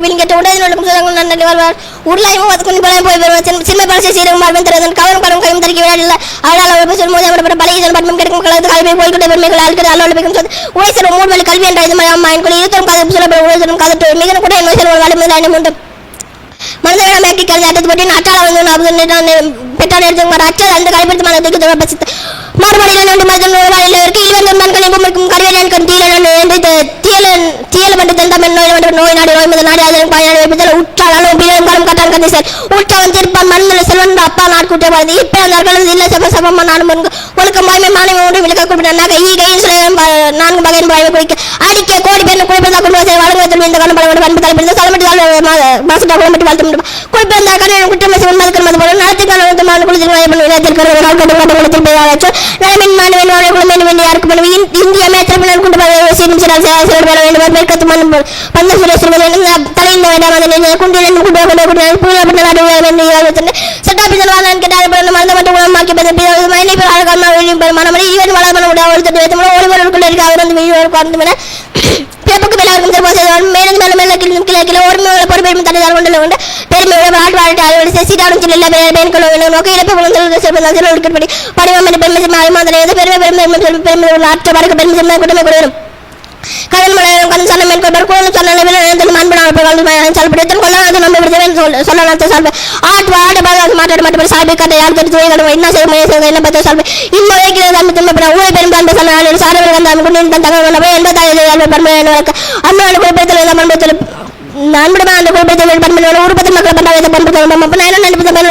விலிங்கட்ட உடனடிக்கும் சுதங்கள் நன்னடி வருவார் உருளாயும் அதுக்கு பலம் போய் வருவார் சின்ன பலசை சீரகம் வாழ்வன் தருவதன் கவனம் கடும் கையும் தரிக்க விடாதில்லை அவளால் அவள் சொல்லும் போது அவரோட பலகீதன் பட்டம் கிடைக்கும் கலந்து கல்வியை போய்கொண்டே பெருமைகள் ஆழ்கிறது அல்லோடு மிகவும் சொல் உழைசரும் மூழ்வழி கல்வி என்ற இது அம்மாயின் கொலை இருத்தரும் கதை சொல்லப்படும் உழைசரும் கதட்டு மிக கூட என்ன செல்வம் வாழ்முதாயினம் உண்டு மனிதர்கள் அமைக்கி கருதி அட்டத்துப்பட்டு அட்டாள வந்து பெற்றால் எடுத்து அச்சல் அந்த கைப்படுத்த மனத்துக்கு பசித்து மறுபடியில் நண்டு மதம் வாயிலவருக்கு இவர்கள் மண்களை பொம்மைக்கும் கருவேலன் கண் தீயல மண்டு தந்தம் நோய் நாடு நோய் முதல் நாடு அதன் பயனாளி வைப்பதில் உற்றாலும் பிறரும் காலம் கட்டான் கந்தை சார் உற்றவன் திருப்பான் மண்ணில் செல்வன் அப்பா நாடு கூட்ட வாழ்ந்து இப்போ அந்த கலந்து இல்லை சப சபமா நாடு முன்கு ஒழுக்கம் வாய்மை மாணவன் ஒன்று விளக்க குறிப்பிட்டாங்க கையில் சில 4 வகையின் வாய்மை குடிக்க அடிக்க கோடி பேர் குடிப்பதா குடும்பத்தை வழங்குவதில் இந்த காலம் பல பண்பு தலைப்பிடித்து தலைமட்டி மாசட்டா குளமட்டி வாழ்த்து குடிப்பிருந்த கடன் குற்றம் மதுக்கள் மது போல நடத்திக்கான குளத்தில் நலமின் மாணவன் வாழ குளமின் வேண்டிய யாருக்கு பண்ணுவது இந்திய மேத்திரப்பினர் கொண்டு மேற்கத்து மண் பந்த சுரேஸ்வர தலைந்த வேண்டாம் குண்டிலிருந்து சட்டாபிசல் வாழ்நாள் கேட்டால் மறந்த மட்டும் உணமாக்கி மனமணி ஈவன் வளர்மன ஒளிவர்களுக்குள்ள இருக்க அவர் வந்து வெளியே பிறப்புக்கு மேலும் மேலும் மேலும் மேல கிலோ ஒரு பொறுப்பெருமை தடையால் கொண்டு பெருமையோட வாழ் வாழ்க்கை சீட்டாடும் சில பேருக்கள் நோக்கி இழப்பு குழந்தை படிவம் பெருமை மாதனை பெருமை பெருமை பெருமை ஆற்ற வடக்கு பெருமை குடும்பம் கொடுக்கும் கடன் மலையாளம் கடன் சன்ன மேற்கொள்வார் கோலம் சொன்ன அன்பனாக சொல்லப்படுத்தன் கொள்ளாத நம்ம சொல்லலாம் சொல்வேன் ஆட்டு ஆடு மாட்டாடு மட்டும் சாப்பி கட்டை யார் தெரிஞ்சு என்ன செய்ய என்ன பற்றி சொல்வேன் இம்முறைக்கு நம்ம திரும்ப ஊழல் பெரும் பண்பு சொன்ன சாரவர்கள் அந்த குண்டின் தகவல் எண்பத்தாயிரம் பண்பு அண்ணாடு குறிப்பிடத்தில் பண்பத்தில் அன்புடமா அந்த குறிப்பிடத்தில் பண்பு உருப்பத்தி மக்கள் பண்பாக பண்பு பண்பு பாராட்டு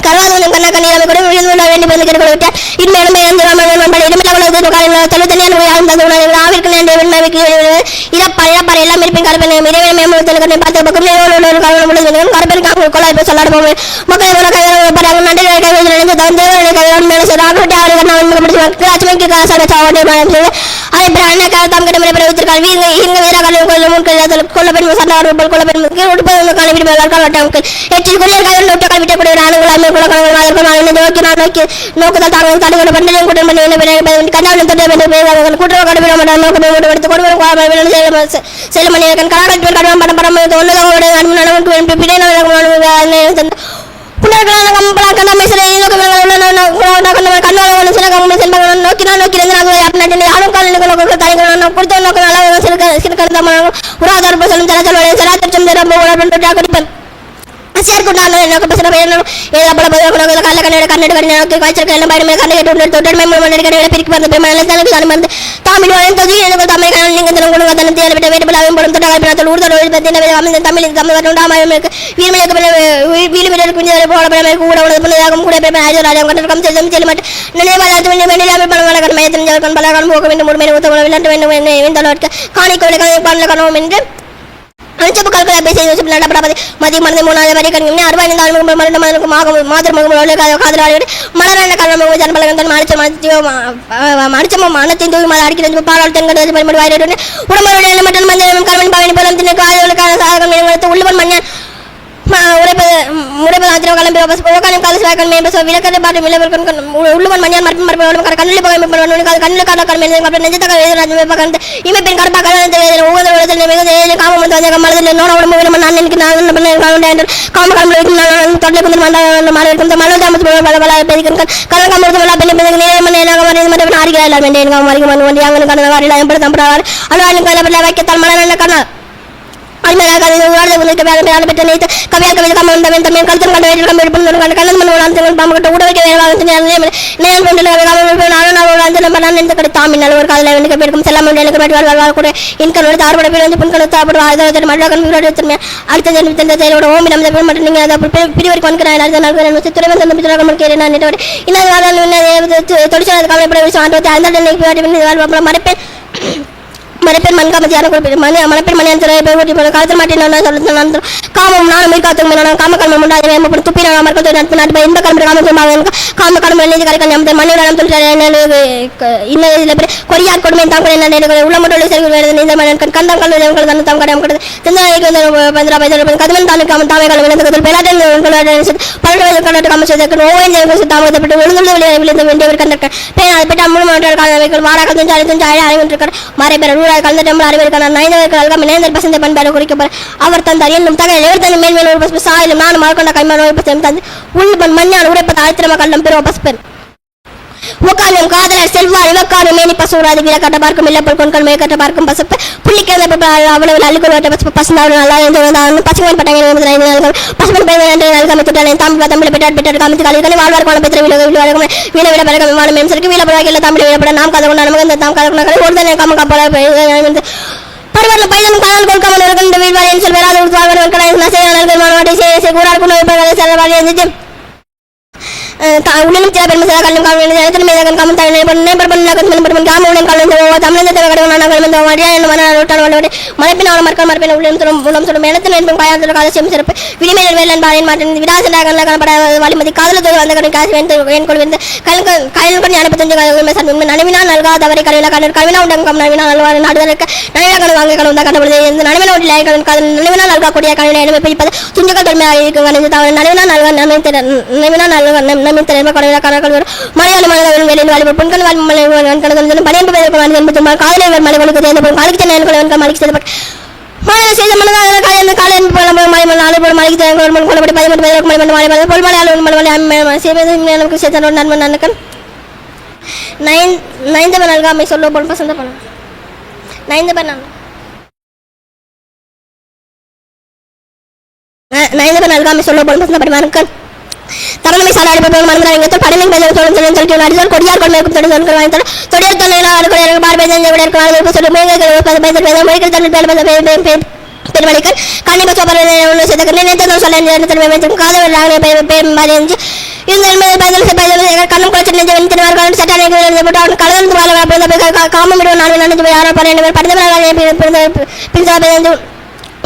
கருவாதவனும் கண்ணா கண்ணீராமை கூட விழுந்து வேண்டி வந்து கேட்டுக்கொள்விட்டார் இன்மேலும் ஆவிற்கு நேர்ந்த வெண்மைக்கு இறப்பறை எல்லாம் இருப்பின் கருப்பெண் இறைவன் மேம்படுத்தல் பார்த்து பக்கம் கருப்பெண் கொள்ளாய் சொல்லாடுவோம் மக்கள் நன்றி அதை பிராண தாம் கிட்ட பிரவித்திருக்கார் வீரங்க வீரர்கள் கொல்லப்பெண் சண்டார்கள் கொல்லப்பெண் கல்விட்டார்கள் எச்சில் குடியர்கள் நோட்ட கல்விட்டக்கூடிய ஆளுங்களாமே குலக்கணங்கள் நோக்கி நோக்குதல் தாங்கள் தடுக்கிற பண்டிகை குடும்பம் கண்ணாவின் தொட்டை கூட்டுறவு கடுமையான நோக்கம் எடுத்து கொடுவன் செல்ல மணியன் கலாக்கல் கடுமையான படம் படம் ஒன்னதோட பிணை புனர்களான கம்பளம் கண்ணமை சில கண்ணால சில கம்பளம் செல்வங்கள் நோக்கினா நோக்கி யாரும் காலங்களுக்கு தலைகள் கொடுத்த நோக்கம் நல்லா சில கருந்த உராதார சொல்லும் தரச்சல் சராத்திரம் ரொம்ப குடிப்பேன் சேர்க்குண்டான பசங்க ஏதாவது கல்ல கண்ணீர் கண்ணீர் கண்ணி காய்ச்சல் கல்ல பயணமே கண்ணை தொட்டமை பிரிக்கு வந்து தமிழ் வளர்ந்தது எனக்கு தமிழ் நீங்கள் கொடுங்க தன் தேவை விட வேண்டுபடாமல் போடும் தொட்டால் ஊர்தல் தமிழ் தமிழ் உண்டாமல் வீரமலைக்கு வீடுகளுக்கு போடப்படமே கூட உணவு கூட ராஜாஜம் கட்டம் செல்லும் மட்டும் நினைவாளர் வேண்டிய பல மையத்தின் பல போக வேண்டும் முழுமையை ஊற்ற விளையாட்டு வேண்டும் காணிக்கொலை கனவு என்று அனுச்சப்பு கல்கலா பேசி நடப்படாது மதிய மனதை மூணாவது வரை கண்கள் அறுபது மாதிரி காதலாளி மலரான கல்வ ஜனபலகன் மடிச்சம் மனத்தின் தூய் மாதிரி அடிக்கிறது பாலாள் தென்கடை உடம்புடைய மற்றும் மஞ்சள் கல்வன் பாவனி பலம் தினக்கான சாதகம் உள்ளவன் மன்னன் முறைப்பது ஆத்திரம் கிளம்பி ஓகானம் கால சிவாய்கள் மேம்பசோ விளக்கத்தை பாட்டு உள்ளவன் மஞ்சள் மரப்பு மரப்பு கண்ணில் போக கண்ணில் கால கடமை நெஞ்சத்தக்க வேதனை இமைப்பின் கருப்பா கல்யாணத்தை ஒவ்வொரு காம மலதில் நோட உடம்பு நான் எனக்கு காம கடமை தொண்டை குந்து மலை மலர் தாமஸ் பெருக்கன் கலன் காம பெண்ணை ஆறுகிறார் அலுவலகம் வைக்கத்தால் மலர் கண்ணா மரப்பெண் மண்காமத்தியான குறிப்பிட்டு மணப்பெண் மணியான் காலத்தில் மாட்டேன் காமம் நானும் காத்து காமக்கல்ம முன்னாடி துப்பின மக்கள் நட்பு நாட்டு எந்த கிளம்பி காம கடமை எழுதி கரைக்கல் மண்ணிடம் இன்னும் கொரியார் கொடுமை தான் உள்ள மட்டும் சரி கந்தம் கல்வி தம் கடம் கொடுத்து கதவன் தான் காம தாமை கல்வி பல்வேறு காமச்சதற்கு ஓய்வு தாமதப்பட்டு விழுந்து விழுந்து வேண்டியவர் கண்டிருக்கார் பேனால் பெற்ற முழு வாராக மறைபெற கலந்த டெம்பிள் அறிவிற்கான 9% பண்பாடு குறிக்கப்படும் அவர் தந்தார் என்னும் தகவல் எவர் தன் மேல் சாயிலும் நான் மார்க்கொண்ட கைமான தந்து உள்பன் மண்ணால் உரைப்பது ஆத்திரம கல்லம் பெறுவ பஸ்பன் முக்காலும் காதலர் செல்வார் இவக்காரும் மேனி பசுராது வில கட்ட பார்க்கும் இல்லப்பல் கொண்கள் மேல் கட்ட பார்க்கும் பசுப்பு புள்ளிக்கிழந்த அவ்வளவு அள்ளிக்கொள்ள பசுந்தாவும் நல்லா பசுமன் பட்டங்கள் பசுமன் பெயர் தமிழ் தமிழ் பெற்றார் காமித்து காலிகள் வாழ்வார் கோணம் பெற்ற வீழ விட பிறகு விமானம் மேம்சருக்கு வீழ பிறகு தமிழ் விழப்பட நாம் கதை கொண்ட நமக்கு தாம் கதை ஒரு காம கப்பல பருவத்தில் பையனும் காதல் கொடுக்காமல் இருக்கின்ற வீழ்வாரின் செல்வராது மாவட்ட கூறார் கொண்டு செல்வாரி இருந்துச்சு உடனும் சில பெருமை சில கல்லும் காவல் மேதகன் காமன் தமிழ்நாடு காமன் கலந்து தமிழகத்தை மலைப்பினால் மற்ற மரப்பின் உள்ளம் சொல்லும் இடத்தில் என்பதும் காயாளர் காலசியம் சிறப்பு விடிமையில் வேலன் பாரின் மாற்றின் விடாசனாக காணப்பட வலிமதி காதல் தொழில் வந்த காசு என் கொள்விருந்து கல்வி அனுப்பத்தஞ்சு நனவினால் நல்காதவரை கல்வியில் கலர் கல்வினா உண்டகம் நவீனா நல்வாறு நாடுதற்கு நவீன வாங்க கலந்த கண்டுபிடித்து நனவின நவீனா நல்கக்கூடிய கல்வியை அனுப்பிப்பது துஞ்சுகள் பெருமையாக இருக்கும் நவீனா நல்வா நவீனா மலையாள மலைகளின் வெளியில் வாலிபர் பெண்கள் பணியன்பதற்கு காதலிவர் மலைகளுக்கு சேர்ந்த காலிக்கு மலைக்கு சேர்ந்த மாநில செய்த மனதாக காலையில் காலையில் மலைக்கு மலைக்கு சேர்த்த நண்பன் நன்னுக்கன் 9 நல்காமை சொல்ல போல் பசந்த பண்ண 9 நல்காமை சொல்ல போல் பசந்த படி மறுக்கன் தரமை சாலை மனதில் படலிங் அடித்தால் கொடியார் கொண்டு தொடர் தொழிலாளர்கள் பெருமளிகள் கண்டிப்பாக கண்ணும் குளத்தில் காமம்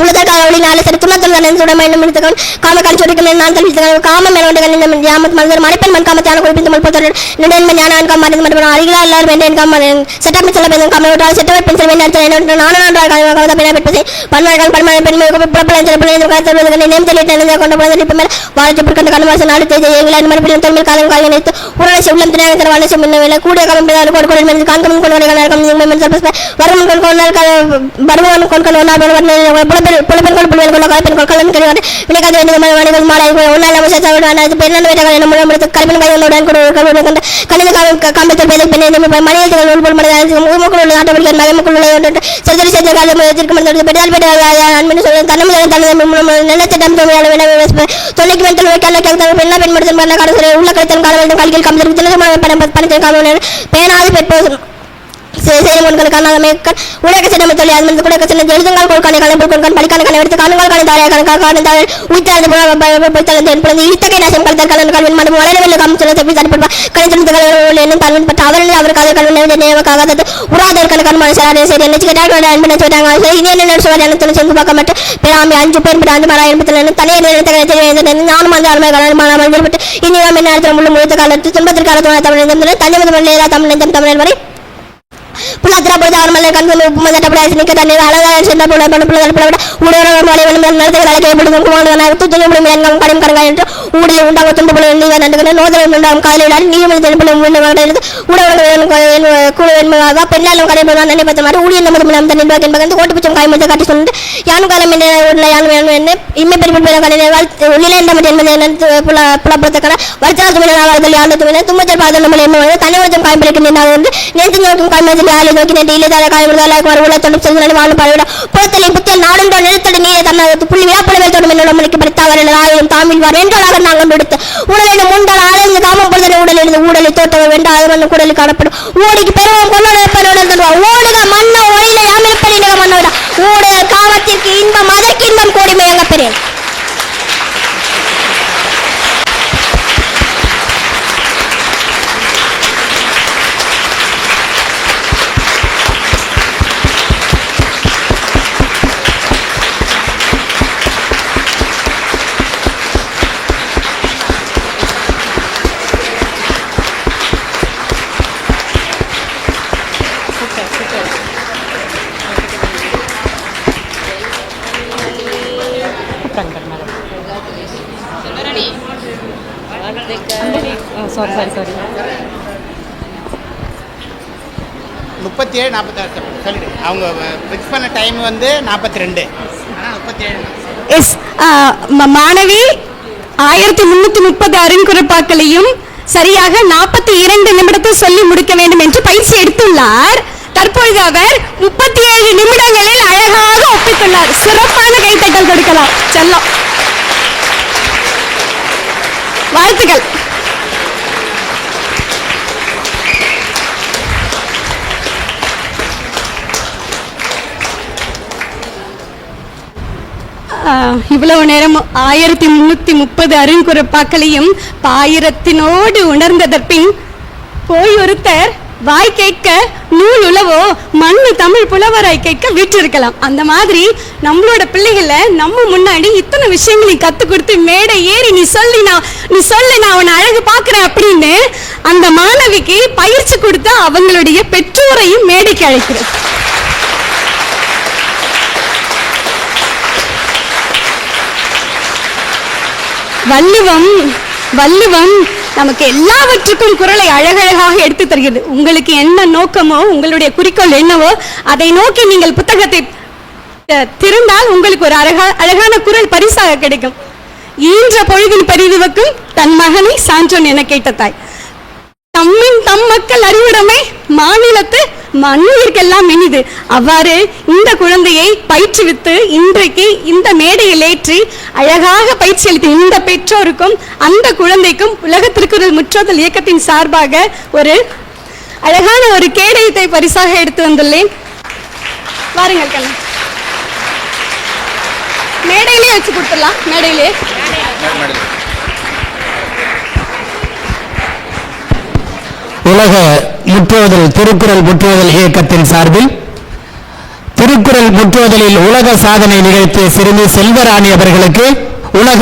உலகக்காரவழி நாலு சரி துணை மீண்டும் காமக்கால் சொடிக்கும் நான் தெரிவித்தேன் காமம் மேலோண்டுகள் யாமத் மனிதர் மறைப்பெண் மண் காமத்தியான குறிப்பிட்டு முற்பத்தொடர் நிடன் ஞான காமரின் மற்றும் அருகிலா எல்லாரும் வேண்டிய காமன் செட்டப் செல்ல பெண்ணும் காம செட்டவர் பெண் செல்வேன் நானும் பெற்பதை பன்மர்கள் பன்மனை பெண்மை பிரபல நேம் தெளிவித்து கொண்ட போது மேல் வாழ்த்து கண்டு கண்வாச நாடு தேஜை மறுபடியும் தமிழ் காலம் காலை நினைத்து உடனே உள்ளம் திணையத்தில் வாழ செல்ல கூடிய காலம் காண்கம் கொண்டு வருமன் கொண்டு புலப்பெண்கள் புலவெண்கள் கலப்பெண்கள் கலன் கிடையாது வினைக்காத வேண்டிய மாலை உன்னால் அமைச்சர் பெண்ணான வேட்டங்கள் முழுவதும் கல்வின் கைகளுடன் கூட கணித காம்பத்தில் பேதை பெண்ணை மனிதர்கள் உள்பொல் மனித முகமுக்குள்ள நாட்டவர்கள் மகமுக்குள்ள சதுரி செய்த காலம் பெற்றால் பெற்ற அன்பின் சொல்ல தன்னும் நிலத்திடம் தொலைக்கு வெத்தல் வைக்கல பெண்ணா பெண்படுத்தும் பண்ண கடற்கரை உள்ள கருத்தன் கால வேண்டும் கல்வியில் காமித்திற்கு பணத்தை காவலர் பேனாது பெற்றோர் செய்முன்கள் காணாமை உலக சின்னமை தொழில் அது கூட சின்ன எழுதுங்கள் கொடுக்கான கலப்பு கொடுக்கான் படிக்கான கலை எடுத்து காணுங்கள் காண தாழ கணக்கான உயிர்த்தது பொழுது இத்தகை நாசம் கலத்தல் கலன் கல்வின் மனம் வளரவில்லை காமிச்சல தப்பி தடுப்பா கலைச்சல் கலவரம் என்னும் தன்வன் பட்ட அவர்கள் அவர் கதை கல்வி நினைவுக்காக உராதர் கணக்கான சரி சரி என்ன சொல்றாங்க இனி என்ன சொல்றாங்க சென்று பார்க்க மாட்டேன் பிராமி 5 பேர் 5 மரம் 80 தனியார் நானும் அந்த அருமையான இனி நாம் என்ன முழு முழுத்த காலத்து துன்பத்திற்கான தமிழ் தனி தமிழ் தமிழர் வரை புலத்திர பொழுது அவர் மலை கண்கள் உப்பு தட்டப்படாது நிற்க தண்ணீர் அழகாக சென்ற ஊடகம் நடத்துகள் அழைக்கப்படும் கடும் கரங்கள் என்று ஊடில் உண்டாக துன்புள்ள நோதல் உண்டாகும் காலையில் நீதிமன்ற தெளிப்பும் ஊடகமாக பெண்ணாலும் கடைபிடிவான் நினைப்பத்த மாதிரி ஊழியர் நமது மூலம் தன் நிர்வாகம் என்பது கோட்டுப்பச்சம் காய்மத்தை காட்டி சொல்லிட்டு யானும் காலம் என்ன இம்மை பெருமையான கலைஞர்கள் உள்ளிலே என்பது புலப்புறத்தக்கன வருத்தத்தில் யாழ்ந்து தும்மச்சல் பாதம் நம்ம தனிவரத்தம் காய்பிடிக்கின்றன நேற்று நோக்கும் காய்மத்தில் யாழை நோக்கி நேற்று இல்லதார காய்மொழிகளாக உள்ள தொண்டு செல்வனை வாழும் பழவிட புறத்தலை புத்தல் நாடும் நிலத்தடி நீரை தன்னகத்து புள்ளி விழாப்புலவை தொடும் என்னோட மணிக்கு படித்தவர்கள் ஆயிரம் தாமில் வார் என்றாக நாங்கள் எடுத்து உடலில் முண்டால் ஆழ்ந்து காமம் பொழுது உடலில் ஊடலை தோட்டவர் வென்றால் அது குடலில் காணப்படும் ஓடிக்கு பெருவம் கொள்ளோட ஓடுக மண்ண ஒளியில யாமிருப்பலிக மண்ணோட ஊடல் காமத்திற்கு இன்பம் அதற்கு இன்பம் கோடிமை எங்க பெரியன் சாரி 37 46 சொல்லிடு. அவங்க ஃபிக்ஸ் பண்ண டைம் வந்து 42. 37 எஸ். மாணவி 1330 அருங்குறப்பாக்களையும் சரியாக 42 நிமிடத்தில் சொல்லி முடிக்க வேண்டும் என்று பயிற்சி எடுத்துள்ளார். தற்பொழுது அவர் 37 நிமிடங்களில் அழகாக ஒப்பித்துள்ளார். சிறப்பான கைத்தட்டல் கொடுக்கலாம். செல்லம், வாழ்த்துக்கள். இவ்வளவு நேரம் 1330 அருங்குறப்பாக்களையும் பாயிரத்தினோடு உணர்ந்ததற்பின் போய் ஒருத்தர் வாய் கேட்க நூல் உழவோ மண்ணு தமிழ் புலவராய் கேட்க வீற்றிருக்கலாம். அந்த மாதிரி நம்மளோட பிள்ளைகளை நம்ம முன்னாடி இத்தனை விஷயங்களையும் கற்றுக் கொடுத்து மேடை ஏறி நீ சொல்லு நான் அவனை அழகு பார்க்குறேன் அப்படின்னு அந்த மாணவிக்கு பயிற்சி கொடுத்து அவங்களுடைய பெற்றோரையும் மேடைக்கு அழைக்கிறது. வள்ளுவம் நமக்கு எல்லாவற்றுக்கும் குரலை அழகழகாக எடுத்து தருகிறது. உங்களுக்கு என்ன நோக்கமோ, உங்களுடைய குறிக்கோள் என்னவோ, அதை நோக்கி நீங்கள் புத்தகத்தை திறந்தால் உங்களுக்கு ஒரு அழகான குரல் பரிசாக கிடைக்கும். ஈன்ற பொழுதின் பரிதுவக்கும் தன் மகனை சான்றோன் என கேட்ட தாய். தம் மக்கள் அறிவுடைமை மாநிலத்து மண்ணுயிர்க்கெல்லாம் இனிது. அவ்வாறு இந்த குழந்தையை பயிற்றுவித்து இன்றைக்கு இந்த மேடையில் ஏற்றி அழகாக பயிற்சி அளித்த இந்த பெற்றோருக்கும் அந்த குழந்தைக்கும் உலக திருக்குறள் முற்றோதல் இயக்கத்தின் சார்பாக ஒரு அழகான ஒரு கேடயத்தை பரிசாக எடுத்து வந்துள்ளேன். வாருங்கள் கண்ணா, மேடையிலே வச்சு கொடுத்துடலாம். மேடையிலே உலக முற்றுவதல் திருக்குறள் முற்றுவதல் இயக்கத்தின் சார்பில் திருக்குறள் முற்றுவதலில் உலக சாதனை நிகழ்த்திய சிறுமி செல்வராணி அவர்களுக்கு உலக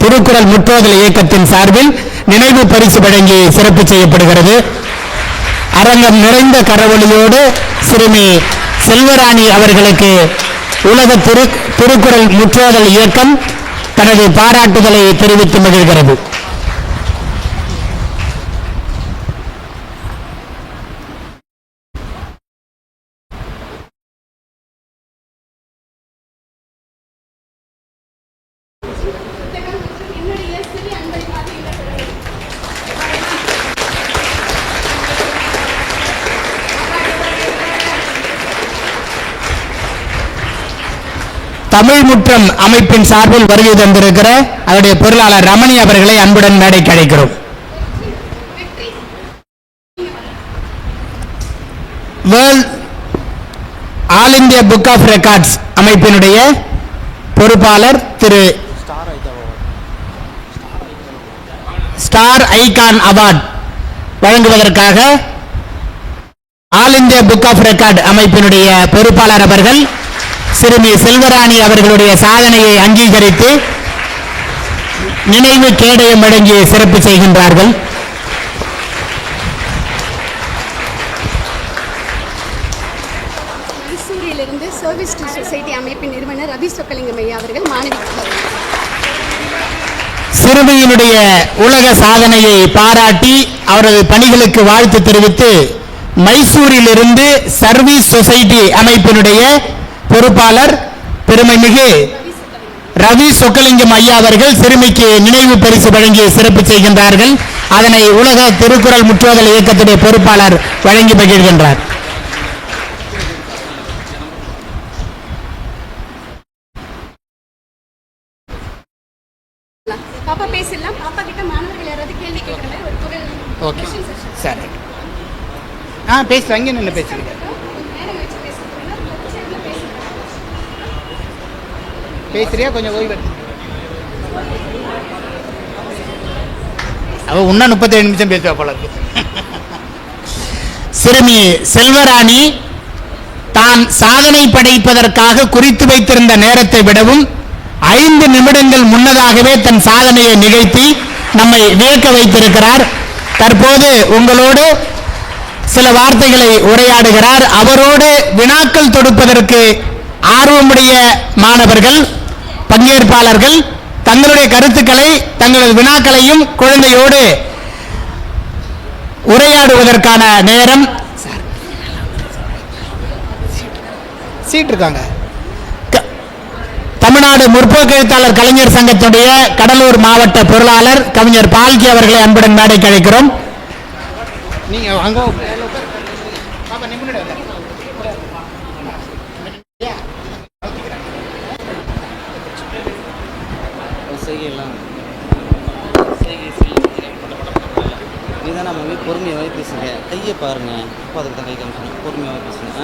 திருக்குறள் முற்றுவதல் இயக்கத்தின் சார்பில் நினைவு பரிசு வழங்கி சிறப்பு செய்யப்படுகிறது. அரங்கம் நிறைந்த கரவொலியோடு சிறுமி செல்வராணி அவர்களுக்கு உலக திருக்குறள் முற்றுவதல் இயக்கம் தனது பாராட்டுதலை தெரிவித்து மகிழ்கிறது. தமிழ் முற்றம் அமைப்பின் சார்பில் வருகை தந்திருக்கிற அதனுடைய பொருளாளர் ரமணி அவர்களை அன்புடன் மேடைக்கு அழைக்கிறோம். World all India book of records அமைப்பினுடைய பொறுப்பாளர் திரு ஸ்டார் ஐகான் அவார்ட் வழங்குவதற்காக all India book of record அமைப்பினுடைய பொறுப்பாளர் அவர்கள் சிறுமி செல்வராணி அவர்களுடைய சாதனையை அங்கீகரித்து நினைவு கேடயம் வழங்கி சிறப்பு செய்கின்றார்கள். மைசூரிலிருந்து சர்வீஸ் டு சொசைட்டி அமைப்பின் நிறுவனர் ரவி சொக்கலிங்கம் ஐயா அவர்கள் மாணவி சிறுமியினுடைய உலக சாதனையை பாராட்டி அவரது பணிகளுக்கு வாழ்த்து தெரிவித்து மைசூரிலிருந்து சர்வீஸ் சொசைட்டி அமைப்பினுடைய பொறுப்பாளர் பெருமைமிகு ரவி சொக்கலிங்கம் ஐயா அவர்கள் சிறுமிக்கு நினைவு பரிசு வழங்கி சிறப்பு செய்கின்றார்கள். அதனை உலக திருக்குறள் முற்றோதல் இயக்கத்துடைய பொறுப்பாளர் வழங்கி மகிழ்கின்றார். பாப்பா பேசலாம். பாப்பா கிட்ட மாணவர்கள் யாராவது கேள்வி கேட்கிற மாதிரி ஒரு குரல். ஓகே சரி. பேசுகிறேன். அங்கே நின்று பேசுகிறேன். பேசுறியா? கொஞ்சம் ஓய்வு. அவ இன்னும் 37 நிமிஷம் பேசுவா போல இருக்கு. சிறுமி செல்வராணி தான் சாதனை படைப்பதற்காக குறித்து வைத்திருந்த நேரத்தை விடவும் 5 நிமிடங்கள் முன்னதாகவே தன் சாதனையை நிகழ்த்தி நம்மை வியக்க வைத்திருக்கிறார். தற்போது உங்களோடு சில வார்த்தைகளை உரையாடுகிறார். அவரோடு வினாக்கள் தொடுப்பதற்கு ஆர்வமுடைய மாணவர்கள் பங்கேற்பாளர்கள் தங்களுடைய கருத்துக்களை தங்களது வினாக்களையும் குழந்தையோடு உரையாடுவதற்கான நேரம். சீட் இருக்காங்க. தமிழ்நாடு முற்போக்கு எழுத்தாளர் கலைஞர் சங்கத்துடைய கடலூர் மாவட்ட பொருளாளர் கவிஞர் பால்கி அவர்களை அன்புடன் மேடைக்கு அழைக்கிறோம். நீங்க அங்க நீதான் நம்ம பொறுமையாகவே பேசுங்க. கையை பாருங்க. அப்போ அதுக்கு தான் கை காமிச்சோம். பொறுமையாகவே பேசுங்க.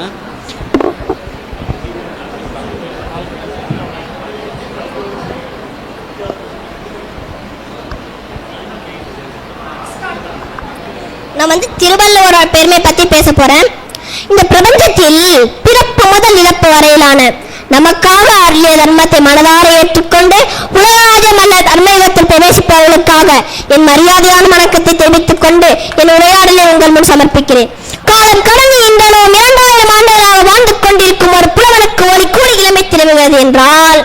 நான் திருவள்ளுவரோட பெருமை பத்தி பேச போறேன். இந்த பிரபஞ்சத்தில் பிறப்பு முதல் இறப்பு வரையிலான நமக்காக அருளிய தர்மத்தை மனதார ஏற்றுக்கொண்டு உலகாகிய மன்னர் தர்மயுகத்தில் பிரவேசிப்பவர்களுக்காக என் மரியாதையான வணக்கத்தை தெரிவித்துக் கொண்டு என் உரையாடலை உங்கள் முன் சமர்ப்பிக்கிறேன். காலம் கடந்து இன்றளவும் 2000 ஆண்டுகளாக வாழ்ந்து கொண்டிருக்கும் ஒரு புலவனுக்கு ஒரு கூலி இளமை திரும்புகிறது என்றால்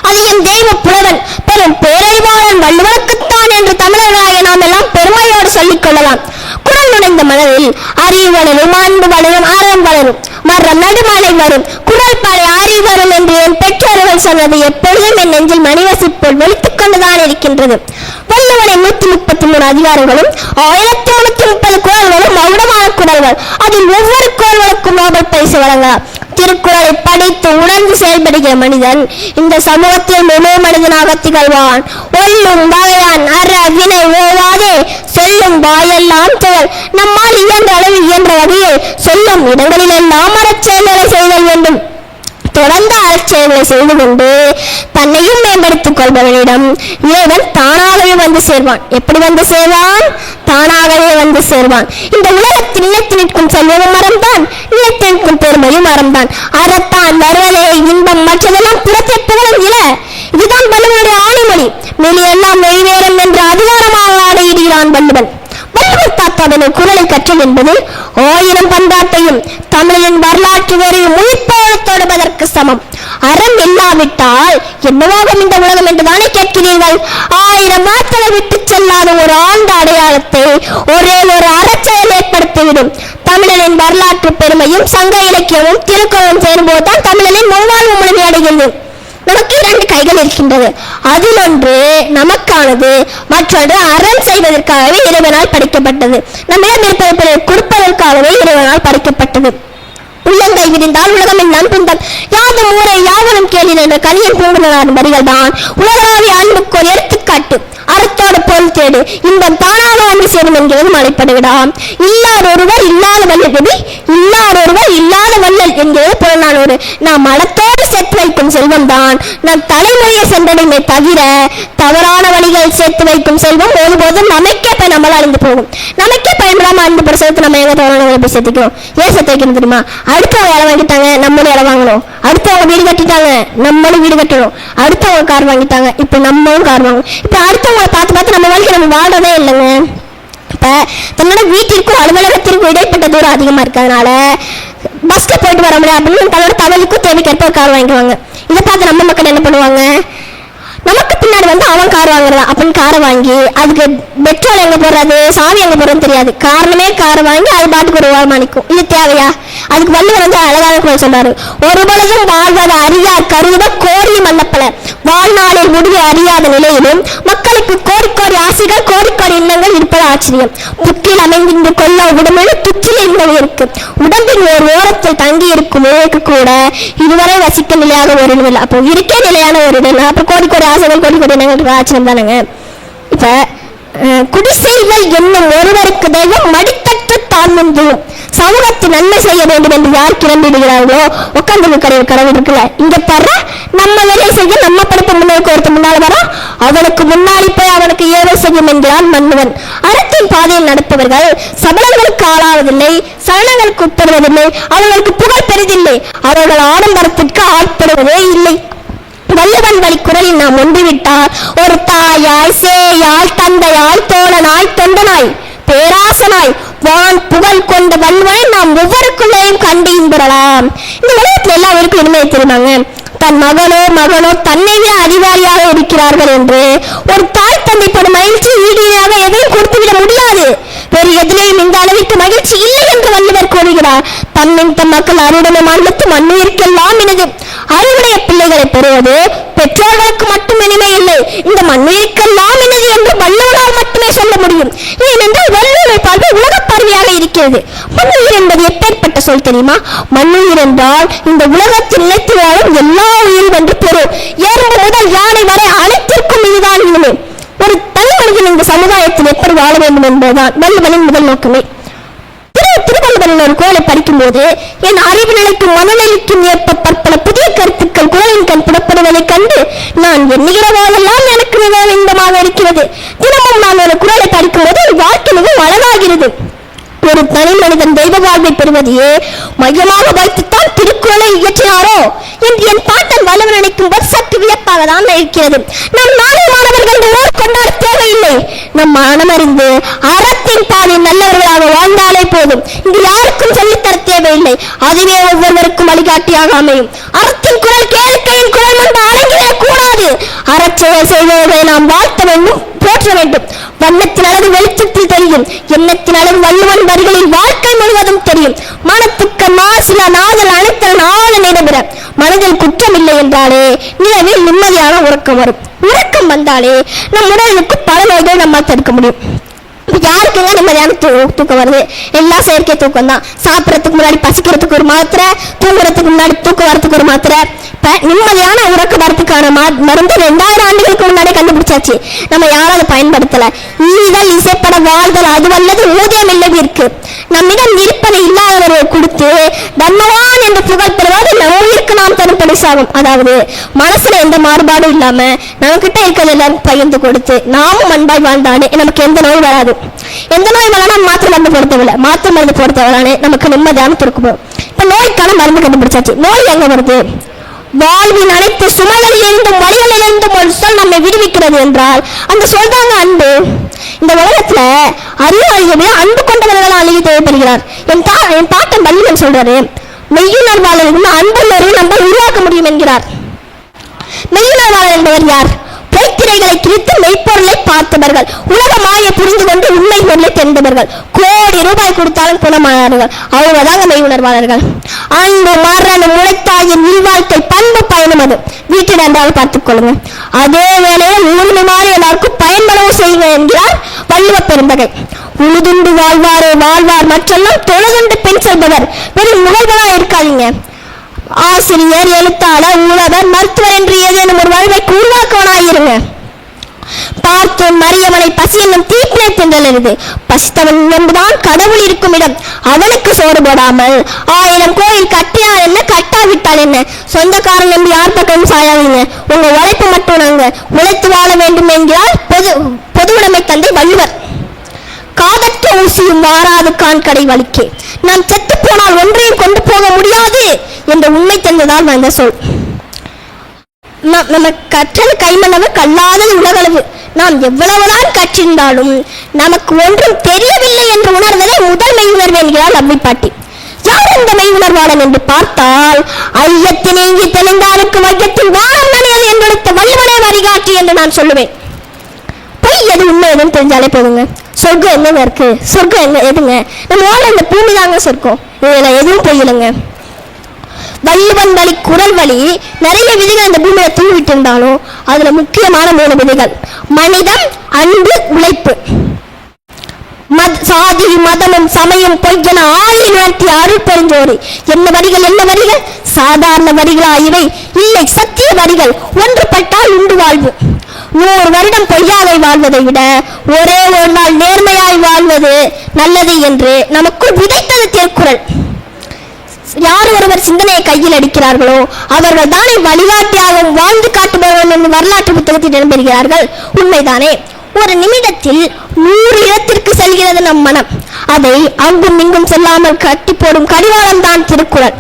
அது என் தெய்வ புலவன் பெரும் பேரறிவாளன் வள்ளுவனுக்குத்தான் என்று தமிழர்களாகிய நாம் எல்லாம் பெருமையோடு சொல்லிக் கொள்ளலாம். குரல் நுழைந்த மனதில் அறிவு வளரும், அன்பு வளரும், அறம் வளரும், மரம் நடுமலை வரும், குரல் படை அறிவு வரும் என்று என் பெற்றோர்கள் சொன்னது எப்பொழுதும் என் நெஞ்சில் மணிவசிப்போல் ஒலித்துக் கொண்டுதான் இருக்கின்றது. வள்ளுவனின் 133 அதிகாரங்களும் 1130 குரல்களும் மௌனமான குரல்கள். அதில் ஒவ்வொரு குரல்களுக்கும் நோபல் பரிசு வழங்கலாம். திருக்குறளை படித்து உணர்ந்து செயல்படுகிற மனிதன் இந்த சமூகத்தில் முழு மனிதனாக திகழ்வான். ஒல்லும் வகையான் அற வினை ஓவாதே சொல்லும் வாயெல்லாம் திகழ். நம்மால் இயன்ற அளவில் இயன்ற வகையில் சொல்லும் இடங்களிலெல்லாம் அறச்செயல்களை செய்தல் வேண்டும். தொடர்ந்து அறச்செயல்களை செய்து கொண்டு தன்னையும் மேம்படுத்திக் கொள்பவனிடம் இறைவன் தானாகவே வந்து சேர்வான். எப்படி வந்து சேர்வான்? தானாகவே வந்து சேர்வான். இந்த உலகத்தில் நிலைத்து நிற்கும் செல்வமும் மரம்தான், நிலைத்து நிற்கும் பெருமையும் மரம்தான். அறத்தான் வருவதே இன்பம், மற்றதெல்லாம் புறத்தை புகழும் இல. இதுதான் வள்ளுவனுடைய ஆணிமொழி. வெளியெல்லாம் வெளிவேறும் என்று அதிகாரமாக ஆணையிடுகிறான் வள்ளுவன். வள்ளுவர் தாத்தாவின் குரலை கற்றல் என்பது 1000 பண்பாட்டையும் தமிழின் வரலாற்று வரையும் உயிர்ப்போடு தொடுவதற்கு சமம். அறம் இல்லாவிட்டால் என்னவாகும் இந்த உலகம் என்றுதானே கேட்கிறீர்கள். 1000 வார்த்தைகளை விட்டு செல்லாத ஒரு ஆழ்ந்த அடையாளத்தை ஒரே ஒரு அறச்செயல் ஏற்படுத்திவிடும். தமிழனின் வரலாற்று பெருமையும் சங்க இலக்கியமும் திருக்குறளும் சேரும்போதுதான் தமிழனின் முன்வாழ்வு முழுமையடைகிறது. நமக்கு 2 கைகள் இருக்கின்றது. அதில் ஒன்று நமக்கானது, மற்றொன்று அறம் செய்வதற்காகவே இறைவனால் படைக்கப்பட்டது. நம்மிடம் இருப்பதை கொடுப்பதற்காகவே இறைவனால் படைக்கப்பட்டது. உள்ளங்கை விரிந்தால் உலகம் எல்லாம் துன்பம், யாதும் ஊரை யாவரும் கேள்வி என்ற கலியன் பூங்குழலாரின் வரிகள் தான் உலகளாவிய அன்புக்கு ஒரு எடுத்துக்காட்டு. அறத்தோடு பொருள் தேடு இன்பம் தானாக வந்து சேரும் என்கிறது மலைப்படுகிறாம். இல்லாதொருவர் இல்லாத வல்லல் இல்லாதொருவர் இல்லாத வல்லல் என்கிறது புறநானூறு. நாம் மனத்தோடு சேர்த்து வைக்கும் செல்வம் தான் நம் தலைமுறையை சென்றடைமை தவிர தவறான வழிகள் சேர்த்து வைக்கும் செல்வம் ஒருபோதும் நமக்கே போய் நம்மளால் அழிந்து போகும். நமக்கே பயன்படாம அந்த பிரசவத்தை நம்ம எங்க தவறான போய் சேர்த்துக்கிறோம். ஏன் சேர்த்து வைக்கணும் தெரியுமா? அடுத்தவங்க இடம் வாங்கிட்டாங்க, நம்மளும் இடம் வாங்கணும். அடுத்தவங்க வீடு கட்டிட்டாங்க, நம்மளும் வீடு கட்டணும். அடுத்தவங்க கார் வாங்கிட்டாங்க, இப்ப நம்மளும் கார் வாங்கணும். இப்ப அடுத்தவங்களை பார்த்து நம்ம வாழ்க்கை நம்ம வாழ்றதே இல்லைங்க. இப்ப தன்னோட வீட்டிற்கும் அலுவலகத்திற்கும் இடைப்பட்ட தூரம் அதிகமா இருக்கிறதுனால பஸ்ல போயிட்டு வர முடியாது அப்படின்னு தன்னோட தவறுக்கும் தேவைக்கேற்ப கார் வாங்கிக்குவாங்க. இதை பார்த்து நம்ம மக்கள் என்ன பண்ணுவாங்க? நமக்கு பின்னாடி வந்து அவன் கார் வாங்குறதா அப்படின்னு காரை வாங்கி அதுக்கு பெட்ரோல் எங்க போடுறது, சாவி எங்க போடுறதுன்னு தெரியாது. காரணமே காரை வாங்கி அது பாட்டுக்கு ஒரு வருமானிக்கும். இது தேவையா? அதுக்கு வள்ளுவர் வந்து அழகான குரல் சொல்றாரு. ஒரு பொழுதும் வாழ்வது அறியார் கருத கோடியும் அல்லப்பல வாழ்நாளில் முடிவு அறியாத நிலையிலும் மக்களுக்கு கோடி கோடி ஆசைகள் கோடி கோடி எண்ணங்கள் இருப்பது ஆச்சரியம். புற்றில் அமைந்து கொள்ள உடம்பு துச்சில் என்பது இருக்கு. உடம்பின் ஒரு ஓரத்தில் தங்கி இருக்கும் கூட இதுவரை வசிக்க நிலையாக ஒரு நிலை. அப்போ இருக்கே நிலையான ஒரு நிலை. அப்போ கோடி கோடி ஆசைகள் கோடி கோடி எண்ணங்கள் ஆச்சரியம் தானேங்க. இப்ப குடிசெய்வல் என்னும் ஒருவருக்கு தெய்வம் மடித்தட்டு தான் முந்தும். சமூகத்தை நன்மை செய்ய வேண்டும் என்று யார் கிளம்பிடுகிறார்களோ உட்காந்து கடவுள் இருக்குல்ல, இங்க பாரு நம்ம வேலை செய்ய நம்ம படிப்பு முன்னோருக்கு ஒருத்த முன்னால் வரும், அவனுக்கு முன்னாடி போய் அவனுக்கு ஏதோ செய்யும் என்கிறான் மன்னவன். அறத்தின் பாதையில் நடப்பவர்கள் சபலங்களுக்கு ஆளாவதில்லை, சரணங்களுக்கு உட்படுவதில்லை, அவர்களுக்கு புகழ் பெரிதில்லை, அவர்கள் ஆடம்பரத்திற்கு ஆட்படுவதே இல்லை. வல்லவன் வழி குரலில் நாம் ஒன்றுவிட்டால் ஒரு தாயாய் சேயாய் தந்தையாய் தோழனாய் தொண்டனாய் பேராசனாய் வான் புகழ் கொண்ட வல்வனை நாம் ஒவ்வொருக்குள்ளேயும் கண்டு இன்புறலாம். இந்த உலகத்தில் எல்லாருக்கும் இனிமே தெரியுமாங்க? தன் மகனோ தன்னை விட அதிகாரியாக இருக்கிறார்கள் என்று ஒரு தாய் தந்தை படும் மகிழ்ச்சி ஈடுயாக எதையும் கொடுத்துவிட முடியாது. வேறு எதிலையும் இந்த அளவிற்கு மகிழ்ச்சி இல்லை என்று வள்ளுவர் கூறுகிறார். தன்னின் தம் மக்கள் அருடனை மாநிலத்து மண்ணுயிர்க்கெல்லாம் இனது. அறிவுடைய பிள்ளைகளை பெறுவது பெற்றோர்களுக்கு மட்டும் இனிமே இல்லை, இந்த மண்ணுயிர்க்கெல்லாம் இனது என்று வள்ளுவரால் மட்டுமே சொல்ல முடியும். ஏனென்றால் வள்ளுவரை பார்வை உலக பார்வையாக இருக்கிறது. மண்ணுயிர் என்பது எப்பேற்பட்ட சொல் தெரியுமா? மண்ணுயிர் என்றால் இந்த உலகத்தில் நிலைத்து வாழும் எல்லா உயிரும் என்று பொருள். எறும்பு முதல் யானை வரை அனைத்திற்கும் இதுதான் இனிமே. ஒரு தனி மனிதன் இந்த சமுதாயத்தில் எப்படி வாழ வேண்டும் என்பதுதான் வள்ளுவனின் முதல் நோக்கமே. திருவள்ளுவரின் ஒரு குறளை படிக்கும் போது என் அறிவு நிலைக்கும் மனநிலைக்கும் ஏற்ப பற்பல புதிய கருத்துக்கள் குறளின் கண் புறப்படுவதை கண்டு நான் எண்ணுகிறவாதெல்லாம் எனக்கு மிகவும் இன்பமாக இருக்கிறது. தினமும் நான் ஒரு குறளை படிக்கும் போது வாழ்க்கை மிகவும் அழகாகிறது. ஒரு தனி மனிதன் தெய்வ வாழ்வை பெறுவதையே மையமாக வைத்துத்தான் திருக்குறளை இயற்றினாரோ என்று என் பாட்டன் வள்ளுவர் நினைக்கும் போது சற்று வியப்பாக தான் இருக்கிறது. நம் நாளை மாணவர்கள் ஊர் கொண்டாட தேவையில்லை. நம் மனமறிந்து அறத்தின் பாதை நல்லவர்களாக வாழ்ந்தாலே போதும். இங்கு யாருக்கும் சொல்லித்தர தேவையில்லை, அதுவே ஒவ்வொருவருக்கும் வழிகாட்டியாக அமையும். அறத்தின் குரல் கேளுக்கையின் குரல் என்று அடங்கிவிட கூடாது. அறச்செயல் செய்வதை நாம் வாழ்த்த வேண்டும், போற்ற வேண்டும். வண்ணத்தின் அளவு வெளிச்சத்தில் தெரியும், எண்ணத்தின் அளவு வள்ளுவன் வரிகளில் வாழ்க்கை முழுவதும் தெரியும். மனத்துக்கு மாசில நாதல் அனைத்தல் ஆழ நினைவிட மனதில் குற்றம் இல்லை என்றாலே நிலவில் நிம்மதியான உறக்கம் வரும். உறக்கம் வந்தாலே நம் உடலுக்கு பல நோய்கள் நம்மால் தடுக்க முடியும். யாருக்குங்க நிம்மதியான தூக்கம் வருது? எல்லாம் செயற்கை தூக்கம் தான். சாப்பிடறதுக்கு முன்னாடி பசிக்கிறதுக்கு ஒரு மாத்திரை, தூங்குறதுக்கு முன்னாடி தூக்கம் வரத்துக்கு ஒரு மாத்திரை. இப்ப நிம்மதியான உறக்க வரத்துக்கான மருந்து 2000 ஆண்டுகளுக்கு முன்னாடி கண்டுபிடிச்சாச்சு. நம்ம யாரும் அதை பயன்படுத்தல. ஈதல் இசைப்பட வாழ்தல் அது வல்லது ஊதியம் இல்லது இருக்கு. நம்மிடம் இருப்பதை இல்லாதவரை கொடுத்து தர்மவான் என்று புகழ் பெறுவது நம்ம உயிருக்கு நாம் தரும் பரிசாகும். அதாவது மனசுல எந்த மாறுபாடும் இல்லாம நம்ம கிட்ட இருக்கிறது எல்லாரும் பகிர்ந்து கொடுத்து நாமும் அன்பாய் வாழ்ந்தானே நமக்கு எந்த நோய் வராது. எந்த நோய் வரலாம் மாத்திரை மருந்து போட தேவையில்லை, மாத்திரை மருந்து போட தேவையில்லை, நமக்கு நிம்மதியான திருக்குவோம். இப்ப நோய்க்கான மருந்து கண்டுபிடிச்சாச்சு. நோய் எங்க வருது? வாழ்வின் அனைத்து சுமைகளிலிருந்தும் வழிகளிலிருந்தும் ஒரு சொல் நம்மை விடுவிக்கிறது என்றால் அந்த சொல் தாங்க அன்பு. இந்த உலகத்துல அறிவாளிகளே அன்பு கொண்டவர்கள் அழகி தேவைப்படுகிறார். என் பாட்டன் வள்ளுவன் சொல்றாரு, மெய்யுணர்வாளர்கள் அன்புள்ளவர்கள் நம்ம உருவாக்க முடியும் என்கிறார். மெய்யுணர்வாளர் என்பவர் யார்? பொய்த்திரைகளை கிழித்து மெய்ப்பொருளை பார்த்தவர்கள், உலக மாயை புரிந்து கொண்டு உண்மை பொருளை தெரிந்தவர்கள், கோடி ரூபாய் கொடுத்தாலும் குணமானார்கள். அவங்க தாங்க மெய் உணர்வாளர்கள். அன்பு மரணம் உழைத்தாயின் இல்வாழ்க்கை பண்பு பயணம் அது வீட்டில் என்றால் பார்த்துக் கொள்ளுங்க. அதே வேளையில் ஊழ்மை மாறி எல்லாருக்கும் பயன்படவும் செய்யுங்க என்கிறார் வள்ளுவ பெருந்தகை. உழுதுண்டு வாழ்வாரே வாழ்வார் மற்றெல்லாம் தொழுதுண்டு பெண் செல்பவர். வெறும் முகல்களா இருக்காதீங்க. ஆசிரியர், எழுத்தாளர், உழவர், மருத்துவர் என்று ஏதேனும் ஒரு வாழ்வை உருவாக்கவனாயிருங்க. பார்த்து மரியவனை வயிற்றில் பசி என்னும் தீப்பினை தின்றலருது. பசித்தவன் என்பதுதான் கடவுள் இருக்கும் இடம். அவனுக்கு சோறு போடாமல் 1000 கோயில் கட்டினால் என்ன, கட்டாவிட்டால் என்ன? சொந்தக்காரன் நம்பி யார் பக்கமும் சாயாதீங்க. உங்க உழைப்பு மட்டும் நாங்க உழைத்து வாழ வேண்டும் என்கிறார் பொதுவுடைமை தந்தை வள்ளுவர். காதற்ற ஊசியும் மாறாது கான்கடை வலிக்கே. நாம் செத்து போனால் ஒன்றையும் கொண்டு போக முடியாது என்ற உண்மை தந்ததால் வந்த சொல். நம்ம கற்றல் கைமண்ணவர் கல்லாதது உலகளவு. நாம் எவ்வளவுதான் கற்றிருந்தாலும் நமக்கு ஒன்றும் தெரியவில்லை என்று உணர்வதே முதல் மெய் உணர்வு என்கிறார் அவ்வை பாட்டி. யார் இந்த மெய் உணர்வாளன் என்று பார்த்தால், ஐயத்தின் நீங்கி தெளிந்தாருக்கு மையத்தின் வானம் நனையது என்றெடுத்த வள்ளுவனே வழிகாட்டி என்று நான் சொல்லுவேன். பொய் எது உண்மை எதுன்னு தெரிஞ்சாலே போதுங்க. சொர்க்கம் என்னங்க இருக்கு? சொர்க்கம் என்ன எதுங்க? நம்ம வாழ இந்த பூமி தாங்க சொர்க்கம். இதுல எதுவும் பொய்யில்லைங்க. வள்ளுவன் வழி குரல் வழி நிறைய விதிகள் இந்த பூமியில தூவிட்டு இருந்தாலும் அதுல முக்கியமான 3 விதிகள்: மனிதம், அன்பு, உழைப்பு. சாதி மதமும் சமயம் பொய்யென ஆயில் உணர்த்திய அருள் பெருஞ்சோறு. என்ன வரிகள், என்ன வரிகள்! சாதாரண வரிகளா இவை? இல்லை, சத்திய வரிகள். ஒன்றுபட்டால் உண்டு வாழ்வு. 100 வருடம் பொய்யாவை வாழ்வதை விட ஒரே ஒரு நாள் நேர்மையாய் வாழ்வது நல்லது என்று நமக்குள் விதைத்தது திருக்குறள். யார் ஒருவர் சிந்தனையை கையில் அடிக்கிறார்களோ அவர்கள் தானே வழிகாட்டியாகவும் வாழ்ந்து காட்டுபவர்கள் என்று வரலாற்று புத்தகத்தில் இடம்பெறுகிறார்கள். உண்மைதானே? ஒரு நிமிடத்தில் 100 இடத்திற்கு செல்கிறது நம் மனம். அதை அங்கும் இங்கும் செல்லாமல் கட்டி போடும் கடிவாளம் தான் திருக்குறள்.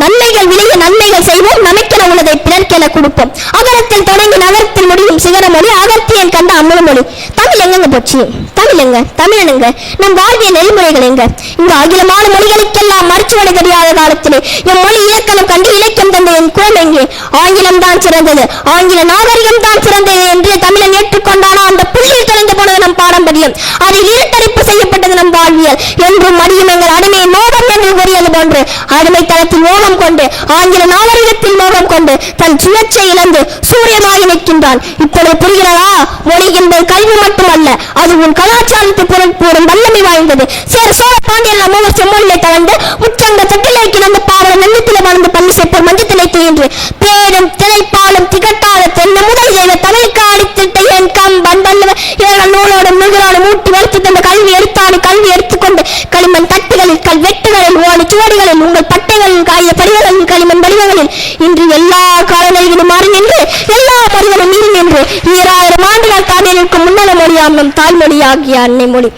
நன்மைகள் விளைய நன்மைகள் செய்வோம், நமக்கென உள்ளதை பிறர்க்கென கொடுப்போம். அகரத்தில் தொடங்கி நகரத்தில் முடியும் சிகர மொழி அகத்தியன் கண்ட அமுத மொழி. தமிழ் எங்கங்க போச்சு? தமிழ் எங்க? தமிழனுங்க நம் வாழ்விய நெறிமுறைகள் எங்க? இங்கு அகிலமான மொழிகளுக்கெல்லாம் மறுச்சுவடை தெரியாத காலத்திலே என் மொழி இலக்கணம் கண்டு இலக்கியம் தந்த என் குரல் எங்கே? ஆங்கிலம் தான் சிறந்தது, ஆங்கில நாகரிகம் தான் சிறந்தது என்று தமிழன் ஏற்றுக்கொண்டானா அந்த புள்ளியில் தொலைந்து போனது நம் பாரம்பரியம். அதில் இருட்டடிப்பு செய்யப்பட்டது நம் வாழ்வியல். என்றும் மடியும் எங்கள் அடிமை மோகம் என்று கூறியது போன்று அடிமைத்தனத்தில் மோகம் கொண்டு ஆங்கில நாகரிகத்தில் மோகம் கொண்டு தன் சுழற்சை இழந்து சூரியனாகி நிற்கின்றான். இப்பொழுது புரிகிறதா? மொழி என்பது கல்வி மட்டுமல்ல, அது உன் கலாச்சாரத்தை பொருட்போடும் வல்லமை வாய்ந்தது. சேர சோழ பாண்டியன் நம்மவர் செம்மொழியை தளர்ந்து முச்சங்க செட்டிலை கிடந்த பாவல நெல்லத்திலே வாழ்ந்து பள்ளி சேர்ப்போர் மஞ்சத்திலை துயின்று பேரும் திரைப்பாலும் திகட்டாத தென்ன முதல் செய்த தமிழுக்கு அடித்திட்ட என் கம்பன் வள்ளுவர் இவர்கள் நூலோடும் நூல்களோடும் ஊட்டி வளர்த்து தந்த கல்வி எடுத்தாடி கல்வி எடுத்துக்கொண்டு களிமண் தட்டுகளில் கல்வெட்டுகளில் ஓடி சுவடிகளில் உங்கள் பட்டைகளில் காய படிவங்களில் களிமண் வடிவங்களில் இன்று எல்லா காலநிலைகளும் மாறி நின்று எல்லா மொழிகளும் மீறி நின்று 2000 ஆண்டுகள் தாண்டி நிற்கும் முன்னணி மொழியாம் நம் தாய்மொழியாகிய அன்னை மொழி.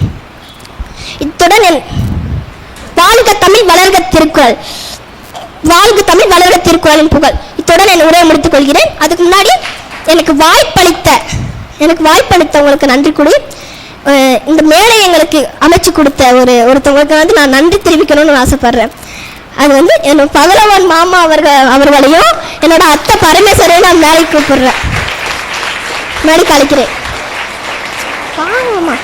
இத்துடன் வாழ்க தமிழ் வளர்க திருக்குறள், வாழ்க தமிழ் வளர்க திருக்குறளின் புகழ். இத்துடன் என் உரையை முடித்துக் கொள்கிறேன். அதுக்கு முன்னாடி எனக்கு வாய்ப்பளித்தவங்களுக்கு நன்றி கூறி இந்த மேடை எங்களுக்கு அமைச்சு கொடுத்த ஒருத்தவங்களுக்கு நான் நன்றி தெரிவிக்கணும்னு ஆசைப்படுறேன். அது என்னோட பகலவன் மாமா அவர்களையும் என்னோட அத்தை பரமேஸ்வரையும் நான் மேடைக்கு கூப்பிடுறேன், மேடைக்கு அழைக்கிறேன். வாங்கம்மா.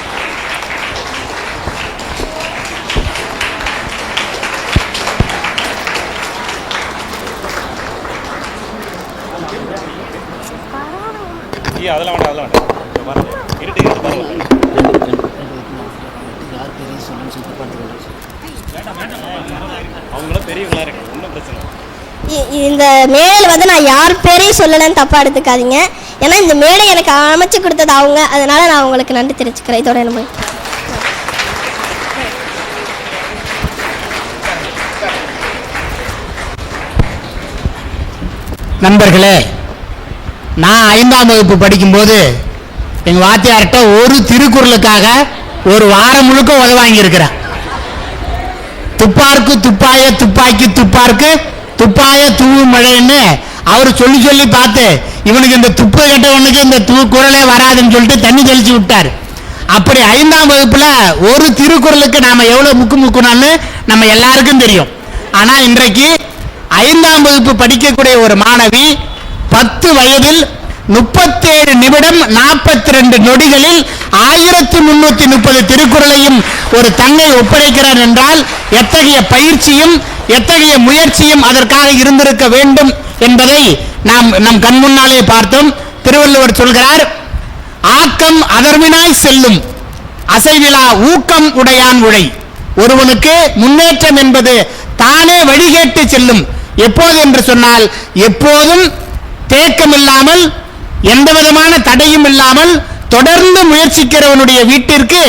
அதெல்லாம் வேண்டாம் அவங்களும் பெரியவங்களா இருக்கு, ஒன்றும் பிரச்சனை. இந்த மேடையில் நான் யார் பேரையும் சொல்லலைன்னு தப்பா எடுத்துக்காதீங்க. ஏன்னா இந்த மேடை எனக்கு அமைச்சு கொடுத்தது அவங்க, அதனால நான் உங்களுக்கு நன்றி தெரிவிச்சுக்கிறேன். இதோட என்ன நண்பர்களே, நான் 5ஆம் வகுப்பு படிக்கும்போது எங்கள் வாத்தியார்கிட்ட ஒரு திருக்குறளுக்காக ஒரு வாரம் முழுக்க உதவாங்கியிருக்கிறேன். துப்பார்க்கு துப்பாய துப்பாக்கி துப்பார்க்கு துப்பாய தூவு மழைன்னு அவர் சொல்லி சொல்லி பார்த்து இவனுக்கு இந்த துப்பு கட்டவனுக்கு இந்த குறளே வராதுன்னு சொல்லிட்டு தண்ணி தெளிச்சு விட்டார். அப்படி 5ஆம் வகுப்புல ஒரு திருக்குறளுக்கு நாம எவ்வளவு முக்குனோம்னு நம்ம எல்லாருக்கும் தெரியும். ஆனா இன்றைக்கு 5ஆம் வகுப்பு படிக்கக்கூடிய ஒரு மாணவி 10 வயதில் 37 நிமிடம் 42 நொடிகளில் 1330 திருக்குறளையும் ஒரு தங்கை ஒப்படைக்கிறார் என்றால் எத்தகைய பயிற்சியும் எத்தகைய முயற்சியும் அதற்காக இருந்திருக்க வேண்டும் என்பதை நாம் நம் கண் முன்னாலே பார்த்தோம். திருவள்ளுவர் சொல்கிறார், ஆக்கம் அதர்வினாய் செல்லும் அசைவிலா ஊக்கம் உடையான் உழை. ஒருவனுக்கு முன்னேற்றம் என்பது தானே வழிகேட்டு செல்லும். எப்போது என்று சொன்னால் எப்போதும் தேக்கமில்லாமல் எந்த விதமான தடையும் இல்லாமல் தொடர்ந்து முயற்சிக்கிறவனுடைய வீட்டிற்கு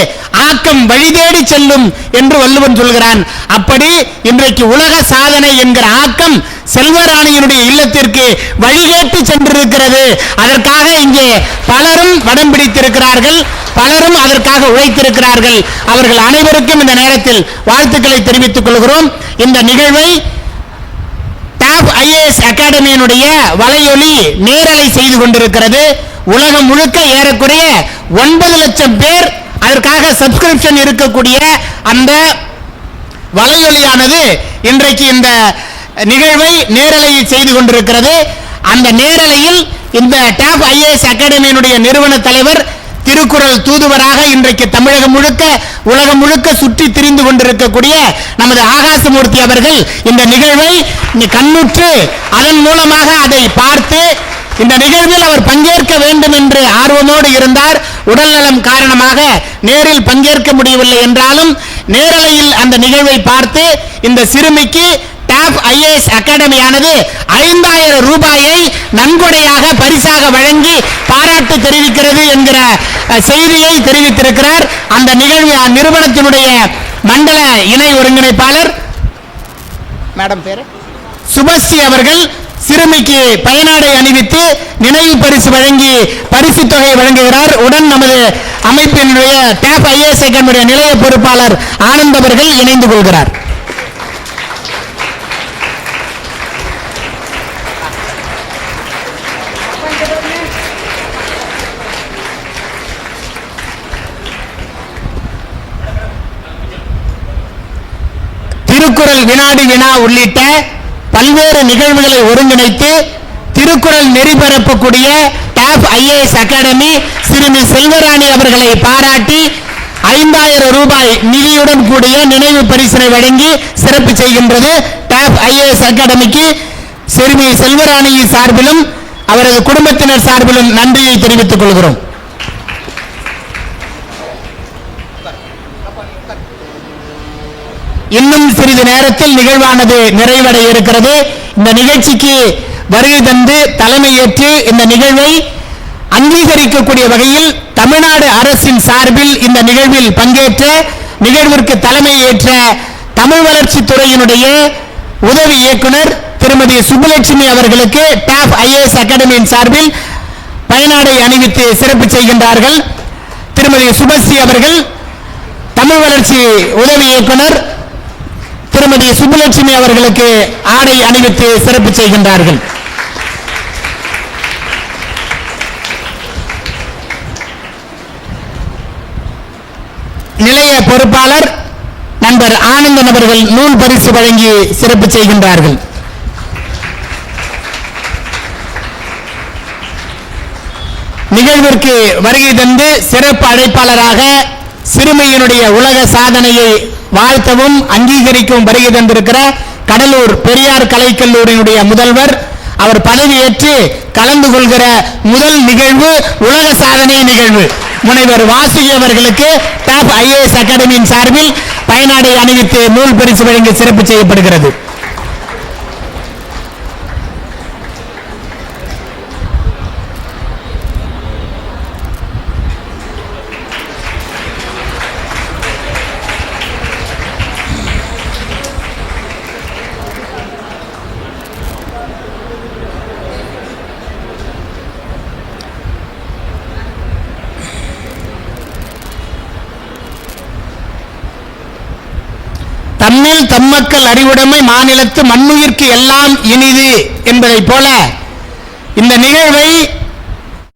ஆக்கம் வழிதேடி செல்லும் என்று வள்ளுவன் சொல்கிறான். அப்படி இன்றைக்கு உலக சாதனை என்கிற ஆக்கம் செல்வராணியினுடைய இல்லத்திற்கு வழிகேட்டு சென்றிருக்கிறது. அதற்காக இங்கே பலரும் வடம் பிடித்திருக்கிறார்கள், பலரும் அதற்காக உழைத்திருக்கிறார்கள். அவர்கள் அனைவருக்கும் இந்த நேரத்தில் வாழ்த்துக்களை தெரிவித்துக் கொள்கிறோம். இந்த நிகழ்வை டாப் ஐஏஎஸ் அகாடமியினுடைய வலையொலி நேரலை செய்து கொண்டிருக்கிறது. உலகம் முழுக்க ஏறக்குறைய 9 லட்சம் பேர் அதற்காக சப்ஸ்கிரிப்ஷன் இருக்கக்கூடிய அந்த வலையொலியானது இன்றைக்கு இந்த நிகழ்வை நேரலையில் செய்து கொண்டிருக்கிறது. அந்த நேரலையில் இந்த டாப் ஐஏஎஸ் அகாடமியினுடைய நிறுவன தலைவர் திருக்குறள் தூதுவராக இன்றைக்கு தமிழகம் முழுக்க உலகம் முழுக்க சுற்றி திரிந்து கொண்டிருக்கக்கூடிய நமது ஆகாசமூர்த்தி அவர்கள் இந்த நிகழ்வை கண்ணுற்று அதன் மூலமாக அதை பார்த்து இந்த நிகழ்வில் அவர் பங்கேற்க வேண்டும் என்று ஆர்வமோடு இருந்தார். உடல்நலம் காரணமாக நேரில் பங்கேற்க முடியவில்லை என்றாலும் நேரலையில் அந்த நிகழ்வை பார்த்து இந்த சிறுமிக்கு டாப் ஐஏஎஸ் அகாடமியானது 5000 ரூபாயை நன்கொடையாக பரிசாக வழங்கி பாராட்டு தெரிவிக்கிறது என்கிற செய்தியை தெரிவித்திருக்கிறார். அந்த நிகழ்வு நிறுவனத்தினுடைய மண்டல இணை ஒருங்கிணைப்பாளர் மேடம் பேரு சுபஸ்ரீ அவர்கள் சிறுமிக்கு பயனாடை அணிவித்து நினைவு பரிசு வழங்கி பரிசு தொகை வழங்குகிறார். உடன் நமது அமைப்பினுடைய டாப் ஐஏஎஸ் அகாடமியுடைய நிலைய பொறுப்பாளர் ஆனந்த் அவர்கள் இணைந்து கொள்கிறார். திருக்குறள் வினாடி வினா உள்ளிட்ட பல்வேறு நிகழ்வுகளை ஒருங்கிணைத்து திருக்குறள் நெறிபரப்பக்கூடிய டாப் ஐஏஎஸ் அகாடமி சிறுமி செல்வராணி அவர்களை பாராட்டி 5000 ரூபாய் நிதியுடன் கூடிய நினைவு பரிசினை வழங்கி சிறப்பு செய்கின்றது. டாப் ஐஏஎஸ் அகாடமிக்கு சிறுமி செல்வராணி சார்பிலும் அவரது குடும்பத்தினர் சார்பிலும் நன்றியை தெரிவித்துக் கொள்கிறோம். இன்னும் சிறிது நேரத்தில் நிகழ்வானது நிறைவடைய இருக்கிறது. இந்த நிகழ்ச்சிக்கு வருகை தந்து தலைமையேற்று இந்த நிகழ்வை அங்கீகரிக்கக்கூடிய வகையில் தமிழ்நாடு அரசின் சார்பில் இந்த நிகழ்வில் பங்கேற்ற நிகழ்விற்கு தலைமையேற்ற தமிழ் வளர்ச்சி துறையினுடைய உதவி இயக்குனர் திருமதி சுப்புலட்சுமி அவர்களுக்கு டாப் ஐஏஎஸ் அகாடமியின் சார்பில் பயனாடை அணிவித்து சிறப்பு செய்கின்றார்கள். திருமதி சுபஸ்ரீ அவர்கள் தமிழ் வளர்ச்சி உதவி இயக்குனர் திருமதி சுப்புலட்சுமி அவர்களுக்கு ஆடை அணிவித்து சிறப்பு செய்கின்றார்கள். நிலைய பொறுப்பாளர் நண்பர் ஆனந்தன் அவர்கள் நூல் பரிசு வழங்கி சிறப்பு செய்கின்றார்கள். நிகழ்விற்கு வருகை தந்து சிறப்பு அழைப்பாளராக சிறுமியினுடைய உலக சாதனையை வாழ்த்தவும் அங்கீகரிக்கவும் வருகை தந்திருக்கிற கடலூர் பெரியார் கலைக்கல்லூரியினுடைய முதல்வர் அவர் பதவியேற்று கலந்து கொள்கிற முதல் நிகழ்வு உலக சாதனை நிகழ்வு. முனைவர் வாசுகி அவர்களுக்கு டாப் ஐஏஎஸ் அகாடமியின் சார்பில் பயனாடை அணிவித்து நூல் பரிசு வழங்கி சிறப்பு செய்யப்படுகிறது. தம்மில் தம்மக்கள் அறிவுடைமை மாநிலத்து மண்ணுயிர்க்கு எல்லாம் இனிது என்பதை போல இந்த நிகழ்வை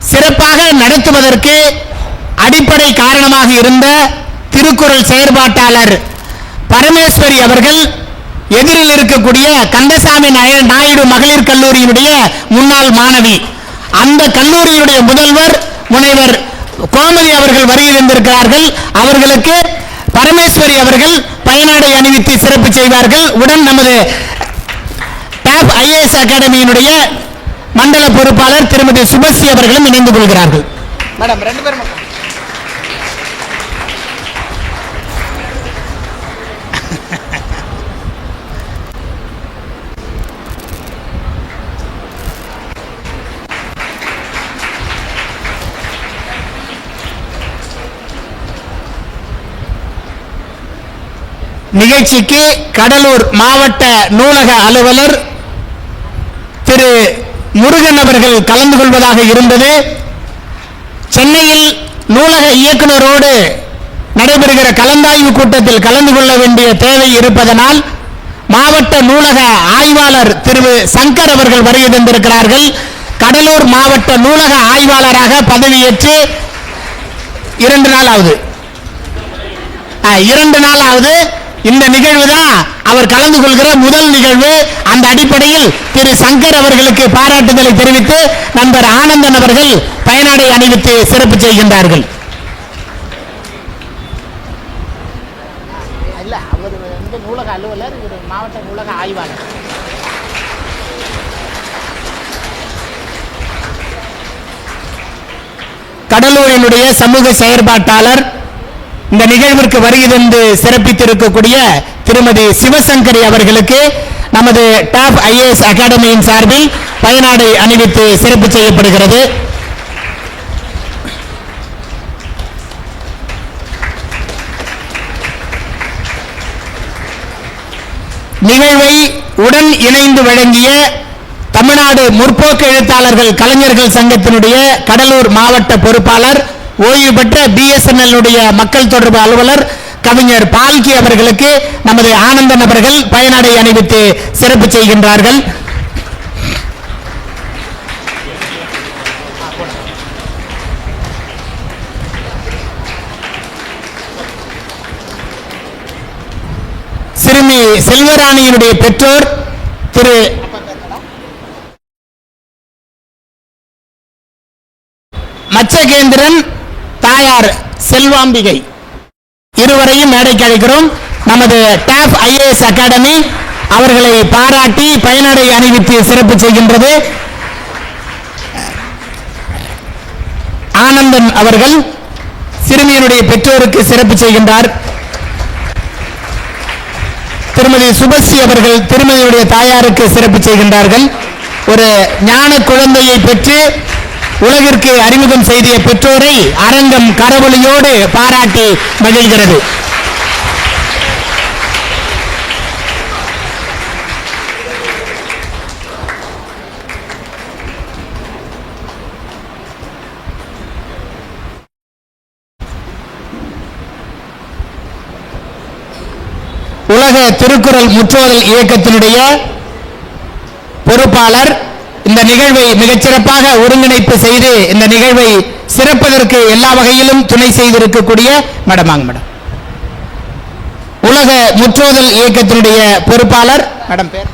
சிறப்பாக நடத்துவதற்கு அடிப்படை காரணமாக இருந்த திருக்குறள் செயற்பாட்டாளர் பரமேஸ்வரி அவர்கள் எதிரில் இருக்கக்கூடிய கந்தசாமி நாயுடு மகளிர் கல்லூரியினுடைய முன்னாள் மாணவி, அந்த கல்லூரியினுடைய முதல்வர் முனைவர் கோமதி அவர்கள் வருகை தந்திருக்கிறார்கள். அவர்களுக்கு பரமேஸ்வரி அவர்கள் பயனாடை அணிவித்து சிறப்பு செய்வார்கள். உடன் நமது டாப் ஐஏஎஸ் அகாடமியினுடைய மண்டல பொறுப்பாளர் திருமதி சுபஸ்ரீ அவர்களும் இணைந்து கொள்கிறார்கள். மேடம் ரெண்டு பேரும் நிகழ்ச்சிக்கு கடலூர் மாவட்ட நூலக அலுவலர் திரு முருகன் அவர்கள் கலந்து கொள்வதாக இருந்தது. சென்னையில் நூலக இயக்குனரோடு நடைபெறுகிற கலந்தாய்வு கூட்டத்தில் கலந்து கொள்ள வேண்டிய தேவை இருப்பதனால் மாவட்ட நூலக ஆய்வாளர் திரு சங்கர் அவர்கள் வருகை தந்திருக்கிறார்கள். கடலூர் மாவட்ட நூலக ஆய்வாளராக பதவியேற்று 2 நாள் ஆகுது. 2 நாள் ஆகுது. இந்த நிகழ்வு தான் அவர் கலந்து கொள்கிற முதல் நிகழ்வு. அந்த அடிப்படையில் திரு சங்கர் அவர்களுக்கு பாராட்டுதலை தெரிவித்து நண்பர் ஆனந்தன் அவர்கள் பயனாடை அணிவித்து சிறப்பு செய்கின்றார்கள். இல்ல அவர் வந்து நூலக அலுவலர், இவர் மாவட்ட நூலக ஆய்வாளர். கடலூரினுடைய சமூக செயற்பாட்டாளர், இந்த நிகழ்விற்கு வருகை தந்து சிறப்பித்திருக்கக்கூடிய திருமதி சிவசங்கரி அவர்களுக்கு நமது டாப் ஐஏஎஸ் அகாடமியின் சார்பில் பயனாடை அணிவித்து சிறப்பு செய்யப்படுகிறது. நிகழ்வை உடன் இணைந்து வழங்கிய தமிழ்நாடு முற்போக்கு எழுத்தாளர்கள் கலைஞர்கள் சங்கத்தினுடைய கடலூர் மாவட்ட பொறுப்பாளர், ஓய்வு பெற்ற BSNL மக்கள் தொடர்பு அலுவலர் கவிஞர் பால்கி அவர்களுக்கு நமது ஆனந்தன் அவர்கள் பயனாடை அணிவித்து சிறப்பு செய்கின்றார்கள். சிறுமி செல்வராணியினுடைய பெற்றோர் திரு மச்சகேந்திரன், தாயார் செல்வாம்பிகை இருவரையும் மேடைக்கு அழைக்கிறோம். நமது டாப் ஐஏஎஸ் அகாடமி அவர்களை பாராட்டி பயனாடை அணிவித்து சிறப்பு செய்கின்றது. ஆனந்தன் அவர்கள் சிறுமியினுடைய பெற்றோருக்கு சிறப்பு செய்கின்றார். திருமதி சுபஸ்ரீ அவர்கள் திருமதியுடைய தாயாருக்கு சிறப்பு செய்கின்றார்கள். ஒரு ஞான குழந்தையை பெற்று உலகிற்கு அறிமுகம் செய்த பெற்றோரை அரங்கம் கரவொலியோடு பாராட்டி மகிழ்கிறது. உலக திருக்குறள் முற்றோதல் இயக்கத்தினுடைய பொறுப்பாளர் இந்த நிகழ்வை மிகச்சிறப்பாக ஒருங்கிணைப்பு செய்து இந்த நிகழ்வை சிறப்பதற்கு எல்லா வகையிலும் துணை செய்திருக்கக்கூடிய மேடம் வாங்க மேடம். உலக முற்றோதல் இயக்கத்தினுடைய பொறுப்பாளர் மேடம் பேர்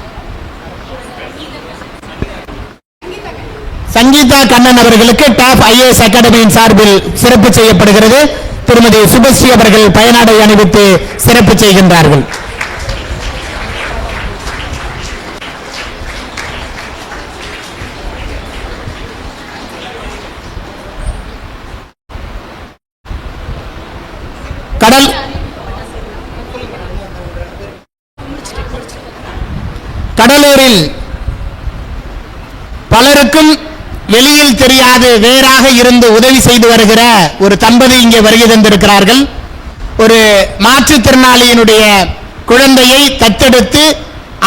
சங்கீதா கண்ணன் அவர்களுக்கு டாப் ஐஏஎஸ் அகாடமியின் சார்பில் சிறப்பு செய்யப்படுகிறது. திருமதி சுபஸ்ரீ அவர்கள் பயனாடை அணிவித்து சிறப்பு செய்கின்றார்கள். கடலூரில் பலருக்கும் வெளியில் தெரியாது வேறாக இருந்து உதவி செய்து வருகிற ஒரு தம்பதி இங்கே வருகை தந்திருக்கிறார்கள். ஒரு மாற்றுத்திறனாளியினுடைய குழந்தையை தத்தெடுத்து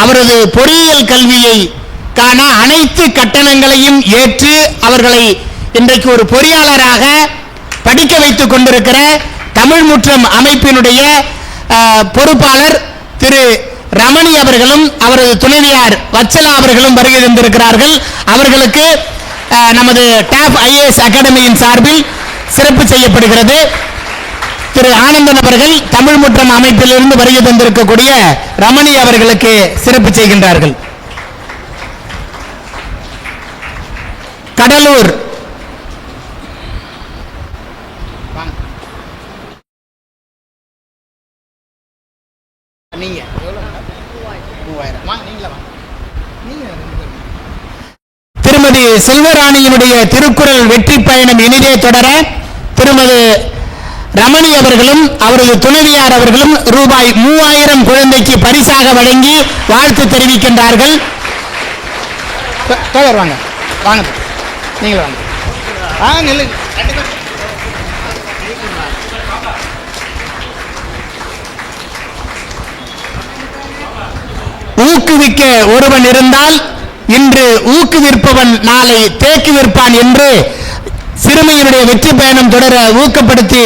அவரது பொறியியல் கல்வியை காண அனைத்து கட்டணங்களையும் ஏற்று அவர்களை இன்றைக்கு ஒரு பொறியாளராக படிக்க வைத்துக் கொண்டிருக்கிற தமிழ் முற்றம் அமைப்பினுடைய பொறுப்பாளர் திரு ரமணி அவர்களும் அவரது துணைவியார் வச்சலா அவர்களும் வருகை தந்திருக்கிறார்கள். அவர்களுக்கு நமது டாப் ஐஏஎஸ் அகாடமியின் சார்பில் சிறப்பு செய்யப்படுகிறது. திரு ஆனந்தன் அவர்கள் தமிழ் முற்றம் அமைப்பிலிருந்து வருகை தந்திருக்கக்கூடிய ரமணி அவர்களுக்கு சிறப்பு செய்கின்றார்கள். கடலூர் நீங்க திருமதி செல்வராணியினுடைய திருக்குறள் வெற்றி பயணம் இனிதே தொடர திருமதி ரமணி அவர்களும் அவரது துணைவியார் அவர்களும் ரூபாய் 3000 குழந்தைக்கு பரிசாக வழங்கி வாழ்த்து தெரிவிக்கின்றார்கள். வாங்க வாங்க நீங்களும் வாங்க நில்லு. ஊக்குவிக்க ஒருவன் இருந்தால் இன்று ஊக்குவிற்பவன் நாளை தேக்கி விற்பான் என்று சிறுமியினுடைய வெற்றி பயணம் தொடர ஊக்கப்படுத்தி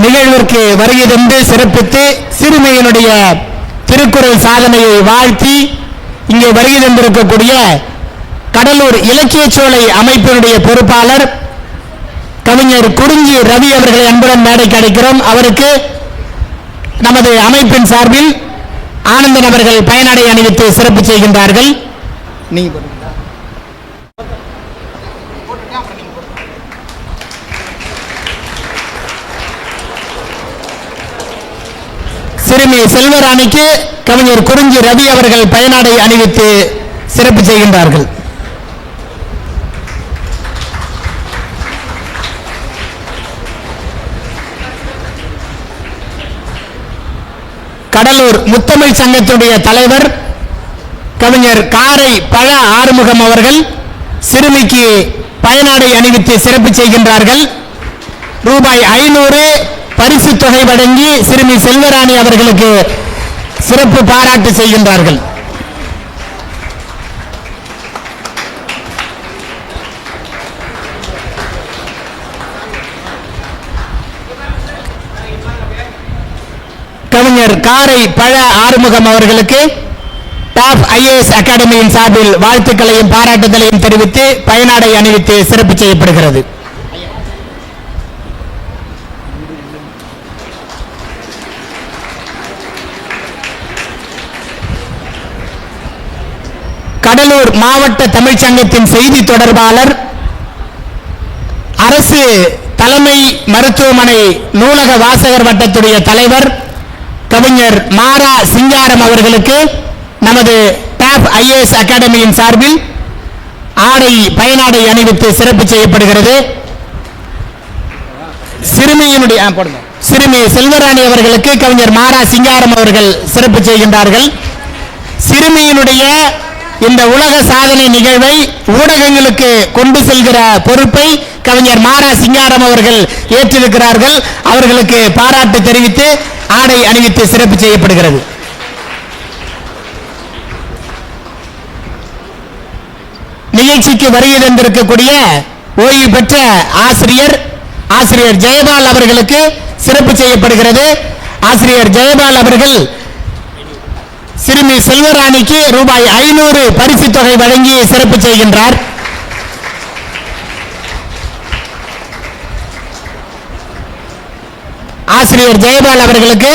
நிகழ்விற்கு வருகை தந்து சிறப்பித்து சிறுமியினுடைய திருக்குறள் சாதனையை வாழ்த்தி இங்கே வருகை தந்திருக்கக்கூடிய கடலூர் இலக்கிய சோலை அமைப்பினுடைய பொறுப்பாளர் கவிஞர் குறிஞ்சி ரவி அவர்களை அன்புடன் மேடைக்கு அழைக்கிறோம். அவருக்கு நமது அமைப்பின் சார்பில் ஆனந்தன் அவர்கள் பயனாடை அணிவித்து சிறப்பு செய்கின்றார்கள். சிறுமி செல்வராணிக்கு கவிஞர் குறிஞ்சி ரவி அவர்கள் பயனாடை அணிவித்து சிறப்பு செய்கின்றார்கள். கடலூர் முத்தமிழ் சங்கத்துடைய தலைவர் கவிஞர் காரை பழ ஆறுமுகம் அவர்கள் சிறுமிக்கு பயனாடை அணிவித்து சிறப்பு செய்கின்றார்கள். ரூபாய் 500 பரிசு தொகை வழங்கி சிறுமி செல்வராணி அவர்களுக்கு சிறப்பு பாராட்டு செய்கின்றார்கள். கவிஞர் காரை பழ ஆறுமுகம் அவர்களுக்கு டாப் ஐஏஎஸ் அகாடமியின் சார்பில் வாழ்த்துக்களையும் பாராட்டுதலையும் தெரிவித்து பயனாடை அணிவித்து சிறப்பு செய்யப்படுகிறது. கடலூர் மாவட்ட தமிழ்ச்சங்கத்தின் செய்தி தொடர்பாளர் அரசு தலைமை மருத்துவமனை நூலக வாசகர் வட்டத்துடைய தலைவர் கவிஞர் மாரா சிங்காரம் அவர்களுக்கு நமது டாப் ஐஏஎஸ் அகாடமியின் சார்பில் ஆடை பயனாடை அணிவித்து சிறப்பு செய்யப்படுகிறது. சிறுமி செல்வராணி அவர்களுக்கு கவிஞர் மாரா சிங்காரம் அவர்கள் சிறப்பு செய்கின்றார்கள். சிறுமியினுடைய இந்த உலக சாதனை நிகழ்வை ஊடகங்களுக்கு கொண்டு செல்கிற பொறுப்பை கவிஞர் மாரா சிங்காரம் அவர்கள் ஏற்றிருக்கிறார்கள். அவர்களுக்கு பாராட்டு தெரிவித்து ஆடை அணிவித்து சிறப்பு செய்யப்படுகிறது. நிகழ்ச்சிக்கு வருகை தந்திருக்கக்கூடிய ஓய்வு பெற்ற ஆசிரியர் ஜெயபால் அவர்களுக்கு சிறப்பு செய்யப்படுகிறது. ஆசிரியர் ஜெயபால் அவர்கள் சிறுமி செல்வராணிக்கு ரூபாய் 500 பரிசு தொகை வழங்கி சிறப்பு செய்கின்றார். ஆசிரியர் ஜெயபால் அவர்களுக்கு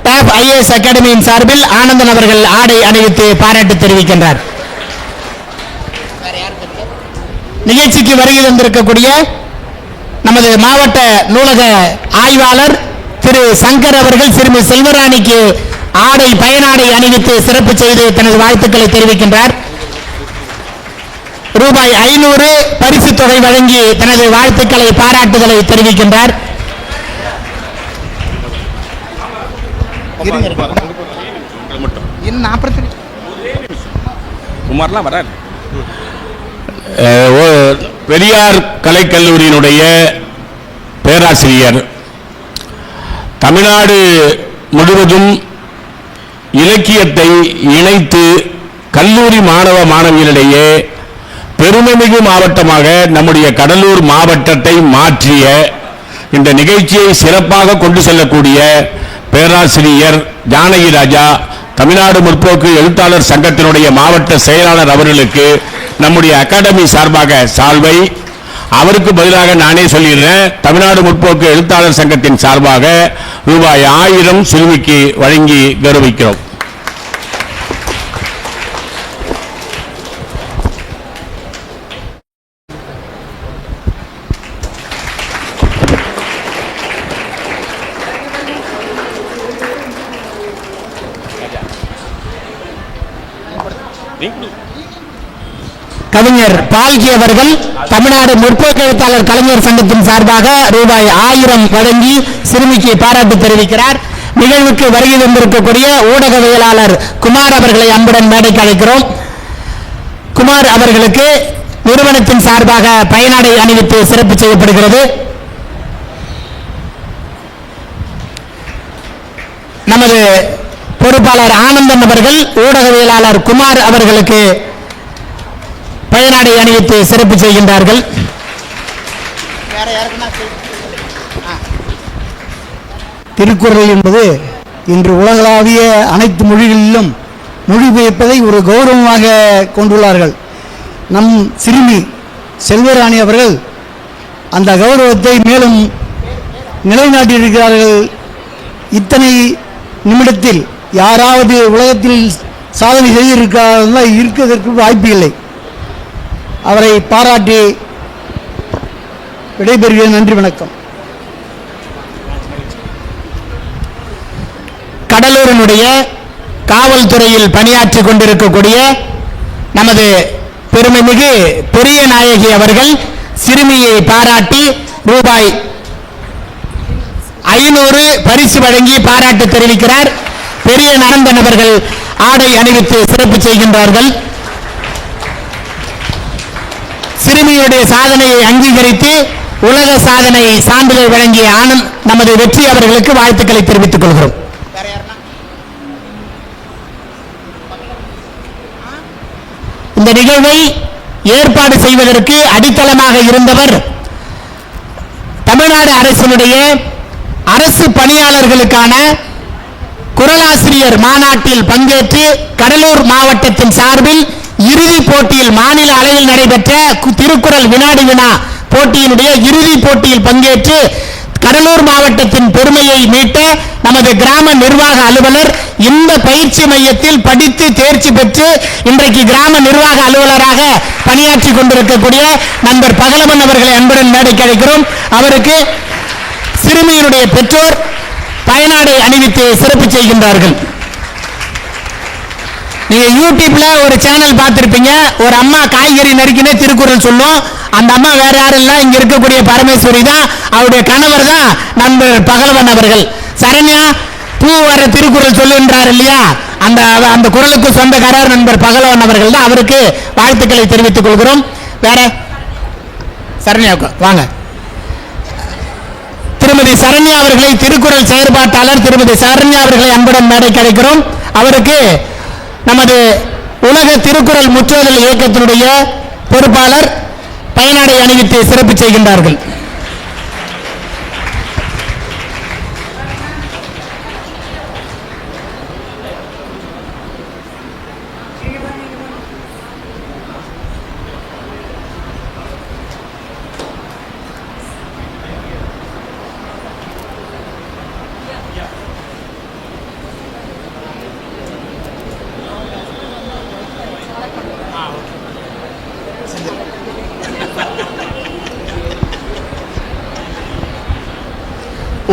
டாப் ஐஏஎஸ் அகாடமியின் சார்பில் ஆனந்தன் அவர்கள் ஆடை அணிவித்து பாராட்டு தெரிவிக்கின்றார். நிகழ்ச்சிக்கு வருகை தந்திருக்கக்கூடிய நமது மாவட்ட நூலக ஆய்வாளர் திரு சங்கர் அவர்கள் சிறுமி செல்வராணிக்கு ஆடை பயனாடை அணிவித்து சிறப்பு செய்து தனது வாழ்த்துக்களை தெரிவிக்கின்றார். ரூபாய் 500 பரிசு தொகை வழங்கி தனது வாழ்த்துக்களை பாராட்டுதலை தெரிவிக்கின்றார். குமார்லாம் வராது. பெரியார் கலைக்கல்லூரியினுடைய பேராசிரியர் தமிழ்நாடு முழுவதும் இலக்கியத்தை இணைத்து கல்லூரி மாணவ மாணவிகளிடையே பெருமைமிகு மாவட்டமாக நம்முடைய கடலூர் மாவட்டத்தை மாற்றிய இந்த நிகழ்ச்சியை சிறப்பாக கொண்டு செல்லக்கூடிய பேராசிரியர் ஜானகி ராஜா தமிழ்நாடு முற்போக்கு எழுத்தாளர் சங்கத்தினுடைய மாவட்ட செயலாளர் அவர்களுக்கு நம்முடைய அகாடமி சார்பாக சால்வை, அவருக்கு பதிலாக நானே சொல்லிடுறேன், தமிழ்நாடு முற்போக்கு எழுத்தாளர் சங்கத்தின் சார்பாக ரூபாய் 1000 சிறுமிக்கு வழங்கி கௌரவிக்கிறோம். கவிஞர் பால்கி அவர்கள் தமிழ்நாடு முற்போக்கு எழுத்தாளர் கலைஞர் சங்கத்தின் சார்பாக ரூபாய் 1000 வழங்கி சிறுமிக்கு பாராட்டு தெரிவிக்கிறார். நிகழ்வுக்கு வருகை தந்திருக்கக்கூடிய ஊடகவியலாளர் குமார் அவர்களை அன்புடன் மேடைக்கு அழைக்கிறோம். குமார் அவர்களுக்கு நிறுவனத்தின் சார்பாக பயனாடை அணிவித்து சிறப்பு செய்யப்படுகிறது. நமது பொறுப்பாளர் ஆனந்தன் அவர்கள் ஊடகவியலாளர் குமார் அவர்களுக்கு பயனாடை அணிவித்து சிறப்பு செய்கின்றார்கள். திருக்குறள் என்பது இன்று உலகளாவிய அனைத்து மொழிகளிலும் மொழிபெயர்ப்பதை ஒரு கௌரவமாக கொண்டுள்ளார்கள். நம் சிறுமி செல்வராணி அவர்கள் அந்த கௌரவத்தை மேலும் நிலைநாட்டியிருக்கிறார்கள். இத்தனை நிமிடத்தில் யாராவது உலகத்தில் சாதனை செய்திருக்கிறார்கள் இருக்கிறதற்கு வாய்ப்பு இல்லை. அவரை பாராட்டி விடைபெறுகிறேன். நன்றி, வணக்கம். கடலூரினுடைய காவல்துறையில் பணியாற்றிக் கொண்டிருக்கக்கூடிய நமது பெருமைமிகு பெரிய நாயகி அவர்கள் சிறுமியை பாராட்டி ரூபாய் 500 பரிசு வழங்கி பாராட்டு தெரிவிக்கிறார். பெரிய நரந்தன் அவர்கள் ஆடை அணிவித்து சிறப்பு செய்கின்றார்கள். சிறுமியுடைய சாதனையை அங்கீகரித்து உலக சாதனை சான்றிதழ் வழங்கிய நமது வெற்றி அவர்களுக்கு வாழ்த்துக்களை தெரிவித்துக் கொள்கிறோம். இந்த நிகழ்வை ஏற்பாடு செய்வதற்கு அடித்தளமாக இருந்தவர் தமிழ்நாடு அரசினுடைய அரசு பணியாளர்களுக்கான குறளாசிரியர் மாநாட்டில் பங்கேற்று கடலூர் மாவட்டத்தின் சார்பில் இறுதிப் போட்டியில் மாநில அளவில் நடைபெற்ற திருக்குறள் வினாடி வினா போட்டியினுடைய இறுதிப் போட்டியில் பங்கேற்று கடலூர் மாவட்டத்தின் பெருமையை மீட்ட நமது கிராம நிர்வாக அலுவலர் இந்த பயிற்சி மையத்தில் படித்து தேர்ச்சி பெற்று இன்றைக்கு கிராம நிர்வாக அலுவலராக பணியாற்றி கொண்டிருக்கக்கூடிய நண்பர் பகலவன் அவர்களை அன்புடன் மேடைக்கு அழைக்கிறோம். அவருக்கு சிறுமியினுடைய பெற்றோர் பயனாடை அணிவித்து சிறப்பு செய்கின்றார்கள். நீங்க யூடியூப்ல ஒரு சேனல் பார்த்திருப்பீங்க. ஒரு அம்மா காய்கறி நறுக்கினே திருக்குறள் சொல்லும். அந்த அம்மா வேற யாரும் இல்ல, இங்க இருக்கக்கூடிய பரமேஸ்வரி தான். அவருடைய கணவர் தான் நண்பர் பகலவன் அவர்கள். சரண்யா பூ வர திருக்குறள் சொல்லுன்றார் இல்லையா, அந்த குறளுக்கு சொந்தக்காரர் நண்பர் பகலவன் அவர்கள் தான். அவருக்கு வாழ்த்துக்களை தெரிவித்துக் கொள்கிறோம். வேற சரண்யா வாங்க. திருமதி சரண்யா அவர்களை திருக்குறள் செயற்பாட்டாளர் திருமதி சரண்யா அவர்களை அன்புடன் மேடைக்கு அழைக்கிறோம். அவருக்கு நமது உலக திருக்குறள் முற்றோதல் இயக்கத்தினுடைய பொறுப்பாளர் பயனாடை அணிவித்து சிறப்பு செய்கின்றார்கள்.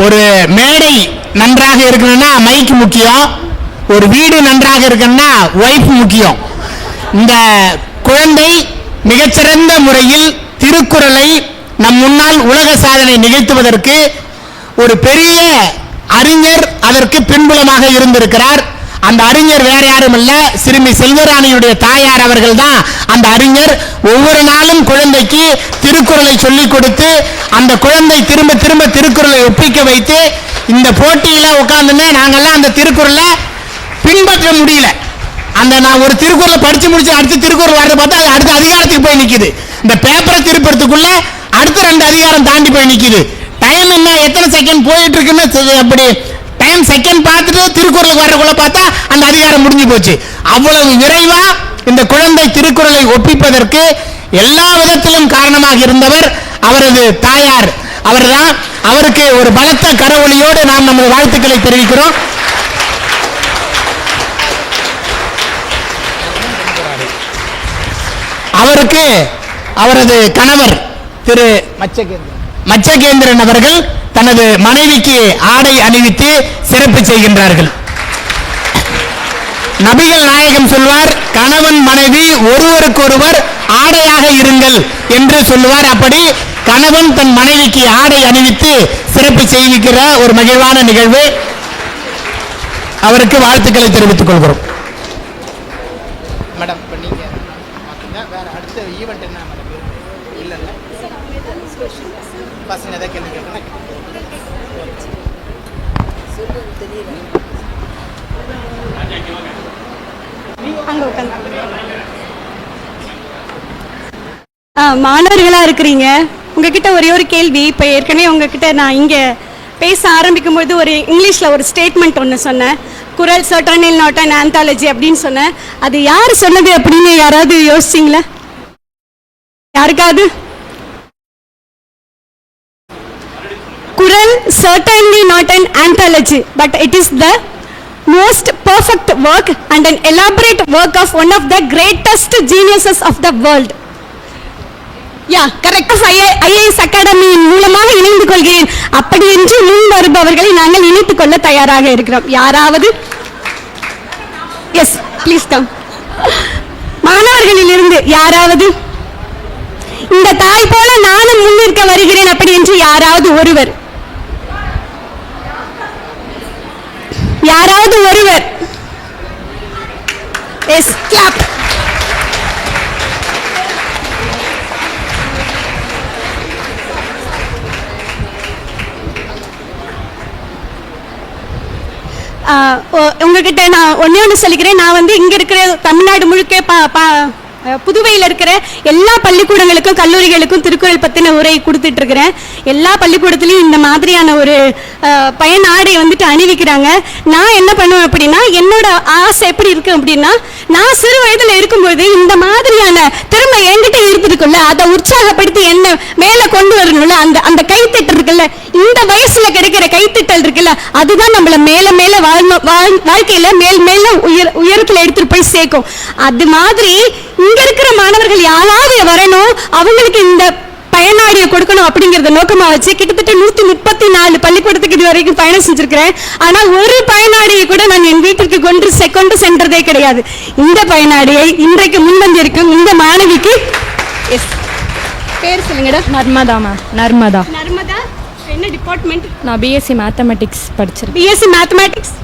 ஒரு மேடை நன்றாக இருக்கணும்னா மைக் முக்கியம், ஒரு வீடு நன்றாக இருக்கணும்னா வைஃப் முக்கியம். இந்த குழந்தை மிகச்சிறந்த முறையில் திருக்குறளை நம் முன்னால் உலக சாதனை நிகழ்த்துவதற்கு ஒரு பெரிய அறிஞர் அதற்கு பின்புலமாக இருந்திருக்கிறார். அந்த அறிஞர் வேற யாரும் இல்ல, சிறுமி செல்வராணியுடைய தாயார் அவர்கள் தான் அந்த அறிஞர். ஒவ்வொரு நாளும் குழந்தைக்கு திருக்குறளை சொல்லிக் கொடுத்து அந்த குழந்தை திரும்ப திரும்ப திருக்குறளை ஒப்பிக்க வைத்து இந்த போட்டியில உட்கார்ந்துன்னு நாங்கெல்லாம் அந்த திருக்குறளை பின்பற்ற முடியல. நான் ஒரு திருக்குறளை படிச்சு முடிச்சு அடுத்த திருக்குறள் வர்றது பார்த்தா அது அடுத்த அதிகாரத்துக்கு போய் நிக்குது. இந்த பேப்பரை திருப்பறதுக்குள்ள அடுத்த 2 அதிகாரம் தாண்டி போய் நிக்குது. டைம் என்ன எத்தனை செகண்ட் போயிட்டு இருக்குன்னு அப்படி டைம் செகண்ட் பார்த்துட்டு திருக்குறளுக்கு வரக்குள்ள பார்த்தா அந்த அதிகாரம் முடிஞ்சு போச்சு. அவ்வளவு விரைவா இந்த குழந்தை திருக்குறளை ஒப்பிப்பதற்கு எல்லா விதத்திலும் காரணமாக இருந்தவர் அவரது தாயார் அவர்தான். அவருக்கு ஒரு பலத்த கரவொலியோடு நாம் நமது வாழ்த்துக்களை தெரிவிக்கிறோம். அவருக்கு அவரது கணவர் திரு மச்சகேந்திரன் அவர்கள் தனது மனைவிக்கு ஆடை அணிவித்து சிறப்பு செய்கின்றார்கள். நபிகள் நாயகம் சொல்வார், கணவன் மனைவி ஒருவருக்கொருவர் ஆடையாக இருங்கள் என்று சொல்லுவார். அப்படி கணவன் தன் மனைவிக்கு ஆடை அணிவித்து சிறப்பு செய்விக்கிற ஒரு மகிழ்வான நிகழ்வு. அவருக்கு வாழ்த்துக்களை தெரிவித்துக் கொள்கிறோம். மேடம் இப்போ நீங்கள் வேறு அடுத்த ஈவெண்ட் என்ன மேடம்? இல்லைல்ல பசங்க எதாவது கேள்வி கேட்குறேன். அங்க உட்காந்து மாணவர்களா இருக்கிறீங்க. உங்ககிட்ட ஒரே ஒரு கேள்வி. இப்ப ஏற்கனவே உங்ககிட்ட நான் இங்க பேச ஆரம்பிக்கும் போது ஒரு இங்கிலீஷ்ல ஒரு ஸ்டேட்மெண்ட் ஒன்று சொன்னேன். குரல் certainly not an anthology அப்படின்னு சொன்னேன். அது யார் சொன்னது அப்படின்னு யாராவது யோசிச்சிங்களா? யாருக்காவது? குரல் certainly not an anthology, but it is the most perfect work and an elaborate work of one of the greatest geniuses of the world. Correct. IAS அகாடமியின் மூலமாக இணைந்து கொள்கிறேன். அப்படி என்று முன் வருபவர்களை நாங்கள் இணைத்துக் கொள்ள தயாராக இருக்கிறோம். யாராவது? Yes, please come. மாணவர்களில் இருந்து யாராவது? இந்த தாய் போல நானும் முன்னிற்க வருகிறேன் அப்படி என்று யாராவது ஒருவர்? யாராவது ஒருவர்? Yes, clap. உங்ககிட்ட நான் ஒன்று சொல்லிக்கிறேன். நான் வந்து இங்கே இருக்கிற தமிழ்நாடு முழுக்க புதுவையில் இருக்கிற எல்லா பள்ளிக்கூடங்களுக்கும் கல்லூரிகளுக்கும் திருக்குறள் பற்றின உரை கொடுத்துட்டு இருக்கிறேன். எல்லா பள்ளிக்கூடத்துலையும் இந்த மாதிரியான ஒரு பயன் ஆடை வந்துட்டு அணிவிக்கிறாங்க. நான் என்ன பண்ணுவேன் அப்படின்னா, என்னோட ஆசை எப்படி இருக்கு அப்படின்னா, நான் சிறு வயதில் இருக்கும்போது இந்த மாதிரியான திறமை என்கிட்ட இருப்பதுக்குள்ள அதை உற்சாகப்படுத்தி என்ன மேலே கொண்டு வரணும்ல, அந்த கைத்தட்டல் இருக்குல்ல, இந்த வயசுல கிடைக்கிற கைத்தட்டல் இருக்குல்ல, அதுதான் நம்மள மேல மேல வாழ்க்கையில மேல உயரத்துல எடுத்துட்டு போய் சேர்க்கும். அது மாதிரி இங்க இருக்கிற மாணவர்கள் யாராவது வரணும், அவங்களுக்கு இந்த பயனாடியை கொடுக்கணும் அப்படிங்கறத நோக்கமா வச்சு கிட்டத்தட்ட 134 பள்ளிக்கூடத்துக்கு இது வரைக்கும் பயணம் செஞ்சிருக்கிறேன். ஆனா ஒரு பயனாடியை கூட நான் என் வீட்டிற்கு கொண்டு சென்றதே கிடையாது. இந்த பயனாடியை இன்றைக்கு முன்வந்திருக்கும் இந்த மாணவிக்கு பேர் சொல்லுங்கடா. நர்மதா மேம். நர்மதா. என்ன டிபார்ட்மெண்ட்? நான் பிஎஸ்சி மேத்தமெட்டிக்ஸ் படிச்சிருக்கேன். BSc mathematics.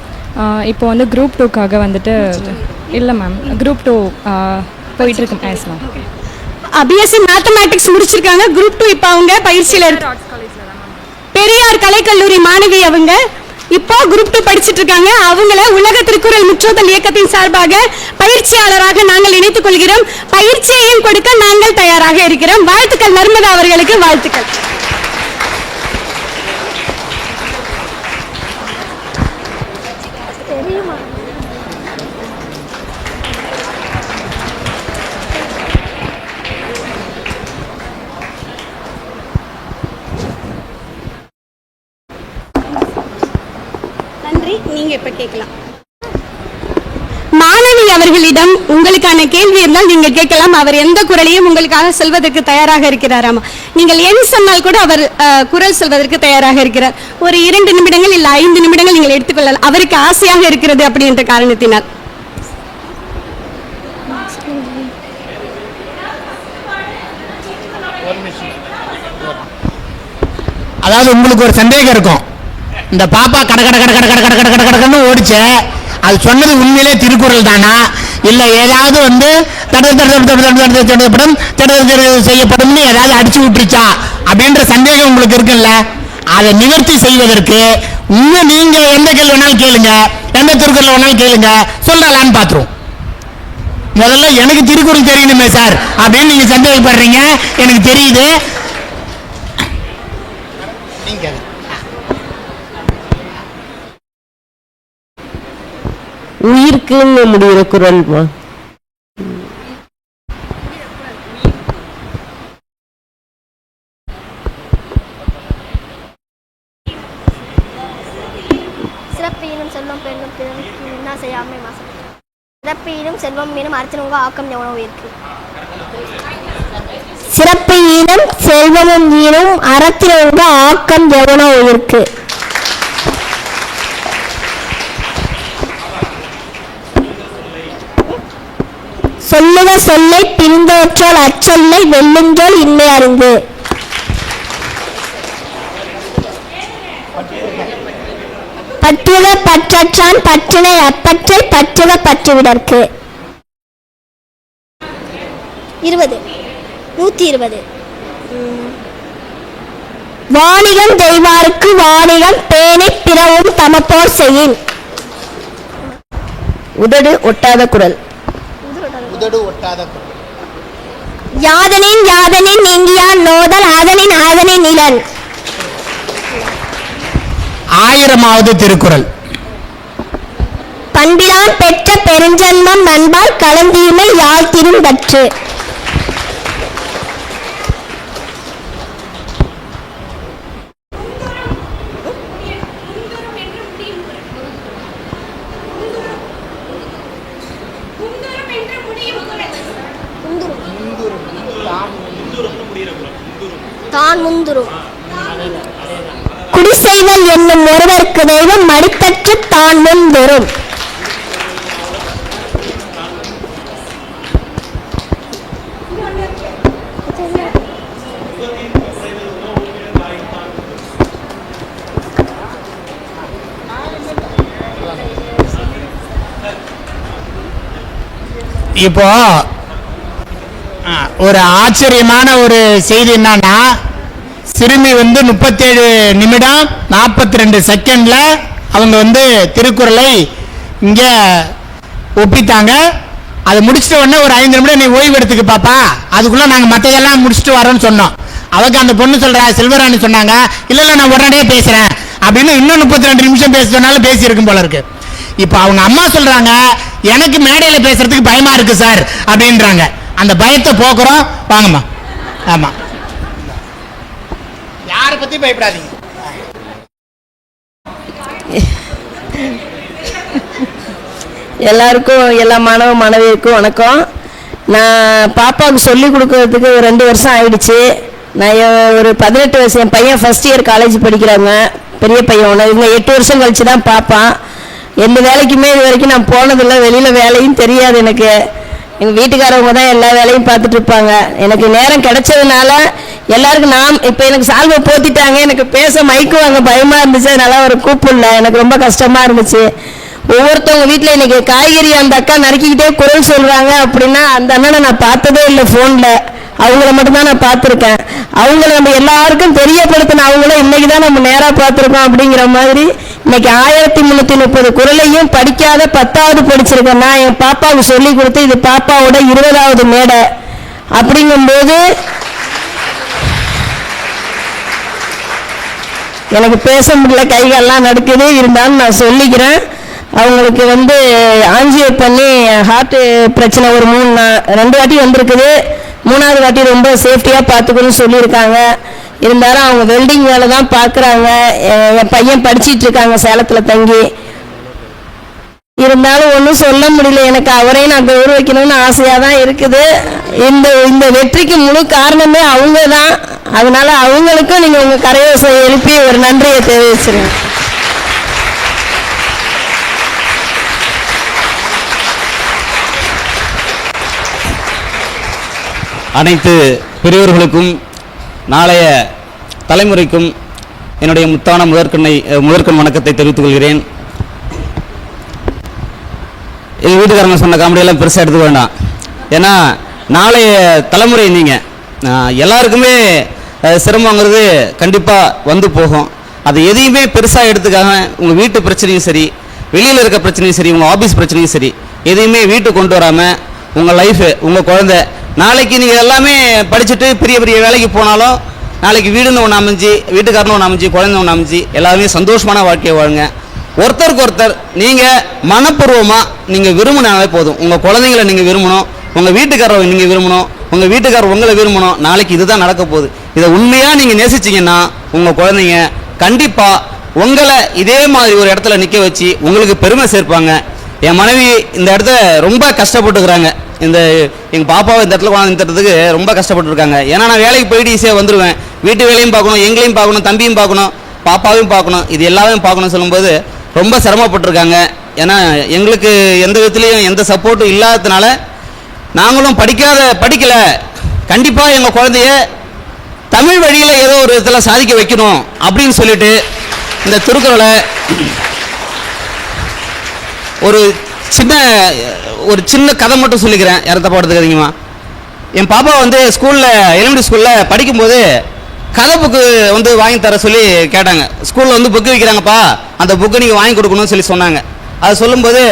இப்போ வந்து குரூப் 2க்காக வந்துட்டு இல்லை மேம், குரூப் 2 போயிட்டு இருக்கேன். Yes ma'am. பிஎஸ்சி மேத்தமெட்டிக்ஸ் முடிச்சிருக்காங்க. குரூப் 2 இப்போ அவங்க பயிற்சியில் பெரியார் கலைக்கல்லூரி மாணவி. அவங்க இப்போ குரூப் 2 படிச்சுட்டு இருக்காங்க. அவங்கள உலக திருக்குறள் முற்றோதல் இயக்கத்தின் சார்பாக பயிற்சியாளராக நாங்கள் இணைத்துக் கொள்கிறோம். பயிற்சியையும் கொடுக்க நாங்கள் தயாராக இருக்கிறோம். வாழ்த்துக்கள் நர்மதா அவர்களுக்கு, வாழ்த்துக்கள். நீங்க இப்ப கேட்கலாம். மாணவி அவர்களிடம் உங்களுக்கான கேள்வி இருந்தால் நீங்க கேட்கலாம். அவர் எந்த குரலையும் உங்களுக்காக சொல்வதற்கு தயாராக இருக்கிறாராம். நீங்கள் என் சொன்னால் கூட அவர் குரல் சொல்வதற்கு தயாராக இருக்கிறார். ஒரு 2 நிமிடங்கள் இல்ல 5 நிமிடங்கள் நீங்கள் எடுத்துக்கொள்ளலாம். அவருக்கு ஆசையாக இருக்கிறது அப்படி என்ற காரணத்தினால். அதாவது உங்களுக்கு ஒரு சந்தேகம் இருக்கும், இந்த பாப்பா கடன்னு ஓடிச்ச, அது சொன்னது உண்மையிலே திருக்குறள் தானா, இல்ல ஏதாவது வந்து செய்யப்படும் ஏதாவது அடிச்சு விட்டுருச்சா அப்படின்ற சந்தேகம் உங்களுக்கு இருக்குல்ல. அதை நிவர்த்தி செய்வதற்கு இன்னும் நீங்க எந்த கேள்வி வேணாலும் கேளுங்க, எந்த திருக்குறள் வேணாலும் கேளுங்க, சொல்லலான்னு பாத்துரும். முதல்ல எனக்கு திருக்குறள் தெரியணுமே சார் அப்படின்னு நீங்க சந்தேகப்படுறீங்க, எனக்கு தெரியுது. நீங்க உயிர்க்குன்னு முடிகிற குரல் சிறப்பினும் செல்வம் பெண்ணும் என்ன செய்யாமை மாசம். சிறப்பினும் செல்வம் மீனும் அர்ச்சனங்க ஆக்கம் எவனோ இருக்கு. சிறப்பு ஈனம் செல்வமும் ஈனும் அறத்தினங்க ஆக்கம் எவனோ இருக்கு. சொல்லுக சொல்லை பிரிந்தோற்றோல் அச்சொல்லை வெல்லுஞ்சொல் இன்மை அறிந்து. பற்றுக பற்றற்றான் பற்றினை அப்பற்றை பற்றுக பற்றுவிடற்கு. 120. வாணிகம் தெய்வாருக்கு வாணிகம் பேணி பிறவும் தமப்போர் செய்யின். உதடு ஒட்டாத குரல். உதடு ஒட்டாத குரல். யாதனின் யாதனின் நீங்கியான் நோதல் ஆதனின் ஆதனின் நிலன். 1000வது திருக்குறள். பண்பிலான் பெற்ற பெருஞ்சன்மம் நண்பால் கலந்தீமை யாழ்த்திரும் பற்று. தான் முந்துரும். குடிசெய்தல் என்னும் ஒருவருக்கு தெய்வம் மடித்தற்று தான் முந்துரும். இப்போ ஒரு ஆச்சரியமான ஒரு செய்தி என்னன்னா, சிறுமி 37 நிமிடம் 42 செகண்ட்ல அவங்க திருக்குறளை இங்க ஒப்பித்தாங்க. அதை முடிச்சிட்ட உடனே ஒரு 5 நிமிடம் நீ ஓய்வு எடுத்துக்க பாப்பா, அதுக்குள்ள நாங்க மற்றதெல்லாம் முடிச்சுட்டு வரோம்னு சொன்னோம். அவங்க அந்த பொண்ணு சொல்றா, செல்வராணி சொன்னாங்க, இல்ல நான் உடனே பேசுறேன் அப்படின்னு இன்னும் 32 நிமிஷம் பேச சொன்னாலும் பேசி இருக்கும் போல இருக்கு. இப்ப அவங்க அம்மா சொல்றாங்க, எனக்கு மேடையில பேசுறதுக்கு பயமா இருக்கு சார் அப்படின்றாங்க. அந்த பயத்தை போக்குறோம், வாங்கம்மா. ஆமா, யாரை பத்தி பயப்படாதீங்க. எல்லாருக்கும், எல்லா மாணவ மாணவியருக்கும் வணக்கம். நான் பாப்பாவுக்கு சொல்லி கொடுக்கறதுக்கு 2 வருஷம் ஆயிடுச்சு. நான் ஒரு 18 வயசு, என் பையன் ஃபர்ஸ்ட் இயர் காலேஜ் படிக்கிறாங்க, பெரிய பையன் ஒன்று. இவங்க 8 வருஷம் கழிச்சு தான் பார்ப்பான். எந்த வேலைக்குமே இது வரைக்கும் நான் போனதில்லை, வெளியில் வேலையும் தெரியாது எனக்கு. எங்கள் வீட்டுக்காரவங்க தான் எல்லா வேலையும் பார்த்துட்டு இருப்பாங்க. எனக்கு நேரம் கிடைச்சதுனால எல்லாருக்கும் இப்போ எனக்கு சால்வை போத்திட்டாங்க, எனக்கு பேச மைக்குவாங்க, பயமாக இருந்துச்சு, அதனால அவர் கூப்பிடல. எனக்கு ரொம்ப கஷ்டமாக இருந்துச்சு. ஒவ்வொருத்தவங்க வீட்டில் இன்னைக்கு காய்கறி அந்த அக்கா நறுக்கிக்கிட்டே குரல் சொல்கிறாங்க அப்படின்னா, அந்த அண்ணனை நான் பார்த்ததே இல்லை ஃபோனில், அவங்கள மட்டும்தான் நான் பார்த்துருக்கேன். அவங்கள நம்ம எல்லாருக்கும் தெரியப்படுத்தின அவங்கள இன்னைக்கு தான் நம்ம நேராக பார்த்துருக்கோம். அப்படிங்கிற மாதிரி இன்னைக்கு 1330 குறளையும் படிக்காத 10வது படிச்சிருக்கேன். நான் என் பாப்பாவுக்கு சொல்லி கொடுத்து, இது பாப்பாவோட 20வது மேடை. அப்படிங்கும்போது எனக்கு பேச முடியல, கைகள்லாம் நடுக்குது. இருந்தாலும் நான் சொல்லிக்கிறேன். அவங்களுக்கு ஆஞ்சியோ பண்ணி ஹார்ட் பிரச்சனை ஒரு 2 வாட்டி வந்திருக்குது. 3வது வாட்டி ரொம்ப சேஃப்டியாக பார்த்துக்கணும்னு சொல்லியிருக்காங்க. இருந்தாலும் அவங்க வெல்டிங் வேலை தான் பார்க்குறாங்க. என் பையன் படிச்சிட்டு இருக்காங்க சேலத்தில் தங்கி. இருந்தாலும் ஒன்றும் சொல்ல முடியல. எனக்கு அவரையும் நான் கௌரவிக்கணும்னு ஆசையாக தான் இருக்குது. இந்த வெற்றிக்கு முழு காரணமே அவங்க தான். அதனால அவங்களுக்கும் நீங்கள் உங்கள் கரையோசை எழுப்பி ஒரு நன்றியை தெரிவிச்சிருங்க. அனைத்து பெரியவர்களுக்கும் நாளைய தலைமுறைக்கும் என்னுடைய முத்தான முதற்கண் வணக்கத்தை தெரிவித்துக் கொள்கிறேன். எங்கள் வீட்டுக்காரங்க சொன்ன காமெடியெல்லாம் பெருசாக எடுத்துக்க வேண்டாம். ஏன்னா நாளைய தலைமுறை நீங்கள் எல்லாருக்குமே சிரமங்கிறது கண்டிப்பாக போகும். அது எதையுமே பெருசாக எடுத்துக்காம உங்கள் வீட்டு பிரச்சனையும் சரி, வெளியில் இருக்க பிரச்சனையும் சரி, உங்கள் ஆஃபீஸ் பிரச்சனையும் சரி, எதையுமே வீட்டுக்கு கொண்டு வராமல் உங்கள் லைஃபு, உங்கள் குழந்தை, நாளைக்கு நீங்கள் எல்லாமே படிச்சுட்டு பெரிய பெரிய வேலைக்கு போனாலும் நாளைக்கு வீடுன்னு ஒன்று அமைஞ்சு, வீட்டுக்காரன்னு ஒன்று அமைஞ்சு, குழந்தை ஒன்று அமைஞ்சு, எல்லாருமே சந்தோஷமான வாழ்க்கையை வாழுங்க. ஒருத்தருக்கு ஒருத்தர் நீங்கள் மனப்பூர்வமாக நீங்கள் விரும்பினாலே போதும். உங்கள் குழந்தைங்களை நீங்கள் விரும்பணும், உங்கள் வீட்டுக்காரரை நீங்கள் விரும்பணும், உங்கள் வீட்டுக்காரர் உங்களை விரும்பணும். நாளைக்கு இதுதான் நடக்க போகுது. இதை உண்மையாக நீங்கள் நேசிச்சிங்கன்னா உங்கள் குழந்தைங்க கண்டிப்பாக உங்களை இதே மாதிரி ஒரு இடத்துல நிற்க வச்சு உங்களுக்கு பெருமை சேர்ப்பாங்க. என் மனைவி இந்த இடத்துல ரொம்ப கஷ்டப்பட்டுக்கிறாங்க. எங்கள் பாப்பாவை இந்த இடத்துல கொண்டாந்து நிறுத்துறதுக்கு ரொம்ப கஷ்டப்பட்டுருக்காங்க. ஏன்னா நான் வேலைக்கு போயிட்டு ஈஸியாக வந்துடுவேன். வீட்டு வேலையும் பார்க்கணும், எங்களையும் பார்க்கணும், தம்பியும் பார்க்கணும், பாப்பாவையும் பார்க்கணும், இது எல்லாமே பார்க்கணும் சொல்லும்போது ரொம்ப சிரமப்பட்டிருக்காங்க. ஏன்னா எங்களுக்கு எந்த விதத்துலேயும் எந்த சப்போர்ட்டும் இல்லாததுனால நாங்களும் படிக்கல, கண்டிப்பாக எங்கள் குழந்தைய தமிழ் வழியில் ஏதோ ஒரு விதத்தில் சாதிக்க வைக்கணும் அப்படின்னு சொல்லிட்டு இந்த திருக்குறளை ஒரு சின்ன கதை மட்டும் சொல்லிக்கிறேன், யாரும் தப்பா எடுத்துக்காதீங்கம்மா. என் பாப்பா வந்து எலிமெண்ட்ரி ஸ்கூலில் படிக்கும்போது கதை புக்கு வந்து வாங்கி தர சொல்லி கேட்டாங்க. ஸ்கூலில் வந்து புக்கு விற்கிறாங்கப்பா, அந்த புக்கை நீங்கள் வாங்கி கொடுக்கணும்னு சொல்லி சொன்னாங்க. அது சொல்லும்போது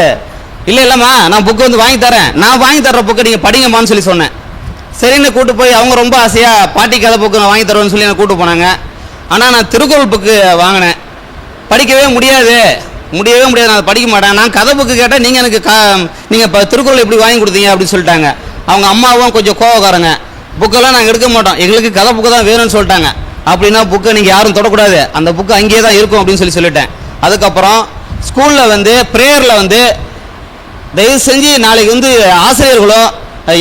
இல்லைம்மா நான் புக்கு வந்து வாங்கி தரேன், நான் வாங்கி தர்ற புக்கை நீங்கள் படிங்கம்மான்னு சொல்லி சொன்னேன். சரின்னு கூட்டு போய் அவங்க ரொம்ப ஆசையாக பாட்டி கதை புக்கு நான் வாங்கி தருவேன்னு சொல்லி என்னை கூட்டு போனாங்க. ஆனால் நான் திருக்குறள் புக்கு வாங்கினேன். படிக்கவே முடியாது, நான் அதை படிக்க மாட்டேன். நான் கதை புக்கு கேட்டால் நீங்கள் எனக்கு நீங்கள் இப்போ திருக்குறள் எப்படி வாங்கி கொடுத்தீங்க அப்படின்னு சொல்லிட்டாங்க. அவங்க அம்மாவும் கொஞ்சம் கோவக்காரங்க, புக்கெல்லாம் நாங்கள் எடுக்க மாட்டோம், எங்களுக்கு கதை புக்கு தான் வேணும்னு சொல்லிட்டாங்க. அப்படின்னா புக்கை நீங்கள் யாரும் தொடக்கூடாது, அந்த புக்கு அங்கேயே தான் இருக்கும் அப்படின்னு சொல்லிட்டேன். அதுக்கப்புறம் ஸ்கூலில் வந்து ப்ரேயரில் வந்து தயவு செஞ்சு நாளைக்கு வந்து ஆசிரியர்களோ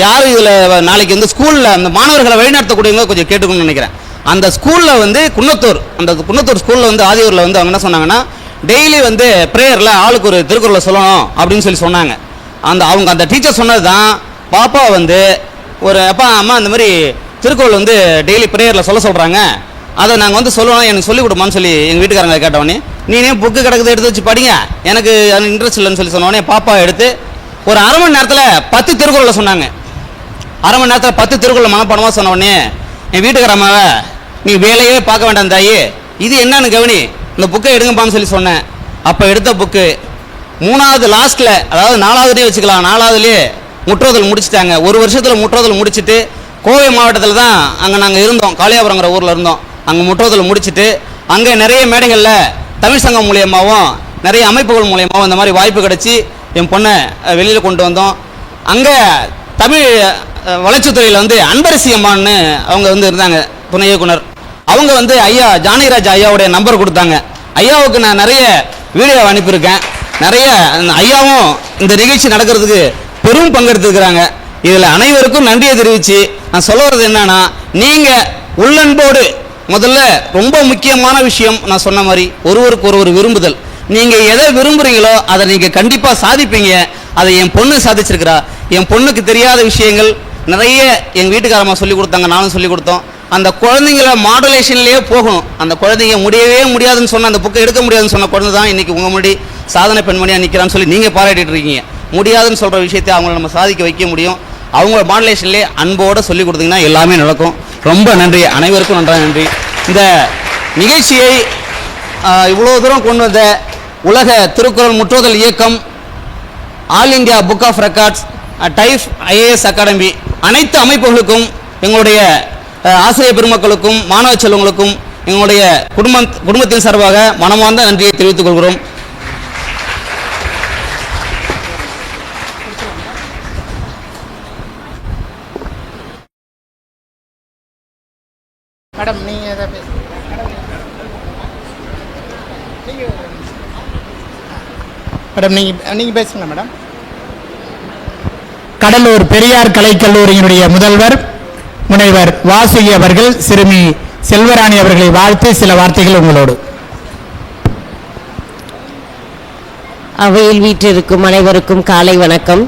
யாரும் இதில் நாளைக்கு வந்து ஸ்கூலில் அந்த மாணவர்களை வழிநடத்தக்கூடியவங்க கொஞ்சம் கேட்டுக்கணும்னு நினைக்கிறேன். அந்த ஸ்கூலில் வந்து குன்னத்தூர் ஸ்கூலில் வந்து ஆதியூரில் வந்து அவங்க என்ன சொன்னாங்கன்னா, டெய்லி வந்து ப்ரேயரில் ஆளுக்கு ஒரு திருக்குறளை சொல்லணும் அப்படின்னு சொன்னாங்க. அந்த டீச்சர் சொன்னது தான் பாப்பா வந்து அம்மா இந்த மாதிரி திருக்குறள் வந்து டெய்லி ப்ரேயரில் சொல்கிறாங்க, அதை நாங்கள் வந்து சொல்லணும், எனக்கு சொல்லிக் கொடுமான்னு சொல்லி எங்கள் வீட்டுக்காரங்க கேட்டவொடனே, நீனே புக்கு கிடக்குது எடுத்து வச்சு படிங்க, எனக்கு இன்ட்ரெஸ்ட் இல்லைன்னு சொன்னோடனே பாப்பா எடுத்து ஒரு அரை மணி நேரத்தில் 10 திருக்குறளை சொன்னாங்க. அரை மணி நேரத்தில் 10 திருக்குறள் மனப்பாடமாக சொன்ன உடனே என் வீட்டுக்காரம்மாவை, நீ வேலையே பார்க்க வேண்டாம் தாயி, இது என்னன்னு கவனி, இந்த புக்கை எடுங்கப்பான்னு சொல்லி சொன்னேன். அப்போ எடுத்த புக்கு 3வது லாஸ்ட்டில், அதாவது 4வதுலேயே வச்சுக்கலாம், 4வதுலேயே முற்றோதல் முடிச்சுட்டாங்க. ஒரு வருஷத்தில் முற்றோதல் முடிச்சுட்டு கோவை மாவட்டத்தில் தான் அங்கே நாங்கள் இருந்தோம், காளியாபுரங்கிற ஊரில் இருந்தோம். அங்கே முற்றோதல் முடிச்சுட்டு அங்கே நிறைய மேடைகளில் தமிழ் சங்கம் மூலியமாகவும் நிறைய அமைப்புகள் மூலியமாகவும் இந்த மாதிரி வாய்ப்பு கிடச்சி என் பொண்ணை வெளியில் கொண்டு வந்தோம். அங்கே தமிழ் வளர்ச்சித்துறையில் வந்து அன்பரசி அம்மான்னு அவங்க வந்து இருந்தாங்க, துணை இயக்குனர். அவங்க வந்து ஐயா ஜானகிராஜ் ஐயாவுடைய நம்பர் கொடுத்தாங்க. ஐயாவுக்கு நான் நிறைய வீடியோ அனுப்பியிருக்கேன். நிறைய ஐயாவும் இந்த நிகழ்ச்சி நடக்கிறதுக்கு பெரும் பங்கெடுத்துக்கிறாங்க. இதில் அனைவருக்கும் நன்றியை தெரிவித்து நான் சொல்ல வர்றது என்னன்னா, நீங்கள் உள்ளன்போடு முதல்ல ரொம்ப முக்கியமான விஷயம் நான் சொன்ன மாதிரி ஒருவருக்கு ஒருவர் விரும்புதல். நீங்கள் எதை விரும்புகிறீங்களோ அதை நீங்கள் கண்டிப்பாக சாதிப்பீங்க. அதை என் பொண்ணு சாதிச்சிருக்கிறா. என் பொண்ணுக்கு தெரியாத விஷயங்கள் நிறைய எங்கள் வீட்டுக்காரம்மா சொல்லிக் கொடுத்தாங்க, நானும் சொல்லிக் கொடுத்தோம். அந்த குழந்தைங்கள மாடுலேஷன்லேயே போகணும். அந்த குழந்தைங்க முடியவே முடியாதுன்னு சொன்ன, அந்த புக்கை எடுக்க முடியாதுன்னு சொன்ன குழந்தை தான் இன்றைக்கி உங்கள் முன்னாடி சாதனை பெண்மணியாக நிற்கிறான்னு சொல்லி நீங்கள் பாராட்டிட்டு இருக்கீங்க. முடியாதுன்னு சொல்கிற விஷயத்தை அவங்கள நம்ம சாதிக்க வைக்க முடியும். அவங்கள மாடுலேஷன்லேயே அன்போடு சொல்லிக் கொடுத்தீங்கன்னா எல்லாமே நடக்கும். ரொம்ப நன்றி, அனைவருக்கும் நன்றாக நன்றி. இந்த நிகழ்ச்சியை இவ்வளோ தூரம் கொண்டு வந்த உலக திருக்குறள் முற்றோதல் இயக்கம், all India book of records, டைஃப் ஐஏஎஸ் அகாடமி, அனைத்து அமைப்புகளுக்கும், எங்களுடைய ஆசிரியர் பெருமக்களுக்கும் மாணவ செல்வங்களுக்கும் எங்களுடைய குடும்பத்தின் சார்பாக மனமார்ந்த நன்றியை தெரிவித்துக் கொள்கிறோம். மேடம் நீங்கள் எதை மேடம் நீங்கள் பேசுங்க மேடம். கடலூர் பெரியார் கலைக்கல்லூரியினுடைய முதல்வர் முனைவர் வாசுகி அவர்கள் சிறுமி செல்வராணி அவர்களை வாழ்த்து சில வார்த்தைகள் உங்களோடு. அவையில் வீற்றிருக்கும் அனைவருக்கும் காலை வணக்கம்.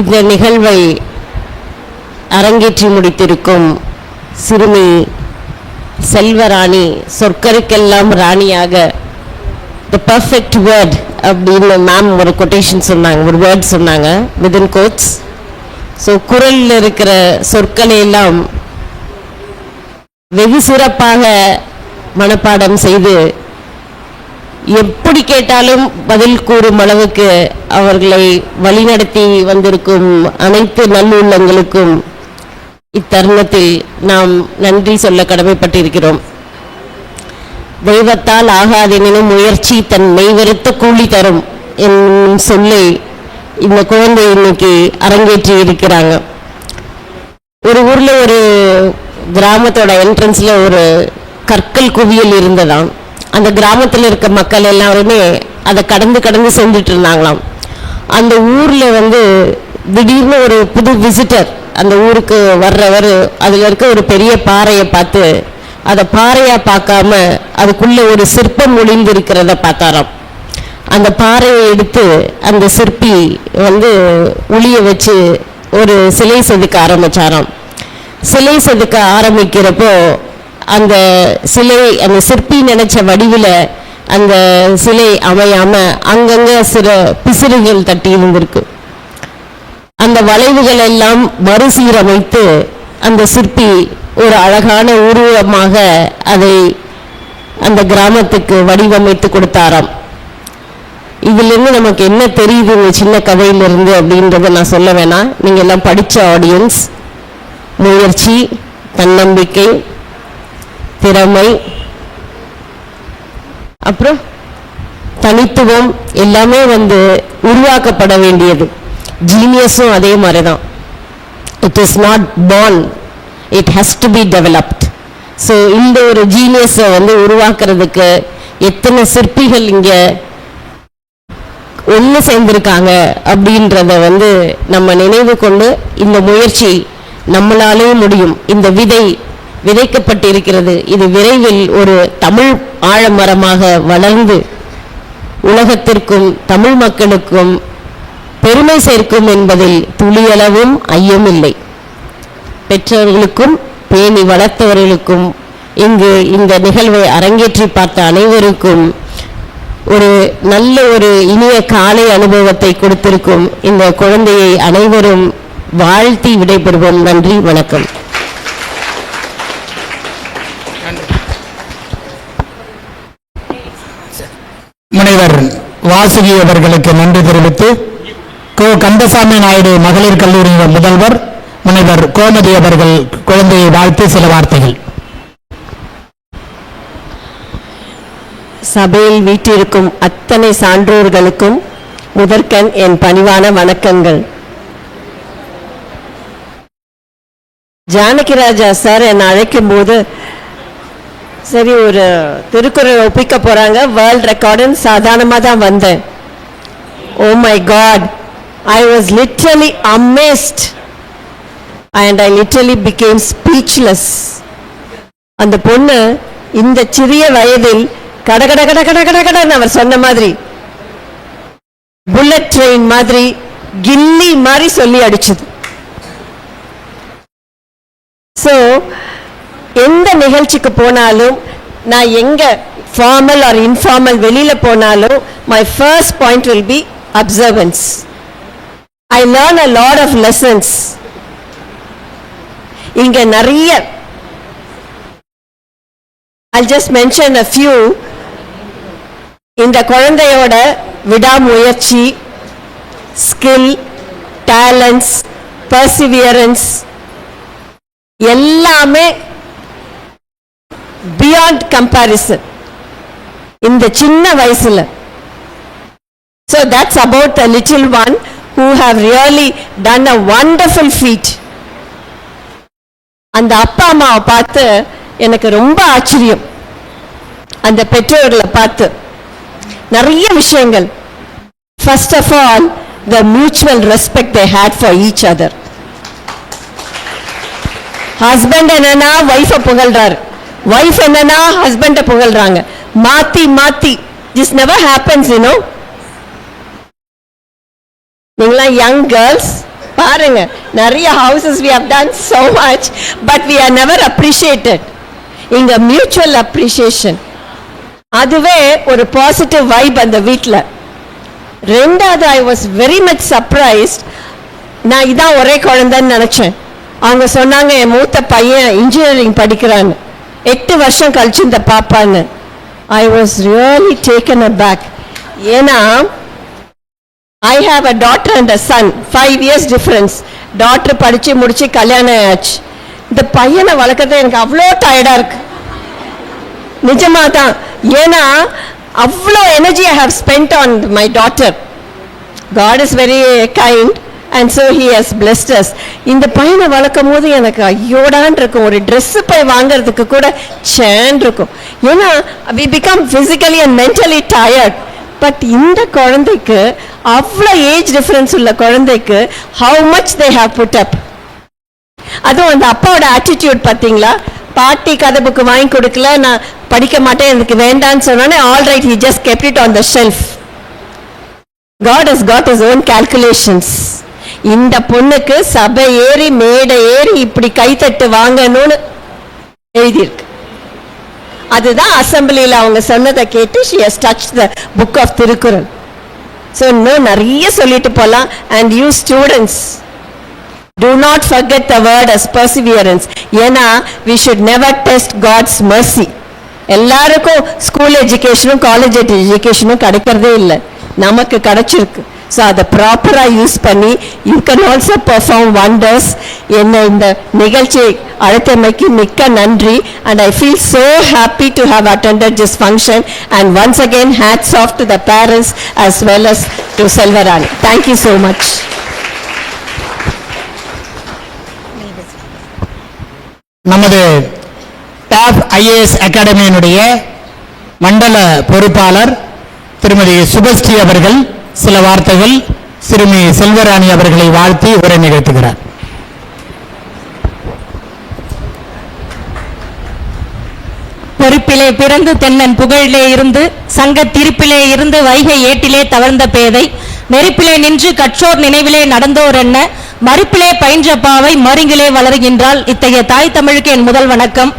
இந்த நிகழ்வை அரங்கேற்றி முடித்திருக்கும் சிறுமி செல்வராணி, சொற்கருக்கெல்லாம் ராணியாக, த பர்ஃபெக்ட் வேர்ட் அப்படின்னு மேம் ஒரு கொட்டேஷன் சொன்னாங்க, ஒரு வேர்ட் சொன்னாங்க வித்தின் கோட்ஸ். ஸோ குறளில் இருக்கிற சொற்களை எல்லாம் வெகு சிறப்பாக மனப்பாடம் செய்து எப்படி கேட்டாலும் பதில் கூறும் அளவுக்கு அவர்களை வழிநடத்தி வந்திருக்கும் அனைத்து நல்லுள்ளங்களுக்கும் இத்தருணத்தில் நாம் நன்றி சொல்ல கடமைப்பட்டிருக்கிறோம். தெய்வத்தால் ஆகாதெனினும் முயற்சி தன் மெய்வருத்த கூலி தரும் என்னும் சொல்லை இந்த குழந்தை இன்னைக்கு அரங்கேற்றி இருக்கிறாங்க. ஒரு ஊர்ல ஒரு கிராமத்தோட என்ட்ரன்ஸ்ல ஒரு கற்கள் குவியல் இருந்ததாம். அந்த கிராமத்தில் இருக்க மக்கள் எல்லாருமே அதை கடந்து செஞ்சுட்டு இருந்தாங்களாம். அந்த ஊர்ல திடீர்னு ஒரு புது விசிட்டர் அந்த ஊருக்கு வர்றவர் அதுல இருக்க ஒரு பெரிய பாறையை பார்த்து அதை பாறையா பார்க்காம அதுக்குள்ள ஒரு சிற்பம் ஒளிந்து இருக்கிறத பார்த்தாராம். அந்த பாறையை எடுத்து அந்த சிற்பி வந்து உளிய வச்சு ஒரு சிலை செதுக்க ஆரம்பிச்சாராம். சிலை செதுக்க ஆரம்பிக்கிறப்போ அந்த சிலை அந்த சிற்பி நினைச்ச வடிவில் அந்த சிலை அமையாம அங்கங்க சில பிசிறுகள் தட்டி இருந்திருக்கு. அந்த வளைவுகள் எல்லாம் மறுசீரமைத்து அந்த சிற்பி ஒரு அழகான உருவமாக அதை அந்த கிராமத்துக்கு வடிவமைத்து கொடுத்தாராம். இதிலிருந்து நமக்கு என்ன தெரியுது இந்த சின்ன கதையிலிருந்து அப்படின்றத நான் சொல்ல வேணாம். நீங்க எல்லாம் படிச்ச ஆடியன்ஸ். முயற்சி, தன்னம்பிக்கை, திறமை, அப்புறம் தனித்துவம் எல்லாமே வந்து உருவாக்கப்பட வேண்டியது. ஜீனியஸும் அதே மாதிரி தான். It is not born, it has to be developed. So இந்த ஒரு ஜீனியஸை வந்து உருவாக்குறதுக்கு எத்தனை சிற்பிகள் இங்கே ஒன்று சேர்ந்திருக்காங்க அப்படின்றத வந்து நம்ம நினைவு கொண்டு இந்த முயற்சி நம்மளாலே முடியும். இந்த விதை விதைக்கப்பட்டிருக்கிறது. இது விரைவில் ஒரு தமிழ் ஆழமரமாக வளர்ந்து உலகத்திற்கும் தமிழ் மக்களுக்கும் பெருமை சேர்க்கும் என்பதில் துளியளவும் ஐயமில்லை. பெற்றவர்களுக்கும் பேணி வளர்த்தவர்களுக்கும் இங்கு இந்த நிகழ்வை அரங்கேற்றி பார்த்த அனைவருக்கும் ஒரு நல்ல ஒரு இனிய காலை அனுபவத்தை கொடுத்திருக்கும் இந்த குழந்தையை அனைவரும் வாழ்த்தி விடைபெறுவோம். நன்றி, வணக்கம். முனைவர் வாசுகி அவர்களுக்கு நன்றி தெரிவித்து கோ கந்தசாமி நாயுடு மகளிர் கல்லூரியின் முதல்வர் முனைவர் கோமதி அவர்கள் குழந்தையை வாழ்த்து சில வார்த்தைகள். சபையில் வீற்றிருக்கும் அத்தனை சான்றோர்களுக்கும் முதற்கண் என் பணிவான வணக்கங்கள். ஜானகி ராஜா சார் என்னை அழைக்கும் போது சரி ஒரு திருக்குறள் ஒப்பிக்க போறாங்க, வேர்ல்ட் ரெக்கார்டுன்னு சாதாரணமாக தான் வந்தேன். Oh my god, I was literally amazed and I literally became speechless. அந்த பொண்ணு இந்த சிறிய வயதில் கடகட கடகட கடகடன்னு அவர் சொன்ன மாதிரி புல்லட் ட்ரெயின் மாதிரி கில்லி மாதிரி சொல்லி அடிச்சது. ஸோ எந்த நிகழ்ச்சிக்கு போனாலும் நான் எங்க ஃபார்மல் ஆர் இன்ஃபார்மல் வெளியில போனாலும் my first point will be observance. I learn a lot of lessons. இங்க நிறைய I'll just mention a few. இந்த குழந்தையோட விடாமுயற்சி, ஸ்கில், டேலண்ட்ஸ், பர்சிவியரன்ஸ் எல்லாமே பியாண்ட் கம்பேரிசன் இந்த சின்ன வயசுல. So that's about the little one who have really done a wonderful feat. அந்த அப்பா அம்மாவை பார்த்து எனக்கு ரொம்ப ஆச்சரியம். அந்த பெற்றோர்களை பார்த்து நிறைய விஷயங்கள். First of all the mutual respect they had for each other. Husband என்னன்னா ஒய்ஃபை புகழ்றாரு, ஒய்ஃப் என்னன்னா ஹஸ்பண்டை புகழ்றாங்க. மாத்தி மாத்தி. This never happens, you know. நீங்களா யங் கேர்ள்ஸ் பாருங்க, நிறைய houses we have done so much but we are never appreciated. இங்க மியூச்சுவல் அப்ரிசியேஷன், அதுவே ஒரு பாசிட்டிவ் வைப் அந்த வீட்டில். ரெண்டாவது, I was very much surprised. நான் இதான் ஒரே குழந்தைன்னு நினைச்சேன். அவங்க சொன்னாங்க என் மூத்த பையன் இன்ஜினியரிங் படிக்கிறான்னு, 8 வருஷம் கழிச்சு இந்த பாப்பான்னு. I was really taken aback I have a daughter and a son, 5 years difference. Doctor படிச்சு முடிச்சு கல்யாணம் ஆச்சு. இந்த பையனை வளர்க்கறது எனக்கு அவ்வளோ டயர்டா இருக்கு, நிஜமா தான். ஏன்னா அவ்வளோ energy I have spent on my daughter. God is very kind and so he has blessed us. இந்த பையனை வளர்க்கும் போது எனக்கு ஐயோடான் இருக்கும். ஒரு ட்ரெஸ் போய் வாங்குறதுக்கு கூட சேன் இருக்கும். ஏன்னா we become physically and mentally tired. But இந்த குழந்தைக்கு அவ்வளோ ஏஜ் டிஃபரன்ஸ் உள்ள குழந்தைக்கு how much they have put up. அதுவும் அந்த அப்பாவோட ஆட்டிடியூட் பார்த்தீங்களா? பாட்டி கதை புக்கு வாங்கி கொடுக்கல, நான் படிக்க மாட்டேன், எனக்கு வேண்டான்னு சொன்னோன்னே all right, he just kept it on the shelf. God has got his own calculations. இந்த பொண்ணுக்கு சபை ஏறி மேடை ஏறி இப்படி கைத்தட்டு வாங்கணும்னு எழுதியிருக்கு. அதுதான் அசம்பிளியில் அவங்க சொன்னதை கேட்டு she has touched the book of Thirukkural. So இன்னும் நிறைய சொல்லிட்டு போலாம். And you students, do not forget the word as perseverance. ஏன்னா we should never test God's mercy. எல்லாருக்கும் ஸ்கூல் எஜுகேஷனும் காலேஜ் எஜுகேஷனும் கிடைக்கிறதே இல்லை, நமக்கு கிடைச்சிருக்கு. ஸோ அதை ப்ராப்பராக யூஸ் பண்ணி you can also perform wonders. என்ன இந்த நிகழ்ச்சியை அழைத்தமைக்கு மிக்க நன்றி. And I feel so happy to have attended this function. And once again hats off to the parents as well as to Selvarani. Thank you so much. நமது top IAS அகாடமியினுடைய மண்டல பொறுப்பாளர் திருமதி சுபஸ்ரீ அவர்கள் சில வார்த்தைகள் சிறுமி செல்வராணி அவர்களை வாழ்த்தி உரை நிகழ்த்துகிறார். பொறுப்பிலே பிறந்து தென்னன் புகழிலே இருந்து சங்க திருப்பிலே இருந்து வைகை ஏட்டிலே தவழ்ந்த பேதை நெருப்பிலே நின்று கற்றோர் நினைவிலே நடந்தோர் என்ன மறுப்பிலே பயின்ற பாவை மருங்கிலே வளர்கின்றால். இத்தகைய தாய் தமிழுக்கு என் முதல் வணக்கம்.